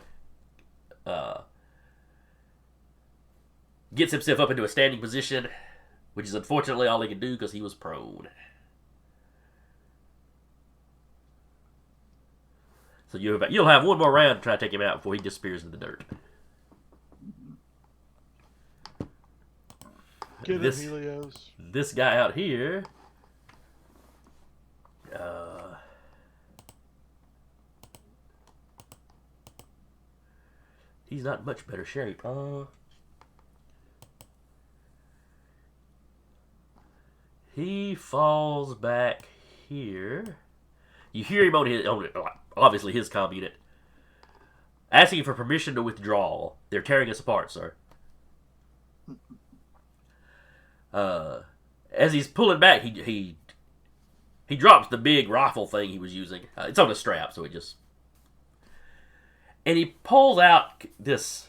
B: Gets himself up into a standing position, which is unfortunately all he can do because he was prone. So you'll have one more round to try to take him out before he disappears in the dirt.
D: Get him, Helios.
B: This guy out here. He's not in much better shape. He falls back here. You hear him on obviously his comm unit, asking for permission to withdraw. They're tearing us apart, sir. As he's pulling back, he drops the big rifle thing he was using. It's on a strap, so it just... And he pulls out this...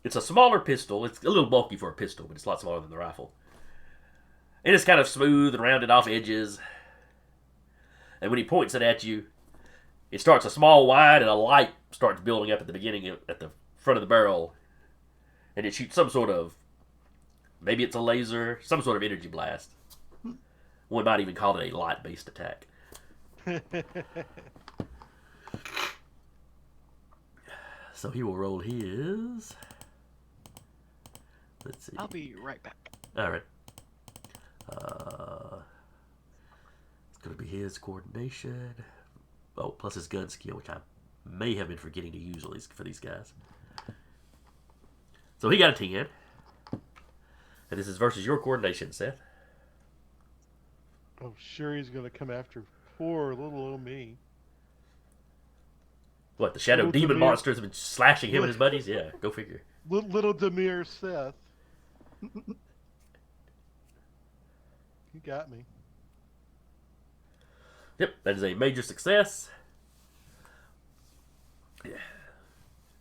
B: It's a smaller pistol. It's a little bulky for a pistol, but it's a lot smaller than the rifle. And it's kind of smooth and rounded off edges. And when he points it at you, it starts a small wide, and a light starts building up at the beginning, at the front of the barrel. And it shoots some sort of... Maybe it's a laser, some sort of energy blast. One might even call it a light-based attack. So he will roll his... Let's see.
F: I'll be right back.
B: All right. It's going to be his coordination. Oh, plus his gun skill, which I may have been forgetting to use for these guys. So he got a 10. And this is versus your coordination, Seth.
D: Oh, sure he's going to come after poor little old me.
B: What, the shadow
D: Little
B: demon
D: Demir.
B: monsters have been slashing him and his buddies? Yeah, go figure.
D: Little Demir Seth. You got me.
B: Yep, that is a major success. Yeah.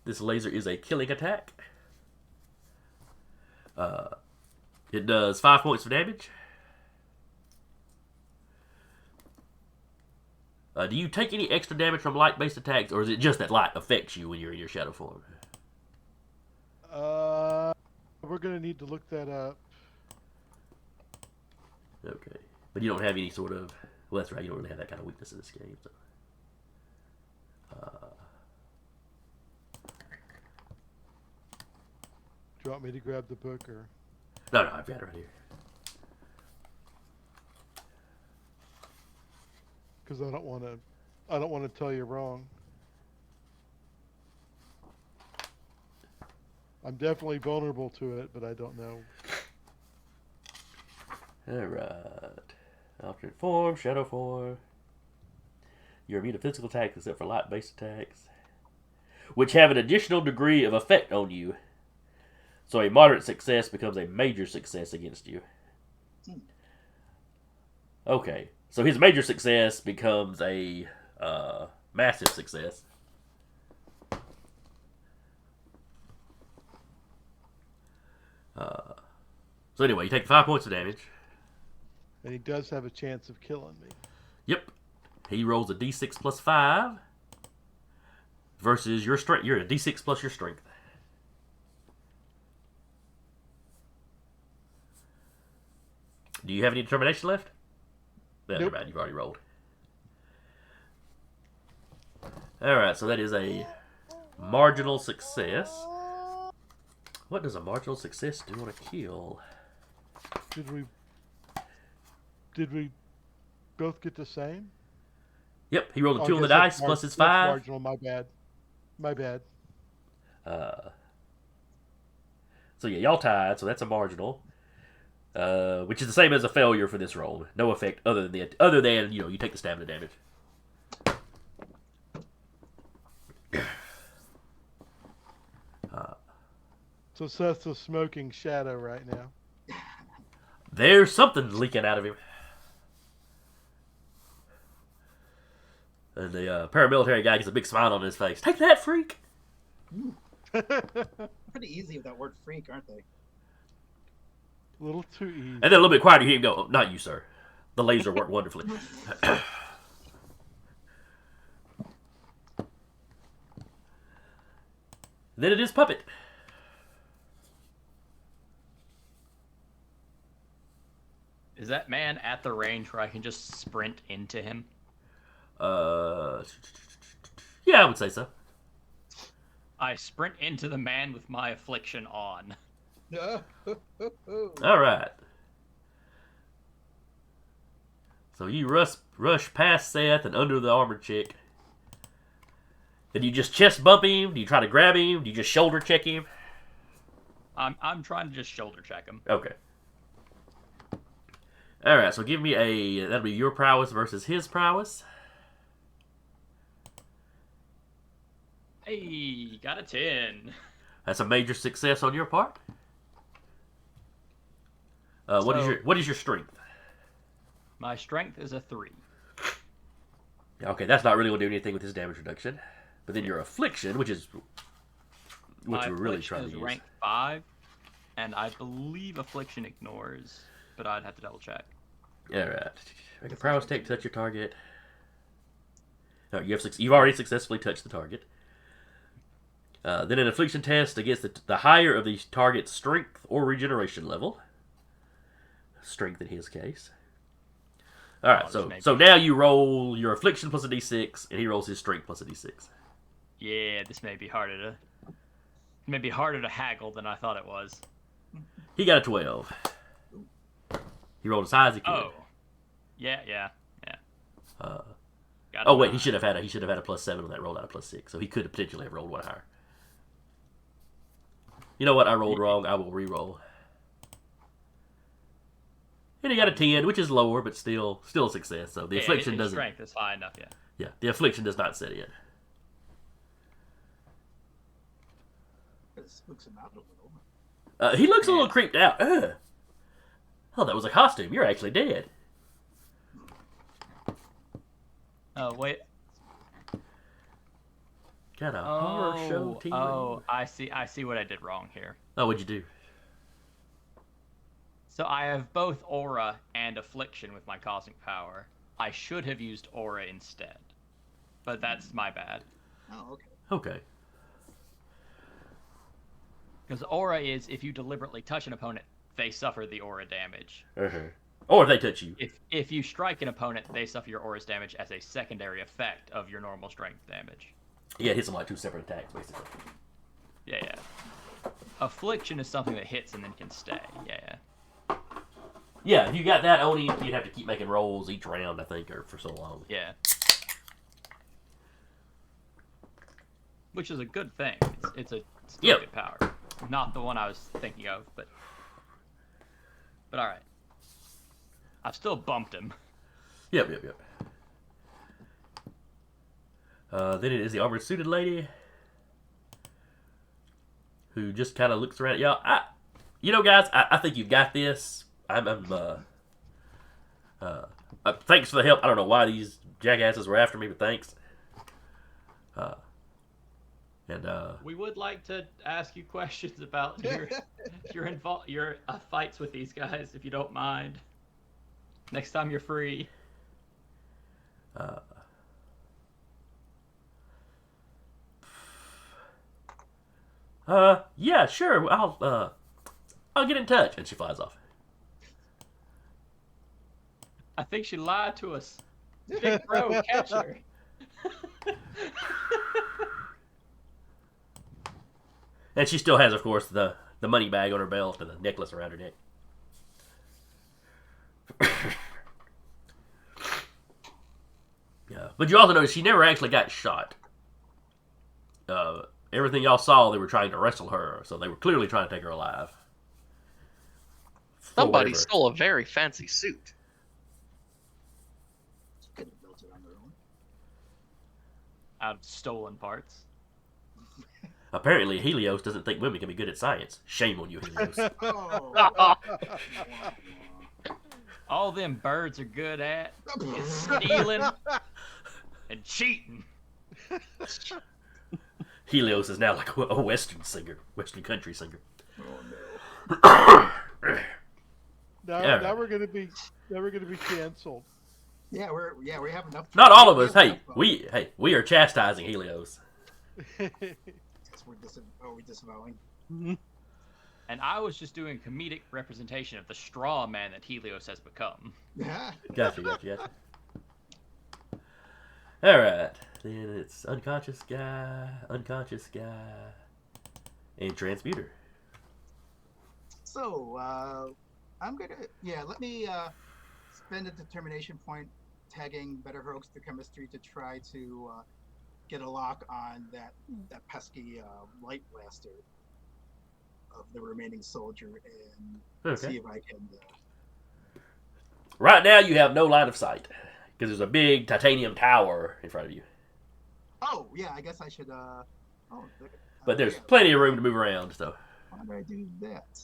B: This laser is a killing attack. It does 5 points of damage. Do you take any extra damage from light-based attacks, or is it just that light affects you when you're in your shadow form?
D: We're going to need to look that up.
B: Okay. But you don't have any sort of... Well, that's right, you don't really have that kind of weakness in this game. So.
D: Do you want me to grab the book or?
B: No, I've got it right here.
D: Because I don't want to tell you wrong. I'm definitely vulnerable to it, but I don't know.
B: Alright. Alternate form, shadow form. You're immune to physical attacks except for light-based attacks, which have an additional degree of effect on you. So a moderate success becomes a major success against you. Okay. So his major success becomes a massive success. So anyway, you take 5 points of damage.
D: And he does have a chance of killing me.
B: Yep. He rolls a d6 plus 5 versus your strength. You're a d6 plus your strength. Do you have any determination left? No,
D: Nope.
B: never mind. You've already rolled. Alright, so that is a marginal success. What does a marginal success do on a kill?
D: Did we both get the same?
B: Yep, he rolled a
D: Oh,
B: 2 on the
D: I guess
B: dice
D: that's
B: plus his
D: that's
B: 5.
D: Marginal, my bad. My bad.
B: So yeah, y'all tied, so that's a marginal. Which is the same as a failure for this roll. No effect other than you take the stamina damage.
D: So Seth's a smoking shadow right now.
B: There's something leaking out of him. And the paramilitary guy gets a big smile on his face. Take that, freak!
E: Pretty easy with that word freak, aren't they?
D: A little too easy.
B: And then a little bit quieter, you hear him go, "Not you, sir. The laser worked wonderfully." Then it is Puppet.
C: Is that man at the range where I can just sprint into him?
B: Yeah, I would say so.
C: I sprint into the man with my affliction on.
B: All right. So you rush past Seth and under the armored chick. Then you just chest bump him? Do you try to grab him? Do you just shoulder check him?
C: I'm trying to just shoulder check him.
B: Okay. All right. So give me that'll be your prowess versus his prowess.
C: Hey, got a 10.
B: That's a major success on your part. What is your strength?
C: My strength is a 3.
B: Okay, that's not really going to do anything with his damage reduction. But then your affliction, which
C: My
B: we're really
C: affliction
B: trying to
C: is
B: use.
C: rank 5, and I believe affliction ignores, but I'd have to double check.
B: All right. Make a prowess check to touch your target. No, you've already successfully touched the target. Then an affliction test against the higher of the target's strength or regeneration level. Strength in his case. All right, so now you roll your affliction plus a d6, and he rolls his strength plus a d6.
C: Yeah, this may be harder to haggle than I thought it was.
B: He got a 12. He rolled as high as he could.
C: Oh, yeah.
B: Oh wait, he should have had a plus 7 when that rolled out a plus 6, so he could have potentially have rolled one higher. You know what? I rolled wrong. I will re-roll. And he got a 10, which is lower, but still a success. So the affliction doesn't.
C: Strength is high enough, yeah.
B: Yeah, the affliction does not set in.
E: It spooks him out a little.
B: He looks a little creeped out. Oh, that was a costume. You're actually dead.
C: Oh wait.
B: Got a horror show team.
C: Oh, I see what I did wrong here.
B: Oh, what'd you do?
C: So I have both aura and affliction with my cosmic power. I should have used aura instead, but that's my bad.
E: Oh, okay.
B: Okay.
C: Because aura is if you deliberately touch an opponent, they suffer the aura damage.
B: Or if they touch you.
C: If you strike an opponent, they suffer your aura's damage as a secondary effect of your normal strength damage.
B: Yeah, it hits them like 2 separate attacks, basically.
C: Yeah. Affliction is something that hits and then can stay. Yeah.
B: Yeah, if you got that on him, you'd have to keep making rolls each round, I think, or for so long.
C: Yeah. Which is a good thing. It's still a good power. Not the one I was thinking of, but all right. I've still bumped him.
B: Yep. Then it is the armored suited lady who just kind of looks around. Y'all, guys, I think you've got this. Thanks for the help. I don't know why these jackasses were after me, but thanks.
C: We would like to ask you questions about your fights with these guys, if you don't mind. Next time you're free.
B: Yeah, sure. I'll get in touch. And she flies off.
C: I think she lied to us. Big bro, catch her.
B: And she still has, of course, the money bag on her belt and the necklace around her neck. Yeah, but you also notice she never actually got shot. Everything y'all saw, they were trying to wrestle her, so they were clearly trying to take her alive.
F: Somebody stole a very fancy suit.
E: She could have built it on their own.
C: Out of stolen parts.
B: Apparently, Helios doesn't think women can be good at science. Shame on you, Helios.
E: Oh.
C: All them birds are good at is stealing and cheating.
B: Helios is now like a Western singer, Western country singer.
E: Oh no.
D: Now we're gonna be canceled.
E: Yeah, we have enough.
B: Not all of us. Hey, we are chastising Helios.
E: That's we're disavowing.
C: And I was just doing a comedic representation of the straw man that Helios has become.
E: Yeah.
B: Gotcha. All right, then it's unconscious guy, and transmuter.
E: So I'm gonna let me spend a determination point tagging Better Hoax through chemistry to try to get a lock on that pesky light blaster of the remaining soldier and see if I can.
B: Right now, you have no line of sight because there's a big titanium tower in front of you.
E: Oh yeah, I guess I should.
B: But there's plenty of room to move around. So
E: why do I do that?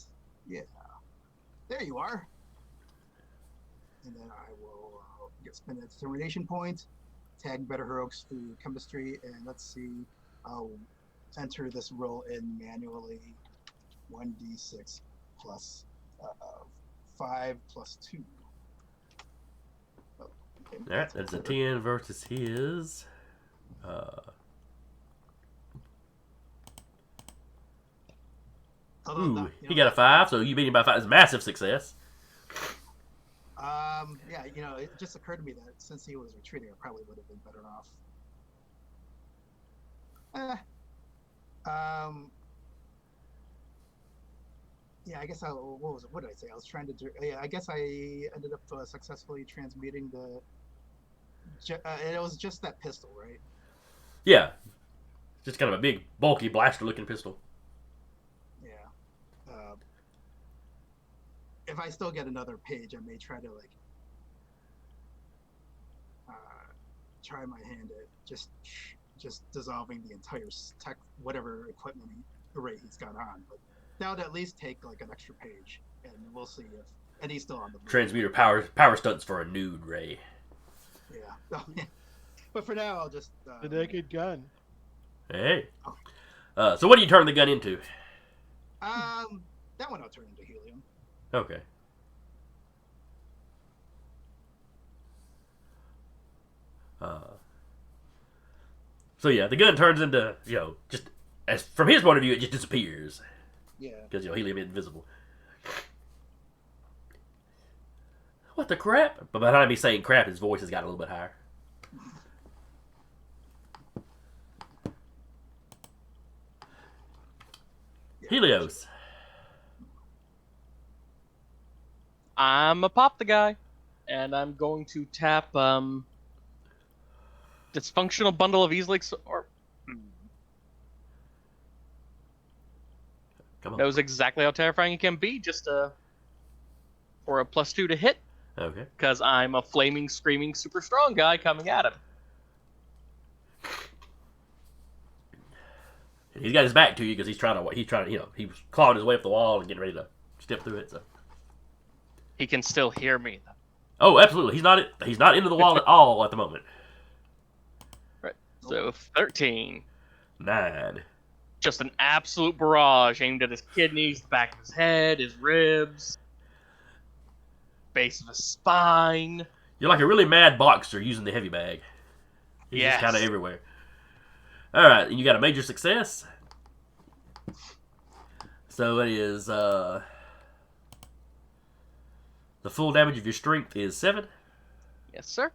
E: Yeah, there you are. And then I will spend a determination point, tag Better Heroics through chemistry, and let's see. I'll enter this roll in manually. 1d6 plus 5 plus 2. Oh, okay.
B: All right, that's a 10 versus his. He got a 5, so you beat him by 5. It's a massive success.
E: Yeah, it just occurred to me that since he was retreating, I probably would have been better off. Yeah, I guess what did I say? I was trying to do. Yeah, I guess I ended up successfully transmuting and it was just that pistol, right?
B: Yeah, just kind of a big, bulky, blaster-looking pistol.
E: Yeah. If I still get another page, I may try to try my hand at just dissolving the entire whatever equipment array he's got on, but. That would at least take an extra page, and we'll see and he's still on the board.
B: Transmuter power stunts for a nude ray.
E: Yeah. But for now, I'll just...
D: the naked gun.
B: Hey. So what do you turn the gun into?
E: That one I'll turn into helium.
B: Okay. So yeah, the gun turns into, just... As from his point of view, it just disappears.
E: Yeah.
B: Because, helium is invisible. What the crap? But by the time he's saying crap, his voice has got a little bit higher. Yeah. Helios.
F: I'm a pop the guy, and I'm going to tap dysfunctional bundle of easily or
B: Come on.
F: knows exactly how terrifying it can be, just for a +2 to hit.
B: Okay.
F: Because I'm a flaming, screaming, super strong guy coming at him.
B: He's got his back to you because he's trying to, he was clawing his way up the wall and getting ready to step through it. So
F: he can still hear me, though.
B: Oh, absolutely. He's not into the wall at all at the moment.
F: Right. So 13.
B: 9.
F: Just an absolute barrage aimed at his kidneys, the back of his head, his ribs, base of his spine.
B: You're like a really mad boxer using the heavy bag. He's just kind of everywhere. All right, and you got a major success. So it is the full damage of your strength is 7.
F: Yes, sir.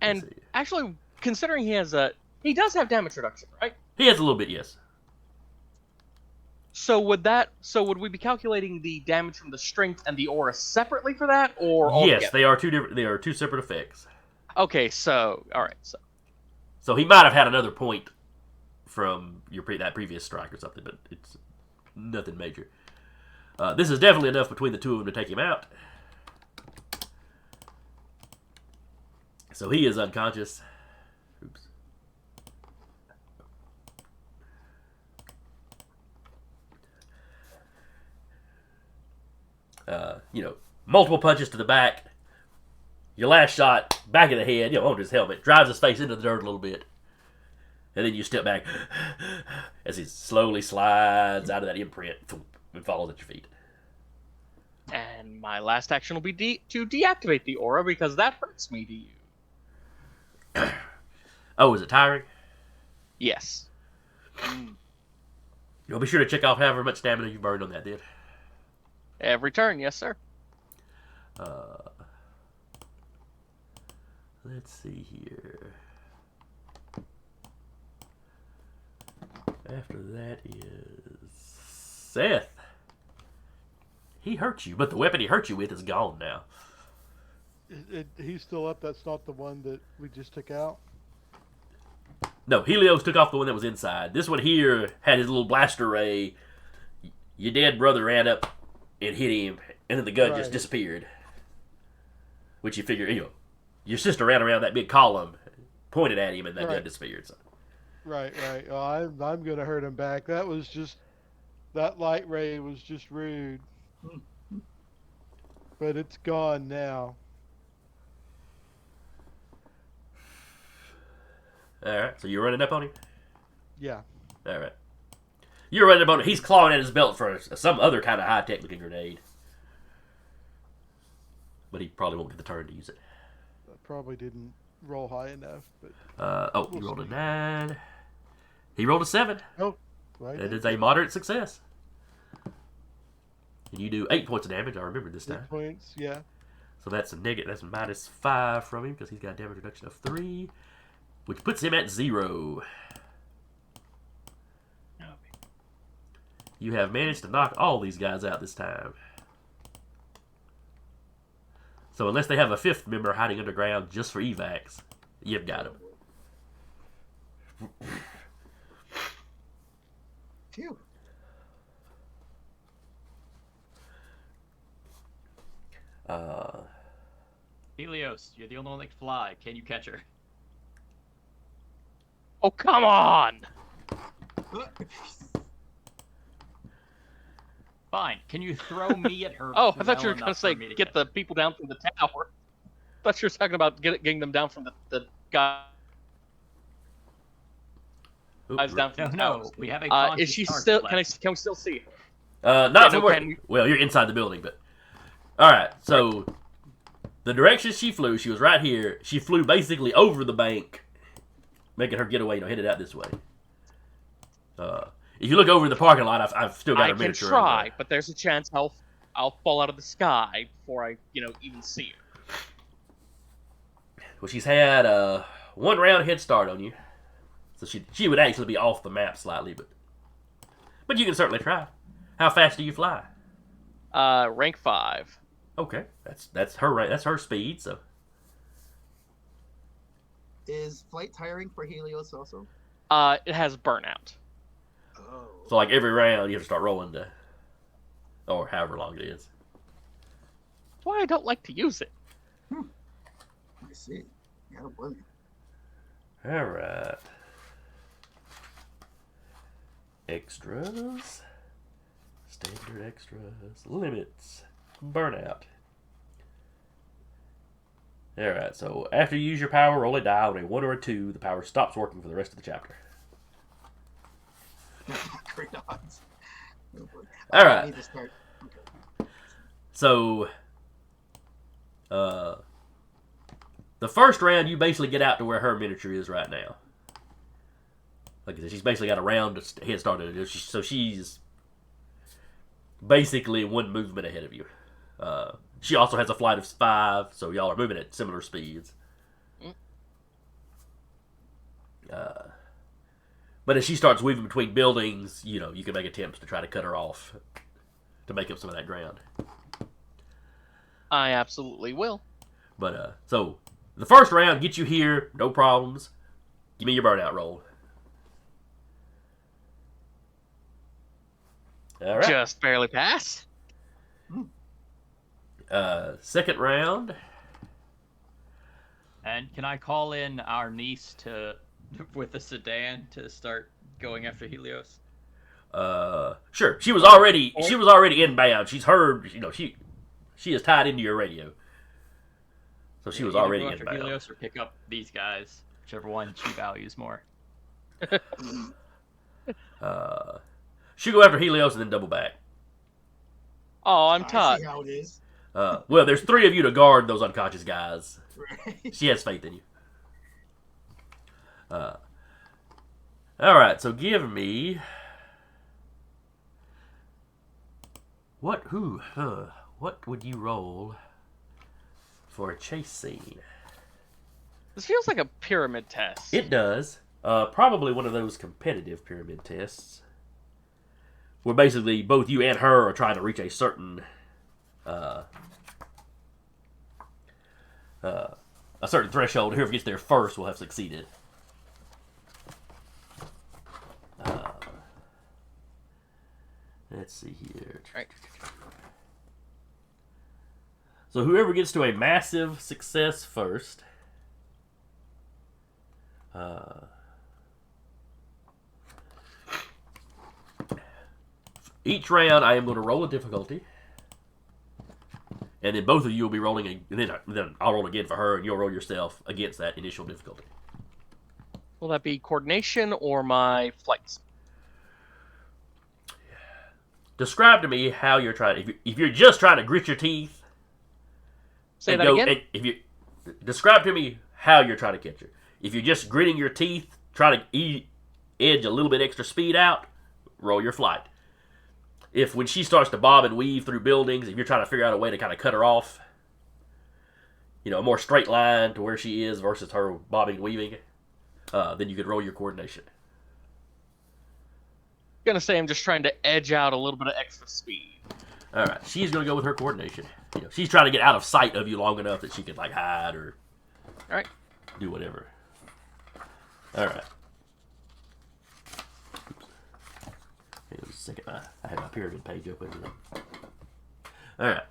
F: And actually, considering he does have damage reduction, right?
B: He has a little bit, yes.
F: So would we be calculating the damage from the strength and the aura separately for that, or all
B: yes,
F: together?
B: they are two separate effects.
F: Okay, so all right,
B: so he might have had another point from that previous strike or something, but it's nothing major. This is definitely enough between the two of them to take him out. So he is unconscious. Oops. Multiple punches to the back. Your last shot, back of the head, onto his helmet, drives his face into the dirt a little bit. And then you step back as he slowly slides out of that imprint and falls at your feet.
F: And my last action will be to deactivate the aura, because that hurts me to you.
B: Oh, is it tiring?
F: Yes.
B: You'll be sure to check off however much stamina you burned on that, then.
F: Every turn, yes, sir.
B: Let's see here. After that is Seth. He hurt you, but the weapon he hurt you with is gone now.
D: He's still up. That's not the one that we just took out.
B: No, Helios took off the one that was inside. This one here had his little blaster ray. Your dead brother ran up and hit him, and then the gun just disappeared. Which you figure, your sister ran around that big column, pointed at him, and that gun disappeared. So.
D: Right. Well, I'm gonna hurt him back. That light ray was just rude. But it's gone now.
B: Alright, so you're running up on him?
D: Yeah.
B: Alright. You're running up on him. He's clawing at his belt for some other kind of high-tech looking grenade. But he probably won't get the turn to use it.
D: I probably didn't roll high enough. But
B: you rolled a 9. He rolled a 7.
D: Oh, right.
B: It is a moderate success. And you do 8 points of damage, I remember this time.
D: 8 points, yeah.
B: So that's that's -5 from him because he's got a damage reduction of 3, which puts him at 0. You have managed to knock all these guys out this time. So unless they have a 5th member hiding underground just for evacs, you've got him.
E: Phew.
C: Helios, you're the only one that can fly. Can you catch her?
F: Oh, come on!
C: Fine. Can you throw me at her?
F: Oh, I thought you were
C: well
F: going to say
C: enough for me
F: get the people down from the tower. I thought you were talking about getting them down from the guy. Guys down from the
C: No,
F: towers.
C: we have a
F: Is
C: conscious
F: she
C: target
F: still?
C: left.
F: Can we still see her?
B: Not
F: Yeah,
B: from
F: no,
B: where.
F: can we-
B: Well, you're inside the building, but all right. So the direction she flew, she was right here. She flew basically over the bank, making her get away. Headed out this way. If you look over the parking lot, I've still got
F: I
B: her
F: can
B: miniature.
F: try, but there's a chance I'll fall out of the sky before I even see her.
B: Well, she's had a 1 round head start on you, so she would actually be off the map slightly, but you can certainly try. How fast do you fly?
F: Rank 5.
B: Okay, that's her rank. That's her speed. So
E: Is flight tiring for Helios also?
F: It has burnout.
E: Oh.
B: so like every round you have to start rolling or however long it is.
F: That's why I don't like to use it.
E: I see. Yeah, I don't blame you.
B: All right. Extras. Standard extras. Limits. Burnout. Alright, so after you use your power, roll a die on a 1 or a 2. The power stops working for the rest of the chapter.
E: Great odds. Oh, boy.
B: All
E: I
B: right.
E: need to start. Okay.
B: So, the first round, you basically get out to where her miniature is right now. Like I said, she's basically got a round head start on it. So she's basically 1 movement ahead of you. She also has a flight of 5, so y'all are moving at similar speeds. But as she starts weaving between buildings, you can make attempts to try to cut her off to make up some of that ground.
F: I absolutely will.
B: But, so, the first round gets you here, no problems. Give me your burnout roll. All right.
F: Just barely pass.
B: Second round.
C: And can I call in our niece with the sedan to start going after Helios?
B: Sure. She was already inbound. She's heard. She is tied into your radio. So she was
C: Either
B: already
C: go after
B: inbound.
C: Helios or pick up these guys, whichever one she values more.
B: She go after Helios and then double back.
F: Oh, I'm
E: I
F: Todd.
E: see how it is.
B: Well, there's 3 of you to guard those unconscious guys.
E: Right.
B: She has faith in you. All right, so give me what would you roll for a chase scene?
F: This feels like a pyramid test.
B: It does. Probably one of those competitive pyramid tests, where basically both you and her are trying to reach a certain threshold. Whoever gets there first will have succeeded. Let's see here.
F: Right.
B: So whoever gets to a massive success first. Each round, I am going to roll a difficulty, and then both of you will be rolling. And then I'll roll again for her, and you'll roll yourself against that initial difficulty.
F: Will that be coordination or my flights?
B: Describe to me how you're trying. If you're just trying to grit your teeth,
F: Say that again.
B: If you describe to me how you're trying to catch her. If you're just gritting your teeth, trying to edge a little bit extra speed out, roll your flight. If when she starts to bob and weave through buildings, if you're trying to figure out a way to kind of cut her off, a more straight line to where she is versus her bobbing and weaving, then you could roll your coordination.
F: I'm gonna say I'm just trying to edge out a little bit of extra speed.
B: All right, she's gonna go with her coordination. She's trying to get out of sight of you long enough that she can like hide or
F: All right.
B: do whatever. All right. Hang on a second. I have my pyramid page open. All right.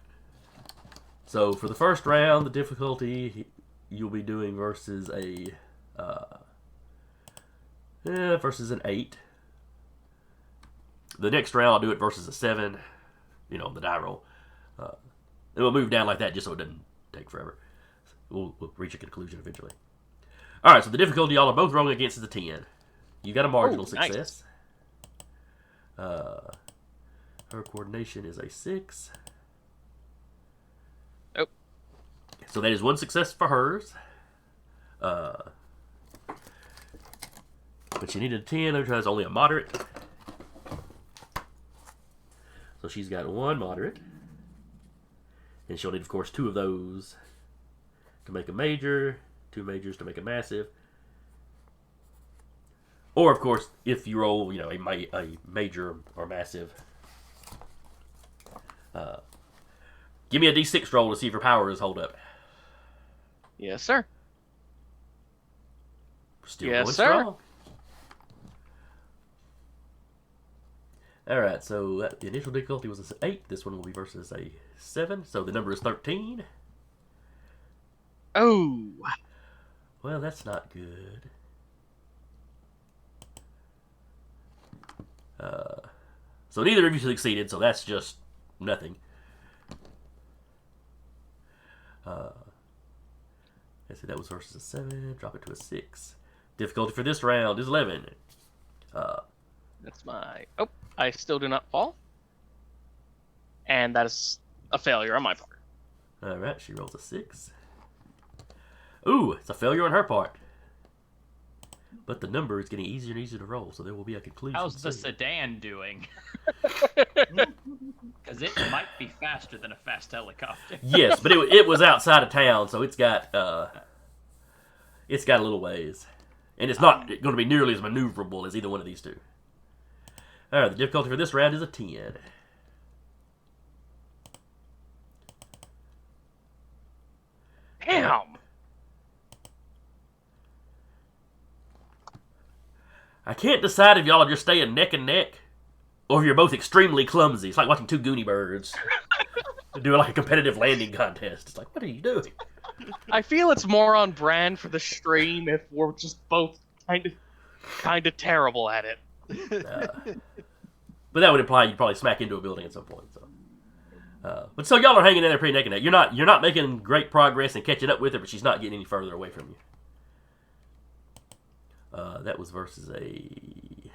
B: So for the first round, the difficulty you'll be doing versus versus an 8. The next round I'll do it versus a 7. The die roll. And we'll move down like that just so it doesn't take forever. We'll reach a conclusion eventually. All right, so the difficulty y'all are both rolling against is a 10. You got a marginal success. Her coordination is a 6.
F: Oh.
B: So that is one success for hers. But she needed a 10. Her has only a moderate. So she's got one moderate. And she'll need, of course, 2 of those to make a major, 2 majors to make a massive. Or, of course, if you roll, a major or massive. Give me a d6 roll to see if your powers hold up.
F: Yes, sir.
B: Still
F: Yes,
B: going
F: sir.
B: strong. All right, so the initial difficulty was an 8. This one will be versus a 7. So the number is 13.
F: Oh.
B: Well, that's not good. So neither of you succeeded, so that's just nothing. Let's see, that was versus a 7. Drop it to a 6. Difficulty for this round is 11.
F: That's my... Oh, I still do not fall. And that is a failure on my part.
B: All right, she rolls a 6. Ooh, it's a failure on her part. But the number is getting easier and easier to roll, so there will be a conclusion.
C: How's the
B: soon.
C: sedan doing? Because it might be faster than a fast helicopter.
B: Yes, but it was outside of town, so it's got a little ways, and it's not going to be nearly as maneuverable as either one of these two. All right, the difficulty for this round is a 10.
F: Damn!
B: I can't decide if y'all are just staying neck and neck, or if you're both extremely clumsy. It's like watching 2 Goonie birds doing like a competitive landing contest. It's like, what are you doing?
F: I feel it's more on brand for the stream if we're just both kind of terrible at it.
B: But that would imply you'd probably smack into a building at some point. So, but so y'all are hanging in there pretty neck and neck. You're not making great progress and catching up with her, but she's not getting any further away from you. That was versus a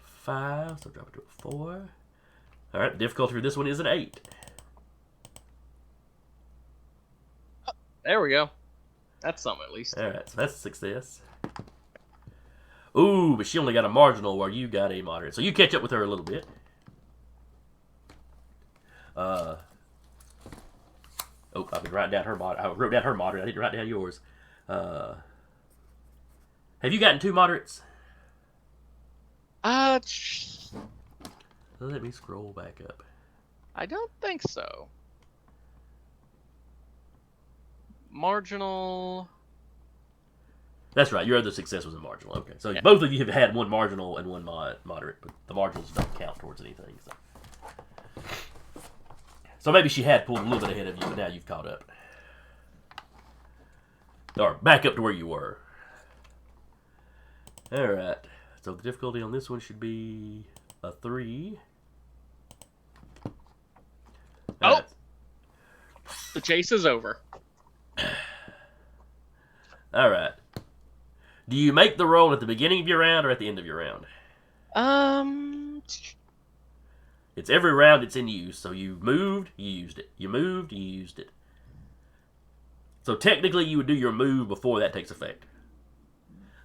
B: 5, so drop it to a 4. All right, the difficulty for this one is an 8.
F: There we go. That's something at least.
B: All right, so that's a success. Ooh, but she only got a marginal where you got a moderate. So you catch up with her a little bit. I've been writing down her moderate. I wrote down her moderate. I didn't write down yours. Have you gotten 2 moderates?
F: I
B: Let me scroll back up.
F: don't think so. Marginal.
B: That's right. Your other success was a marginal. Okay, so
F: Yeah.
B: both of you have had 1 marginal and 1 moderate, but the marginals don't count towards anything. So maybe she had pulled a little bit ahead of you, but now you've caught up. Or back up to where you were. All right. So the difficulty on this one should be a 3. All right.
F: The chase is over.
B: All right. Do you make the roll at the beginning of your round or at the end of your round? It's every round it's in use. So you moved, you used it. You moved, you used it. So technically, you would do your move before that takes effect.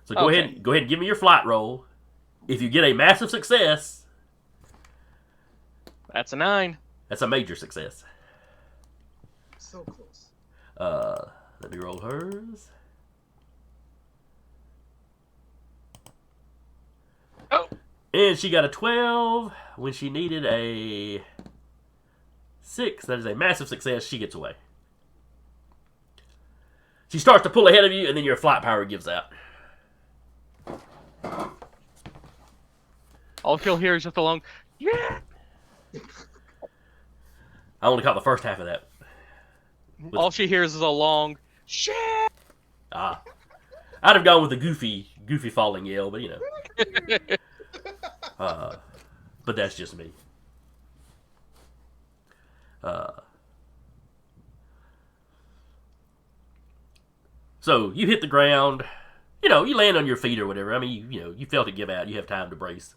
B: So go ahead and give me your flight roll. If you get a massive success,
F: That's a 9.
B: that's a major success.
E: So close.
B: Let me roll hers.
F: Oh.
B: And she got a 12 when she needed a 6. That is a massive success. She gets away. She starts to pull ahead of you, and then your flight power gives out.
F: All you'll hear is just a long, yeah.
B: I only caught the first half of that.
F: All she hears is a long, shit.
B: I'd have gone with the goofy falling yell, but you know. But that's just me. So you hit the ground. You know, you land on your feet or whatever. I mean, you felt it give out. You have time to brace.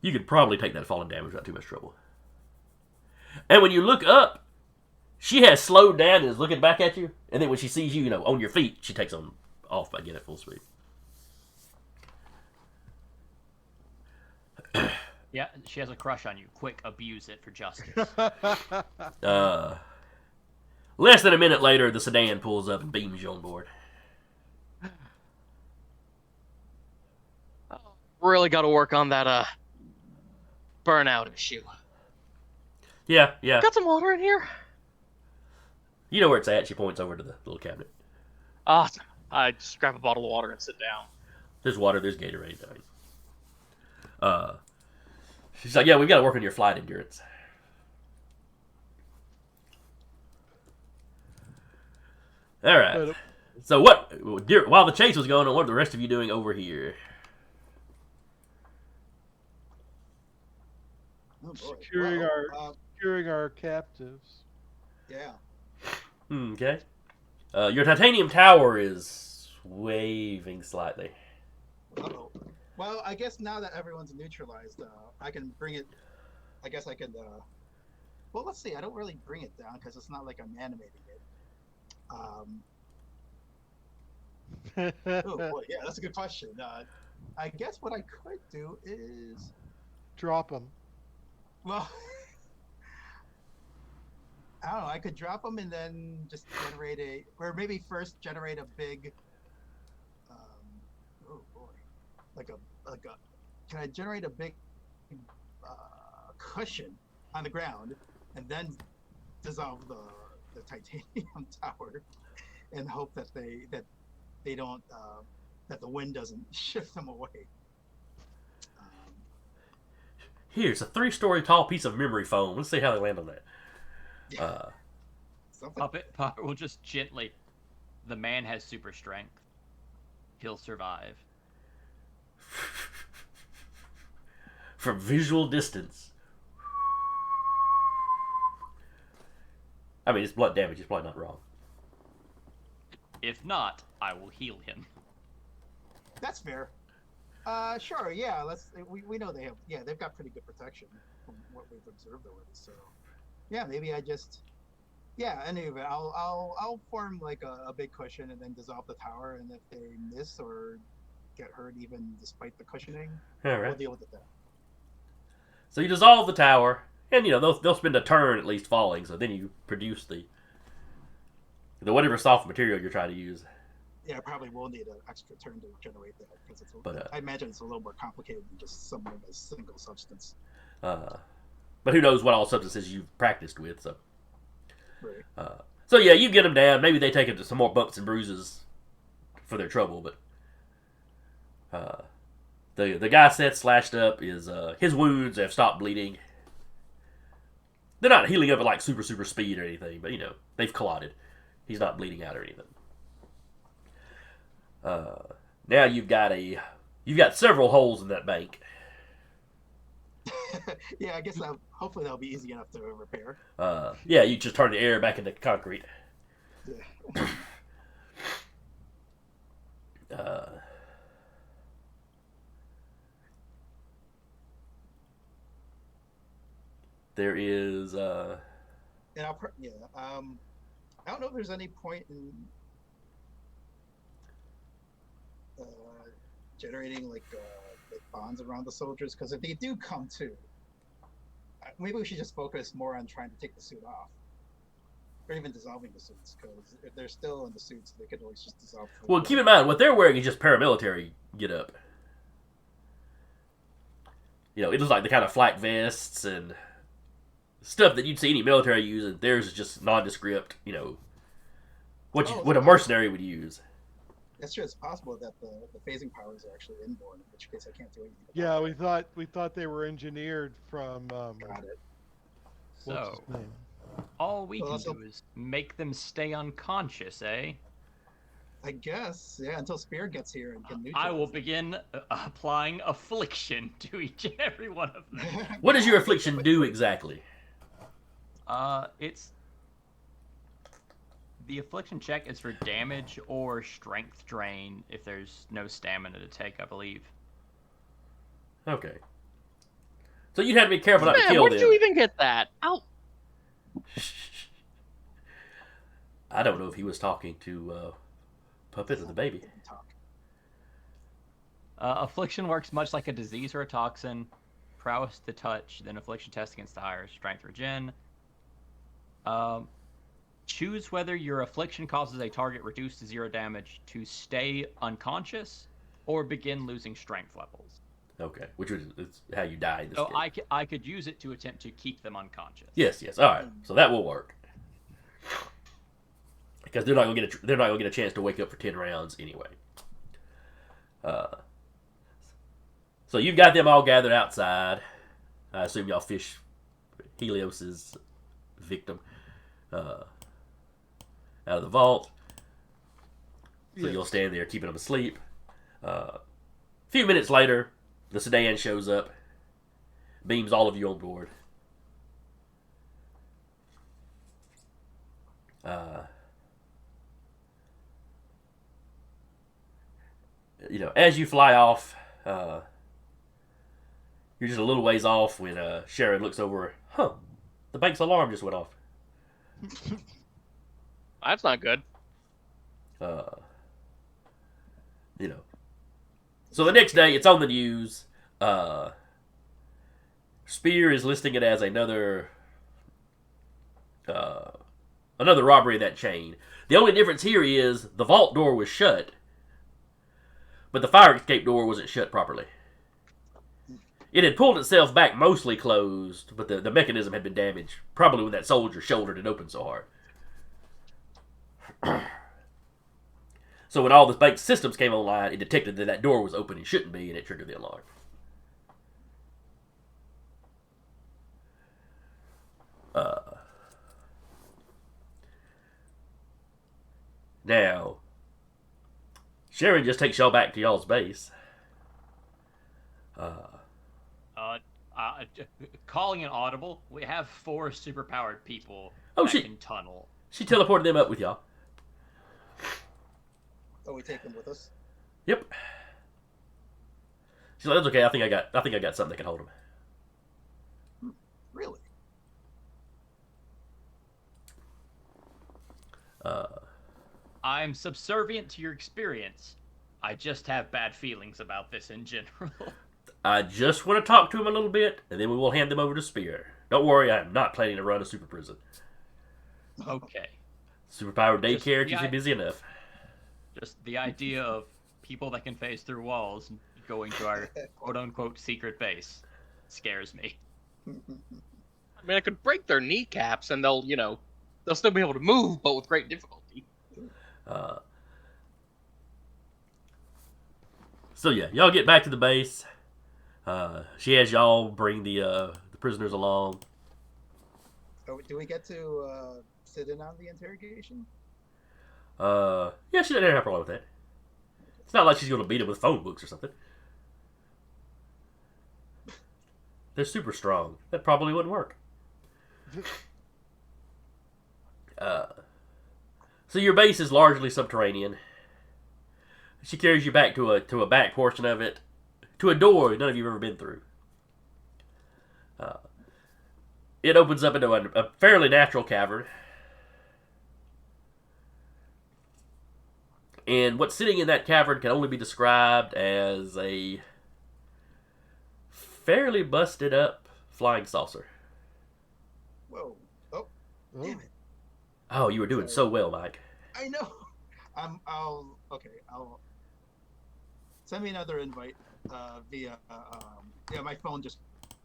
B: You could probably take that falling damage without too much trouble. And when you look up, she has slowed down and is looking back at you. And then when she sees you, on your feet, she takes off again at full speed.
C: Yeah, she has a crush on you. Quick, abuse it for justice.
B: Less than a minute later, the sedan pulls up and beams you on board.
F: Really got to work on that burnout issue.
B: Yeah.
F: Got some water in here?
B: You know where it's at. She points over to the little cabinet.
F: Awesome. I just grab a bottle of water and sit down.
B: There's water. There's Gatorade. She's like, yeah, we've got to work on your flight endurance. All right. So while the chase was going on, what are the rest of you doing over here?
E: Oh boy.
D: Securing our captives.
E: Yeah.
B: Okay. Your titanium tower is waving slightly.
E: Uh-oh. Well, I guess now that everyone's neutralized, I can bring it. I guess I could. Well, let's see. I don't really bring it down because it's not like I'm animating it. Oh boy, yeah, that's a good question. I guess what I could do is
D: Drop them.
E: well, I don't know. I could drop them and then just generate or maybe first generate a big. Oh boy, can I generate a big cushion on the ground and then dissolve the titanium tower and hope that they don't that the wind doesn't shift them away.
B: Here's a 3-story tall piece of memory foam. Let's see how they land on that.
C: Puppet will just gently. The man has super strength. He'll survive.
B: From visual distance. I mean, it's blunt damage. It's probably not wrong.
C: If not, I will heal him.
E: That's fair. Sure, yeah. We know they've got pretty good protection from what we've observed already. So, yeah, maybe I just, Yeah, any of it. I'll form like a big cushion and then dissolve the tower. And if they miss or get hurt, even despite the cushioning,
B: All
E: we'll
B: right.
E: deal with it then.
B: So you dissolve the tower, and they'll spend a turn at least falling. So then you produce the whatever soft material you're trying to use.
E: Yeah, I probably will need an extra turn to generate that because
B: But
E: I imagine it's a little more complicated than just summoning a single substance.
B: but who knows what all substances you've practiced with? So
E: Right.
B: so yeah, you get them down. Maybe they take them to some more bumps and bruises for their trouble, but the guy Seth slashed up is his wounds have stopped bleeding. They're not healing up at like super speed or anything, but they've clotted. He's not bleeding out or anything. Now you've got several holes in that bank.
E: Yeah, I guess hopefully that'll be easy enough to repair.
B: Yeah, you just turn the air back into concrete.
E: Yeah.
B: There is
E: And I don't know if there's any point in generating like bonds around the soldiers, because if they do come to, maybe we should just focus more on trying to take the suit off, or even dissolving the suits. Because if they're still in the suits, they could always just dissolve.
B: Well, keep in mind what they're wearing is just paramilitary get up. It looks like the kind of flak vests and stuff that you'd see any military use, and theirs is just nondescript. What a mercenary would use.
E: That's true. It's possible that the phasing powers are actually inborn, in which case I can't do anything.
D: Yeah, we thought they were engineered from.
E: Got it.
D: What's
C: So,
D: his name?
C: all we can
E: Also-
C: do is make them stay unconscious, eh?
E: I guess, yeah. Until Spirit gets here and can
C: I will
E: neutralize
C: begin applying affliction to each and every one of them.
E: them.
B: What does your affliction do exactly?
C: It's the affliction check is for damage or strength drain if there's no stamina to take, I believe.
B: Okay. So you'd have to be careful not to
F: Man,
B: kill
F: where
B: them.
F: did you even get that? Ow!
B: I don't know if he was talking to Puppet or the baby.
E: Talk.
C: Affliction works much like a disease or a toxin. Prowess to touch, then affliction test against the higher strength or gen. Choose whether your affliction causes a target reduced to 0 damage to stay unconscious or begin losing strength levels.
B: Okay, which is how you die in this
C: So
B: game.
C: I could use it to attempt to keep them unconscious.
B: Yes. All right. So that will work because they're not gonna get a chance to wake up for 10 rounds anyway. So you've got them all gathered outside. I assume y'all fish Helios's victim out of the vault. So
D: Yes.
B: you'll stand there keeping them asleep. A few minutes later, the sedan shows up, beams all of you on board. As you fly off, you're just a little ways off when Sharon looks over. Huh, the bank's alarm just went off.
F: That's not good.
B: So the next day, it's on the news. Spear is listing it as another robbery in that chain. The only difference here is the vault door was shut, but the fire escape door wasn't shut properly. It had pulled itself back mostly closed, but the mechanism had been damaged, probably when that soldier shouldered it open so hard. So when all the bank systems came online, it detected that door was open and shouldn't be, and it triggered the alarm. Now, Sharon just takes y'all back to y'all's base.
C: Calling an audible, we have 4 superpowered people
B: Oh,
C: that
B: shit.
C: can tunnel.
B: She teleported them up with y'all.
E: Oh, we take them with us.
B: Yep. She's like, that's okay. I think I got something that can hold them.
E: Really?
C: I'm subservient to your experience. I just have bad feelings about this in general.
B: I just want to talk to him a little bit, and then we will hand them over to Spear. Don't worry, I am not planning to run a super prison.
C: Okay.
B: Superpowered
C: Just
B: daycare
C: the
B: keeps me
C: i-
B: busy enough.
C: Just the idea of people that can phase through walls going to our quote-unquote secret base scares me.
F: I mean, I could break their kneecaps and they'll still be able to move, but with great difficulty.
B: So yeah, y'all get back to the base. She has y'all bring the prisoners along.
E: Oh, do we get to sit in on the interrogation?
B: Yeah, she doesn't have a problem with that. It's not like she's going to beat them with phone books or something. They're super strong. That probably wouldn't work. So your base is largely subterranean. She carries you back to a back portion of it, to a door none of you have ever been through. It opens up into a fairly natural cavern. And what's sitting in that cavern can only be described as a fairly busted up flying saucer.
E: Whoa! Oh,
D: Oh,
E: damn it!
B: Oh, you were doing so well, Mike.
E: I know. I'll send me another invite via. Yeah, my phone just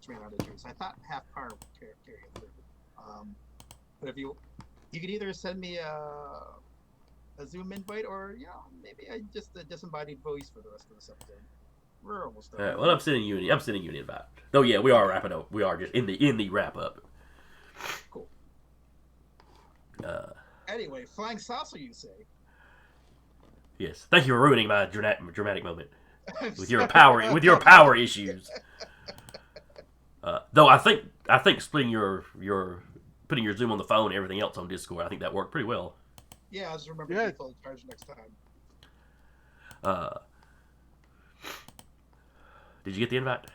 E: ran out of juice. I thought half car would carry it through. But if you could either send me a Zoom invite, or maybe I just a disembodied voice for the rest of this episode. We're almost done.
B: All right, well, I'm sending you an invite. Oh yeah, we are wrapping up. We are just in the wrap up.
E: Cool. Anyway, flying saucer, you say?
B: Yes. Thank you for ruining my dramatic moment
E: I'm
B: with your
E: sorry.
B: power issues. Though I think splitting your putting your Zoom on the phone and everything else on Discord, I think that worked pretty well.
E: Yeah, I'll just remember
D: Yeah.
E: to be fully charged next time.
B: Did you get the invite?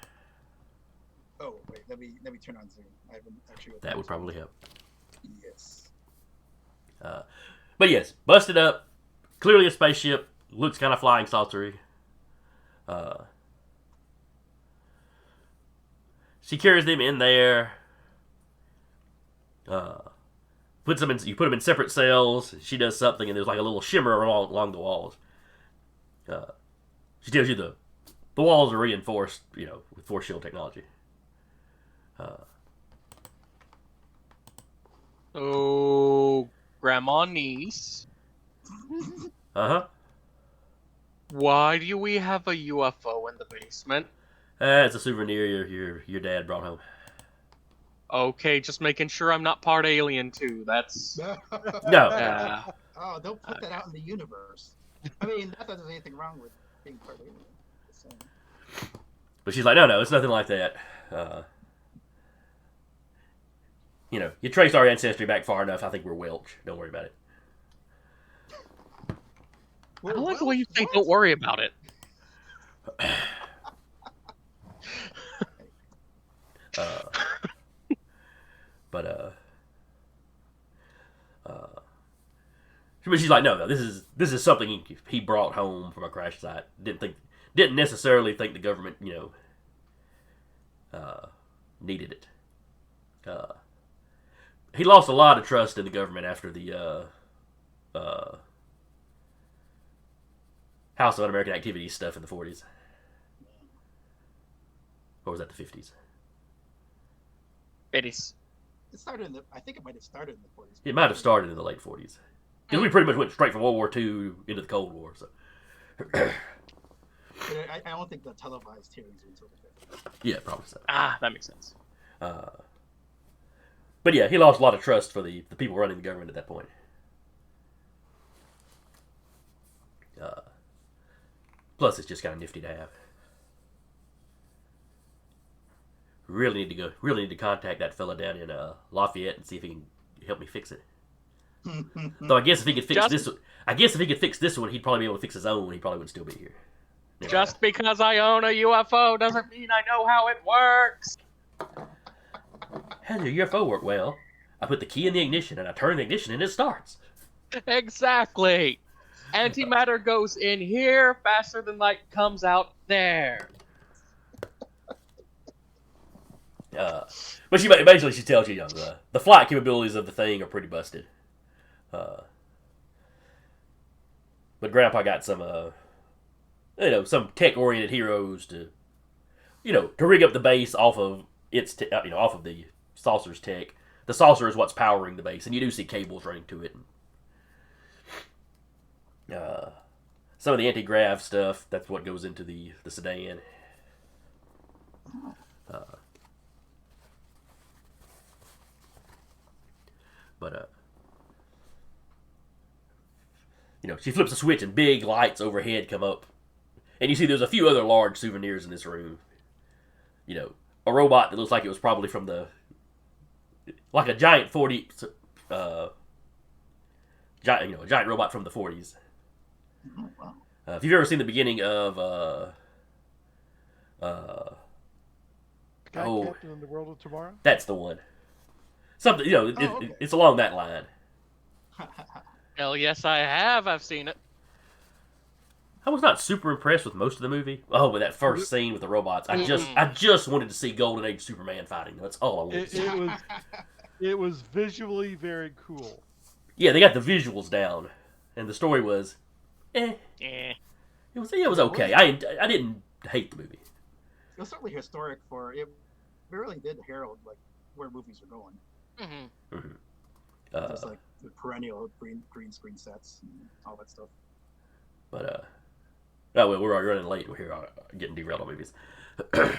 E: Oh wait, let me turn on Zoom. I haven't actually.
B: That would probably help.
E: Yes.
B: But yes, busted up. Clearly a spaceship. Looks kind of flying saucery. She carries them in there. You put them in separate cells. She does something, and there's like a little shimmer along the walls. She tells you the walls are reinforced, with force shield technology.
F: Oh, grandma niece,
B: Uh-huh.
F: why do we have a UFO in the basement?
B: It's a souvenir your dad brought home.
F: Okay, just making sure I'm not part alien too. That's
B: No.
F: yeah.
E: Oh, don't put that out in the universe. I mean, not that there's anything wrong with being part alien. Just saying.
B: But she's like, no, it's nothing like that. You trace our ancestry back far enough. I think we're Welch. Don't worry about it.
F: I don't like the way you say don't worry about it.
B: But she's like, no, this is something he brought home from a crash site. Didn't necessarily think the government, needed it. He lost a lot of trust in the government after the House of Un-American Activities stuff in the 40s. Or was that the 50s?
F: It is.
E: It started in the. I think it might have started in the 40s.
B: It might have started in the late 40s. Because we pretty much went straight from World War II into the Cold War. So.
E: But I don't think the televised hearings were until the 50s.
B: Yeah, probably so.
F: That makes sense.
B: But yeah, he lost a lot of trust for the people running the government at that point. Plus, it's just kind of nifty to have. Really need to contact that fella down in Lafayette and see if he can help me fix it. Though I guess if he could fix this one, he'd probably be able to fix his own. He probably would still be here. Never mind.
F: Just because I own a UFO doesn't mean I know how it works.
B: How does your UFO work? Well, I put the key in the ignition and I turn the ignition and it starts.
F: Exactly. Antimatter goes in here faster than light comes out there.
B: But basically she tells you, the flight capabilities of the thing are pretty busted. But Grandpa got some, some tech-oriented heroes to rig up the base off of off of the saucer's tech. The saucer is what's powering the base, and you do see cables running to it. Some of the anti-grav stuff, that's what goes into the sedan. But she flips a switch and big lights overhead come up. And you see there's a few other large souvenirs in this room. A robot that looks like it was probably from like a giant 40, a giant robot from the 40s.
E: Oh, wow.
B: If you've ever seen the beginning of
D: Sky Captain in the World of Tomorrow?
B: that's the one. Something,
E: okay.
B: it's along that line.
F: Hell yes, I have. I've seen it.
B: I was not super impressed with most of the movie. Oh, but that first scene with the robots, I just wanted to see Golden Age Superman fighting. That's all I wanted to see.
D: It was visually very cool.
B: Yeah, they got the visuals down, and the story was,
F: Eh.
B: It was okay. I didn't hate the movie.
E: It was certainly historic for it. Really did herald like where movies are going.
B: Mm-hmm.
E: Just like the perennial green screen sets and all that stuff.
B: But oh well, we're already running late. We're here getting derailed on movies.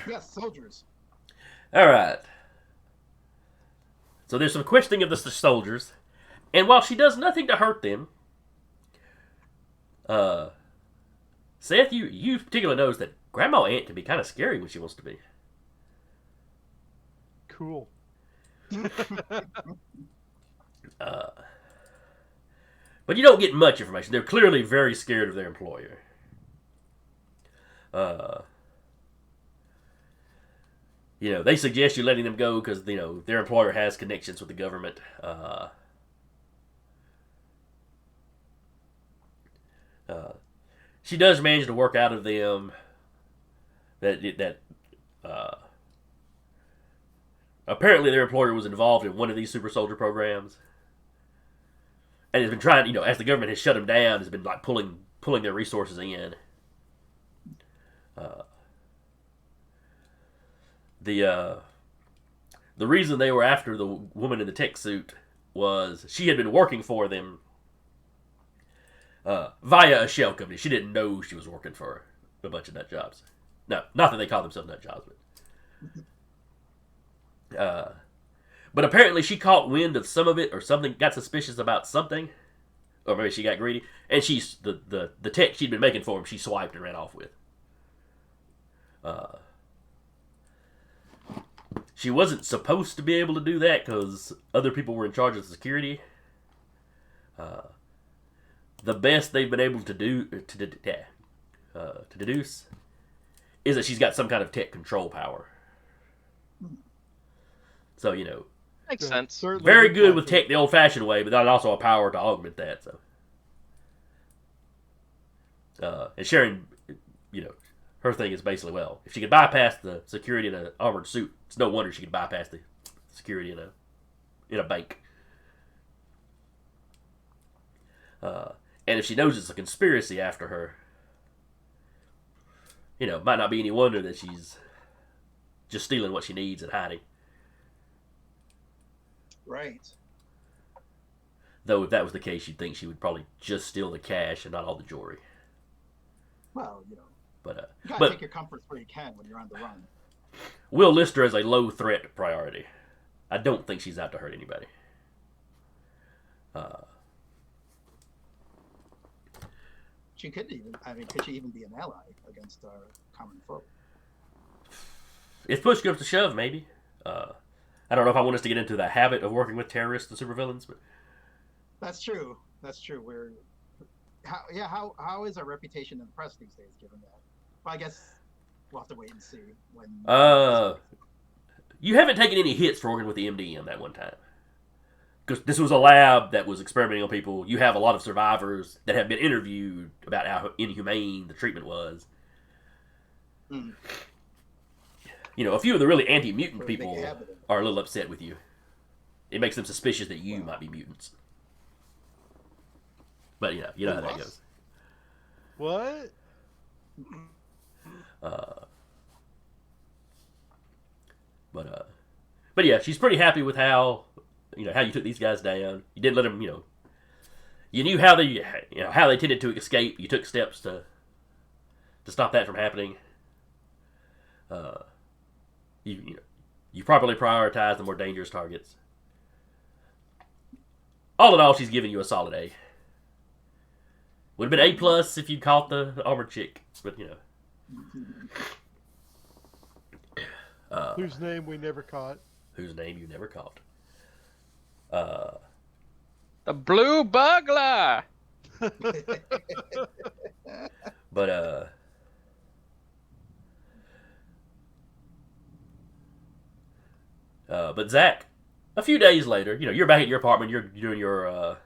E: Yes, soldiers.
B: All right. So there's some questioning of the soldiers, and while she does nothing to hurt them, Seth, you particularly notice that Grandma Aunt can be kind of scary when she wants to be.
D: Cool.
B: But you don't get much information. They're clearly very scared of their employer. They suggest you letting them go because their employer has connections with the government. She does manage to work out of them that apparently their employer was involved in one of these super soldier programs, and has been trying, as the government has shut them down, has been like pulling their resources in. The reason they were after the woman in the tech suit was she had been working for them via a shell company. She didn't know she was working for a bunch of nut jobs. No, not that they call themselves nut jobs, but apparently she caught wind of some of it or something, got suspicious about something, or maybe she got greedy, and she's the tech she'd been making for him, she swiped and ran off with. She wasn't supposed to be able to do that because other people were in charge of the security. The best they've been able to deduce is that she's got some kind of tech control power. So,
F: Makes sense.
B: very good with tech the old-fashioned way, but there's also a power to augment that. So, and Sharon, her thing is basically, well, if she could bypass the security in an armored suit, it's no wonder she could bypass the security in a bank. And if she knows it's a conspiracy after her, it might not be any wonder that she's just stealing what she needs and hiding.
E: Right.
B: Though if that was the case, you'd think she would probably just steal the cash and not all the jewelry.
E: Well,
B: But
E: you gotta take your comforts where you can when you're on the run.
B: we'll list her as a low threat priority. I don't think she's out to hurt anybody.
E: Could she even be an ally against our common foe?
B: If push comes to shove, maybe. I don't know if I want us to get into the habit of working with terrorists and supervillains, but
E: That's true. How is our reputation in the press these days, given that? Well, I guess we'll have to wait and see when.
B: you haven't taken any hits for working with the M.D.M. that one time. because this was a lab that was experimenting on people. You have a lot of survivors that have been interviewed about how inhumane the treatment was.
E: Mm.
B: You know, a few of the really anti-mutant
E: Or make a
B: people
E: habit of it.
B: are a little upset with you. It makes them suspicious that you might be mutants. But you know how that
E: Us?
B: goes.
D: What?
B: But yeah, she's pretty happy with how how you took these guys down. You didn't let them, you knew how they tended to escape. You took steps to stop that from happening. You properly prioritized the more dangerous targets. All in all, she's giving you a solid A. Would have been A plus if you'd caught the armored chick, but
D: Whose name we never caught.
B: whose name you never caught.
F: The Blue Bugler.
B: But Zach, a few days later, you're back at your apartment. You're doing your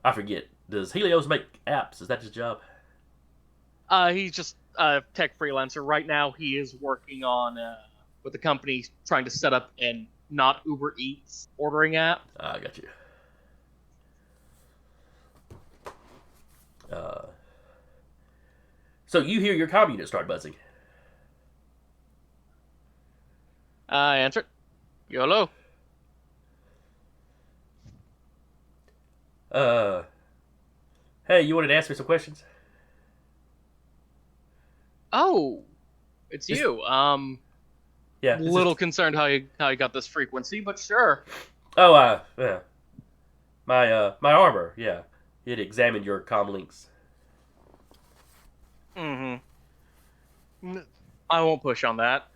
B: I forget. Does Helios make apps? Is that his job?
F: He's just a tech freelancer. Right now, he is working on with the company trying to set up an not Uber Eats ordering app.
B: I got you. So you hear your comm unit start buzzing.
F: Answer it. YOLO.
B: Hey, you wanted to ask me some questions?
F: Oh, it's
B: This-
F: you.
B: Yeah. this is-
F: Little concerned how you got this frequency, but sure.
B: Oh, yeah. My armor, yeah. It examined your comm links.
F: Mm-hmm. I won't push on that.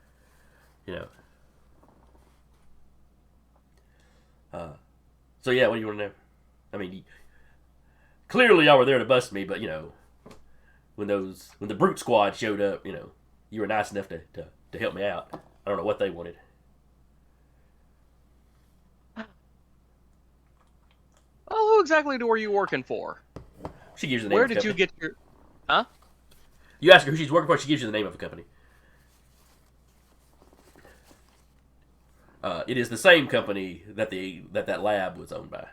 B: So yeah, what do you want to know? I mean, clearly y'all were there to bust me, but when the brute squad showed up, you were nice enough to help me out. I don't know what they wanted.
F: Oh, who exactly were you working for?
B: She gives you the name
F: Where
B: of the
F: did you
B: company.
F: get your... Huh?
B: You ask her who she's working for, she gives you the name of the company. It is the same company that lab was owned by.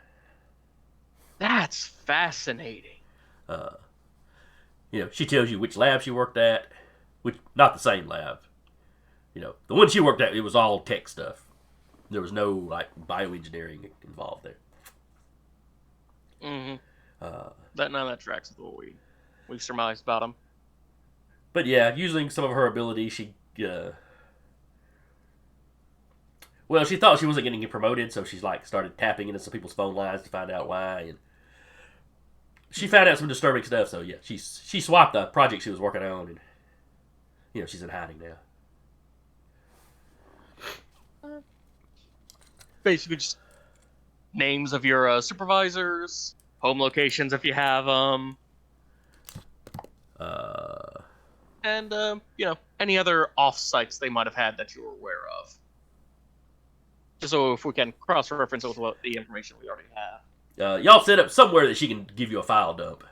F: That's fascinating.
B: She tells you which lab she worked at, which not the same lab. The one she worked at, it was all tech stuff. There was no bioengineering involved there.
F: Mm-hmm. None of that tracks with what we surmised about him.
B: But yeah, using some of her ability, she she thought she wasn't getting promoted, so she's started tapping into some people's phone lines to find out why, and she found out some disturbing stuff. So yeah, she swapped the project she was working on, and she's in hiding now.
F: Basically, just names of your supervisors, home locations if you have them, and any other off-sites they might have had that you were aware of. Just so if we can cross-reference with the information we already have.
B: Y'all set up somewhere that she can give you a file dump.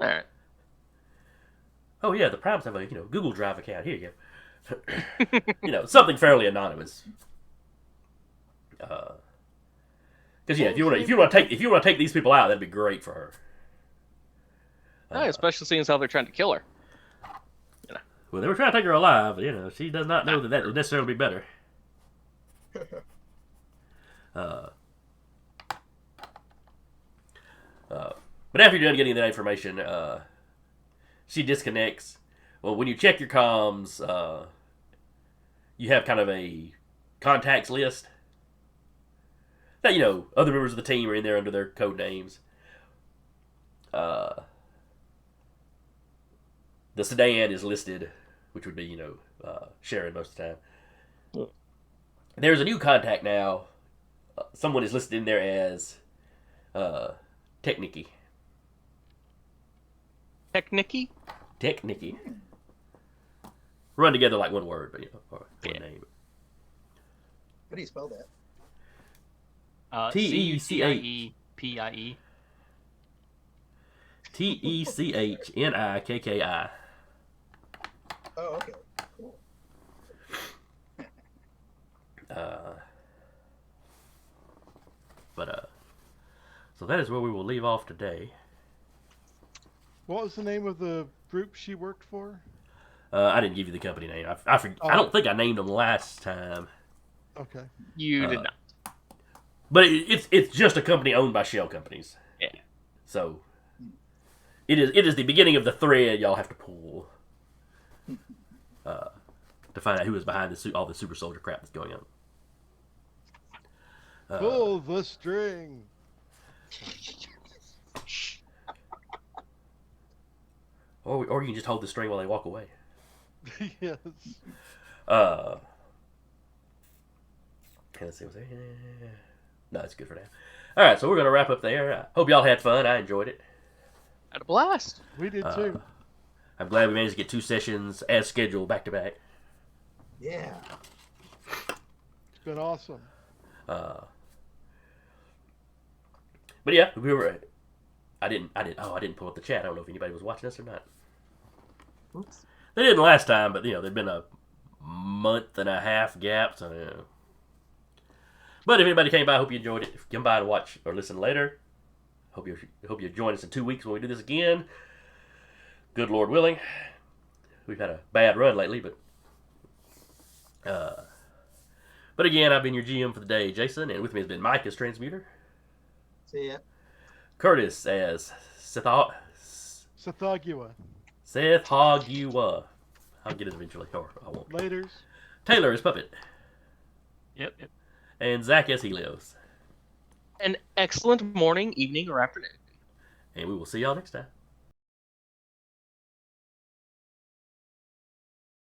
F: All right.
B: Oh yeah, the Primes have a Google Drive account. Here you go. Something fairly anonymous. Because if you want to take these people out, that'd be great for her.
F: Especially seeing as how they're trying to kill her.
B: Well, they were trying to take her alive. But, she does not know that would necessarily be better. But after you're done getting that information, she disconnects. Well, when you check your comms, you have kind of a contacts list that other members of the team are in there under their code names. The sedan is listed, which would be Sharon most of the time. There's a new contact now. Someone is listed in there as Technicky. Technicky. Run together like one word, but or one name.
E: How do you spell that?
B: TECH.
C: CIEPIE.
B: TECHNIKKI.
E: Oh, okay. Cool.
B: So that is where we will leave off today.
D: What was the name of the group she worked for?
B: I didn't give you the company name. I don't think I named them last time.
D: Okay.
F: You did not.
B: But it's just a company owned by shell companies.
F: Yeah.
B: So it is the beginning of the thread y'all have to pull to find out who is behind all the super soldier crap that's going on.
D: Pull the string.
B: Or you can just hold the string while they walk away.
D: Yes.
B: Let's see what's there. No, it's good for now. All right, so we're gonna wrap up there. Hope y'all had fun. I enjoyed it.
F: Had a blast.
D: We did too.
B: I'm glad we managed to get 2 sessions as scheduled back to back.
E: Yeah.
D: It's been awesome.
B: But yeah, we were. I didn't pull up the chat. I don't know if anybody was watching us or not.
E: Oops.
B: They didn't last time, but there'd been a month and a half gap, so yeah. But if anybody came by, I hope you enjoyed it. If you come by to watch or listen later, hope you join us in 2 weeks when we do this again. Good Lord willing. We've had a bad run lately, but again, I've been your GM for the day, Jason, and with me has been Mike as Transmuter.
E: See ya.
B: Curtis as
D: Sethagua.
B: Sethagua. I'll get it eventually, or I won't.
D: Laters.
B: Taylor as Puppet.
C: Yep.
B: And Zach as He Lives.
F: An excellent morning, evening, or afternoon.
B: And we will see y'all next time.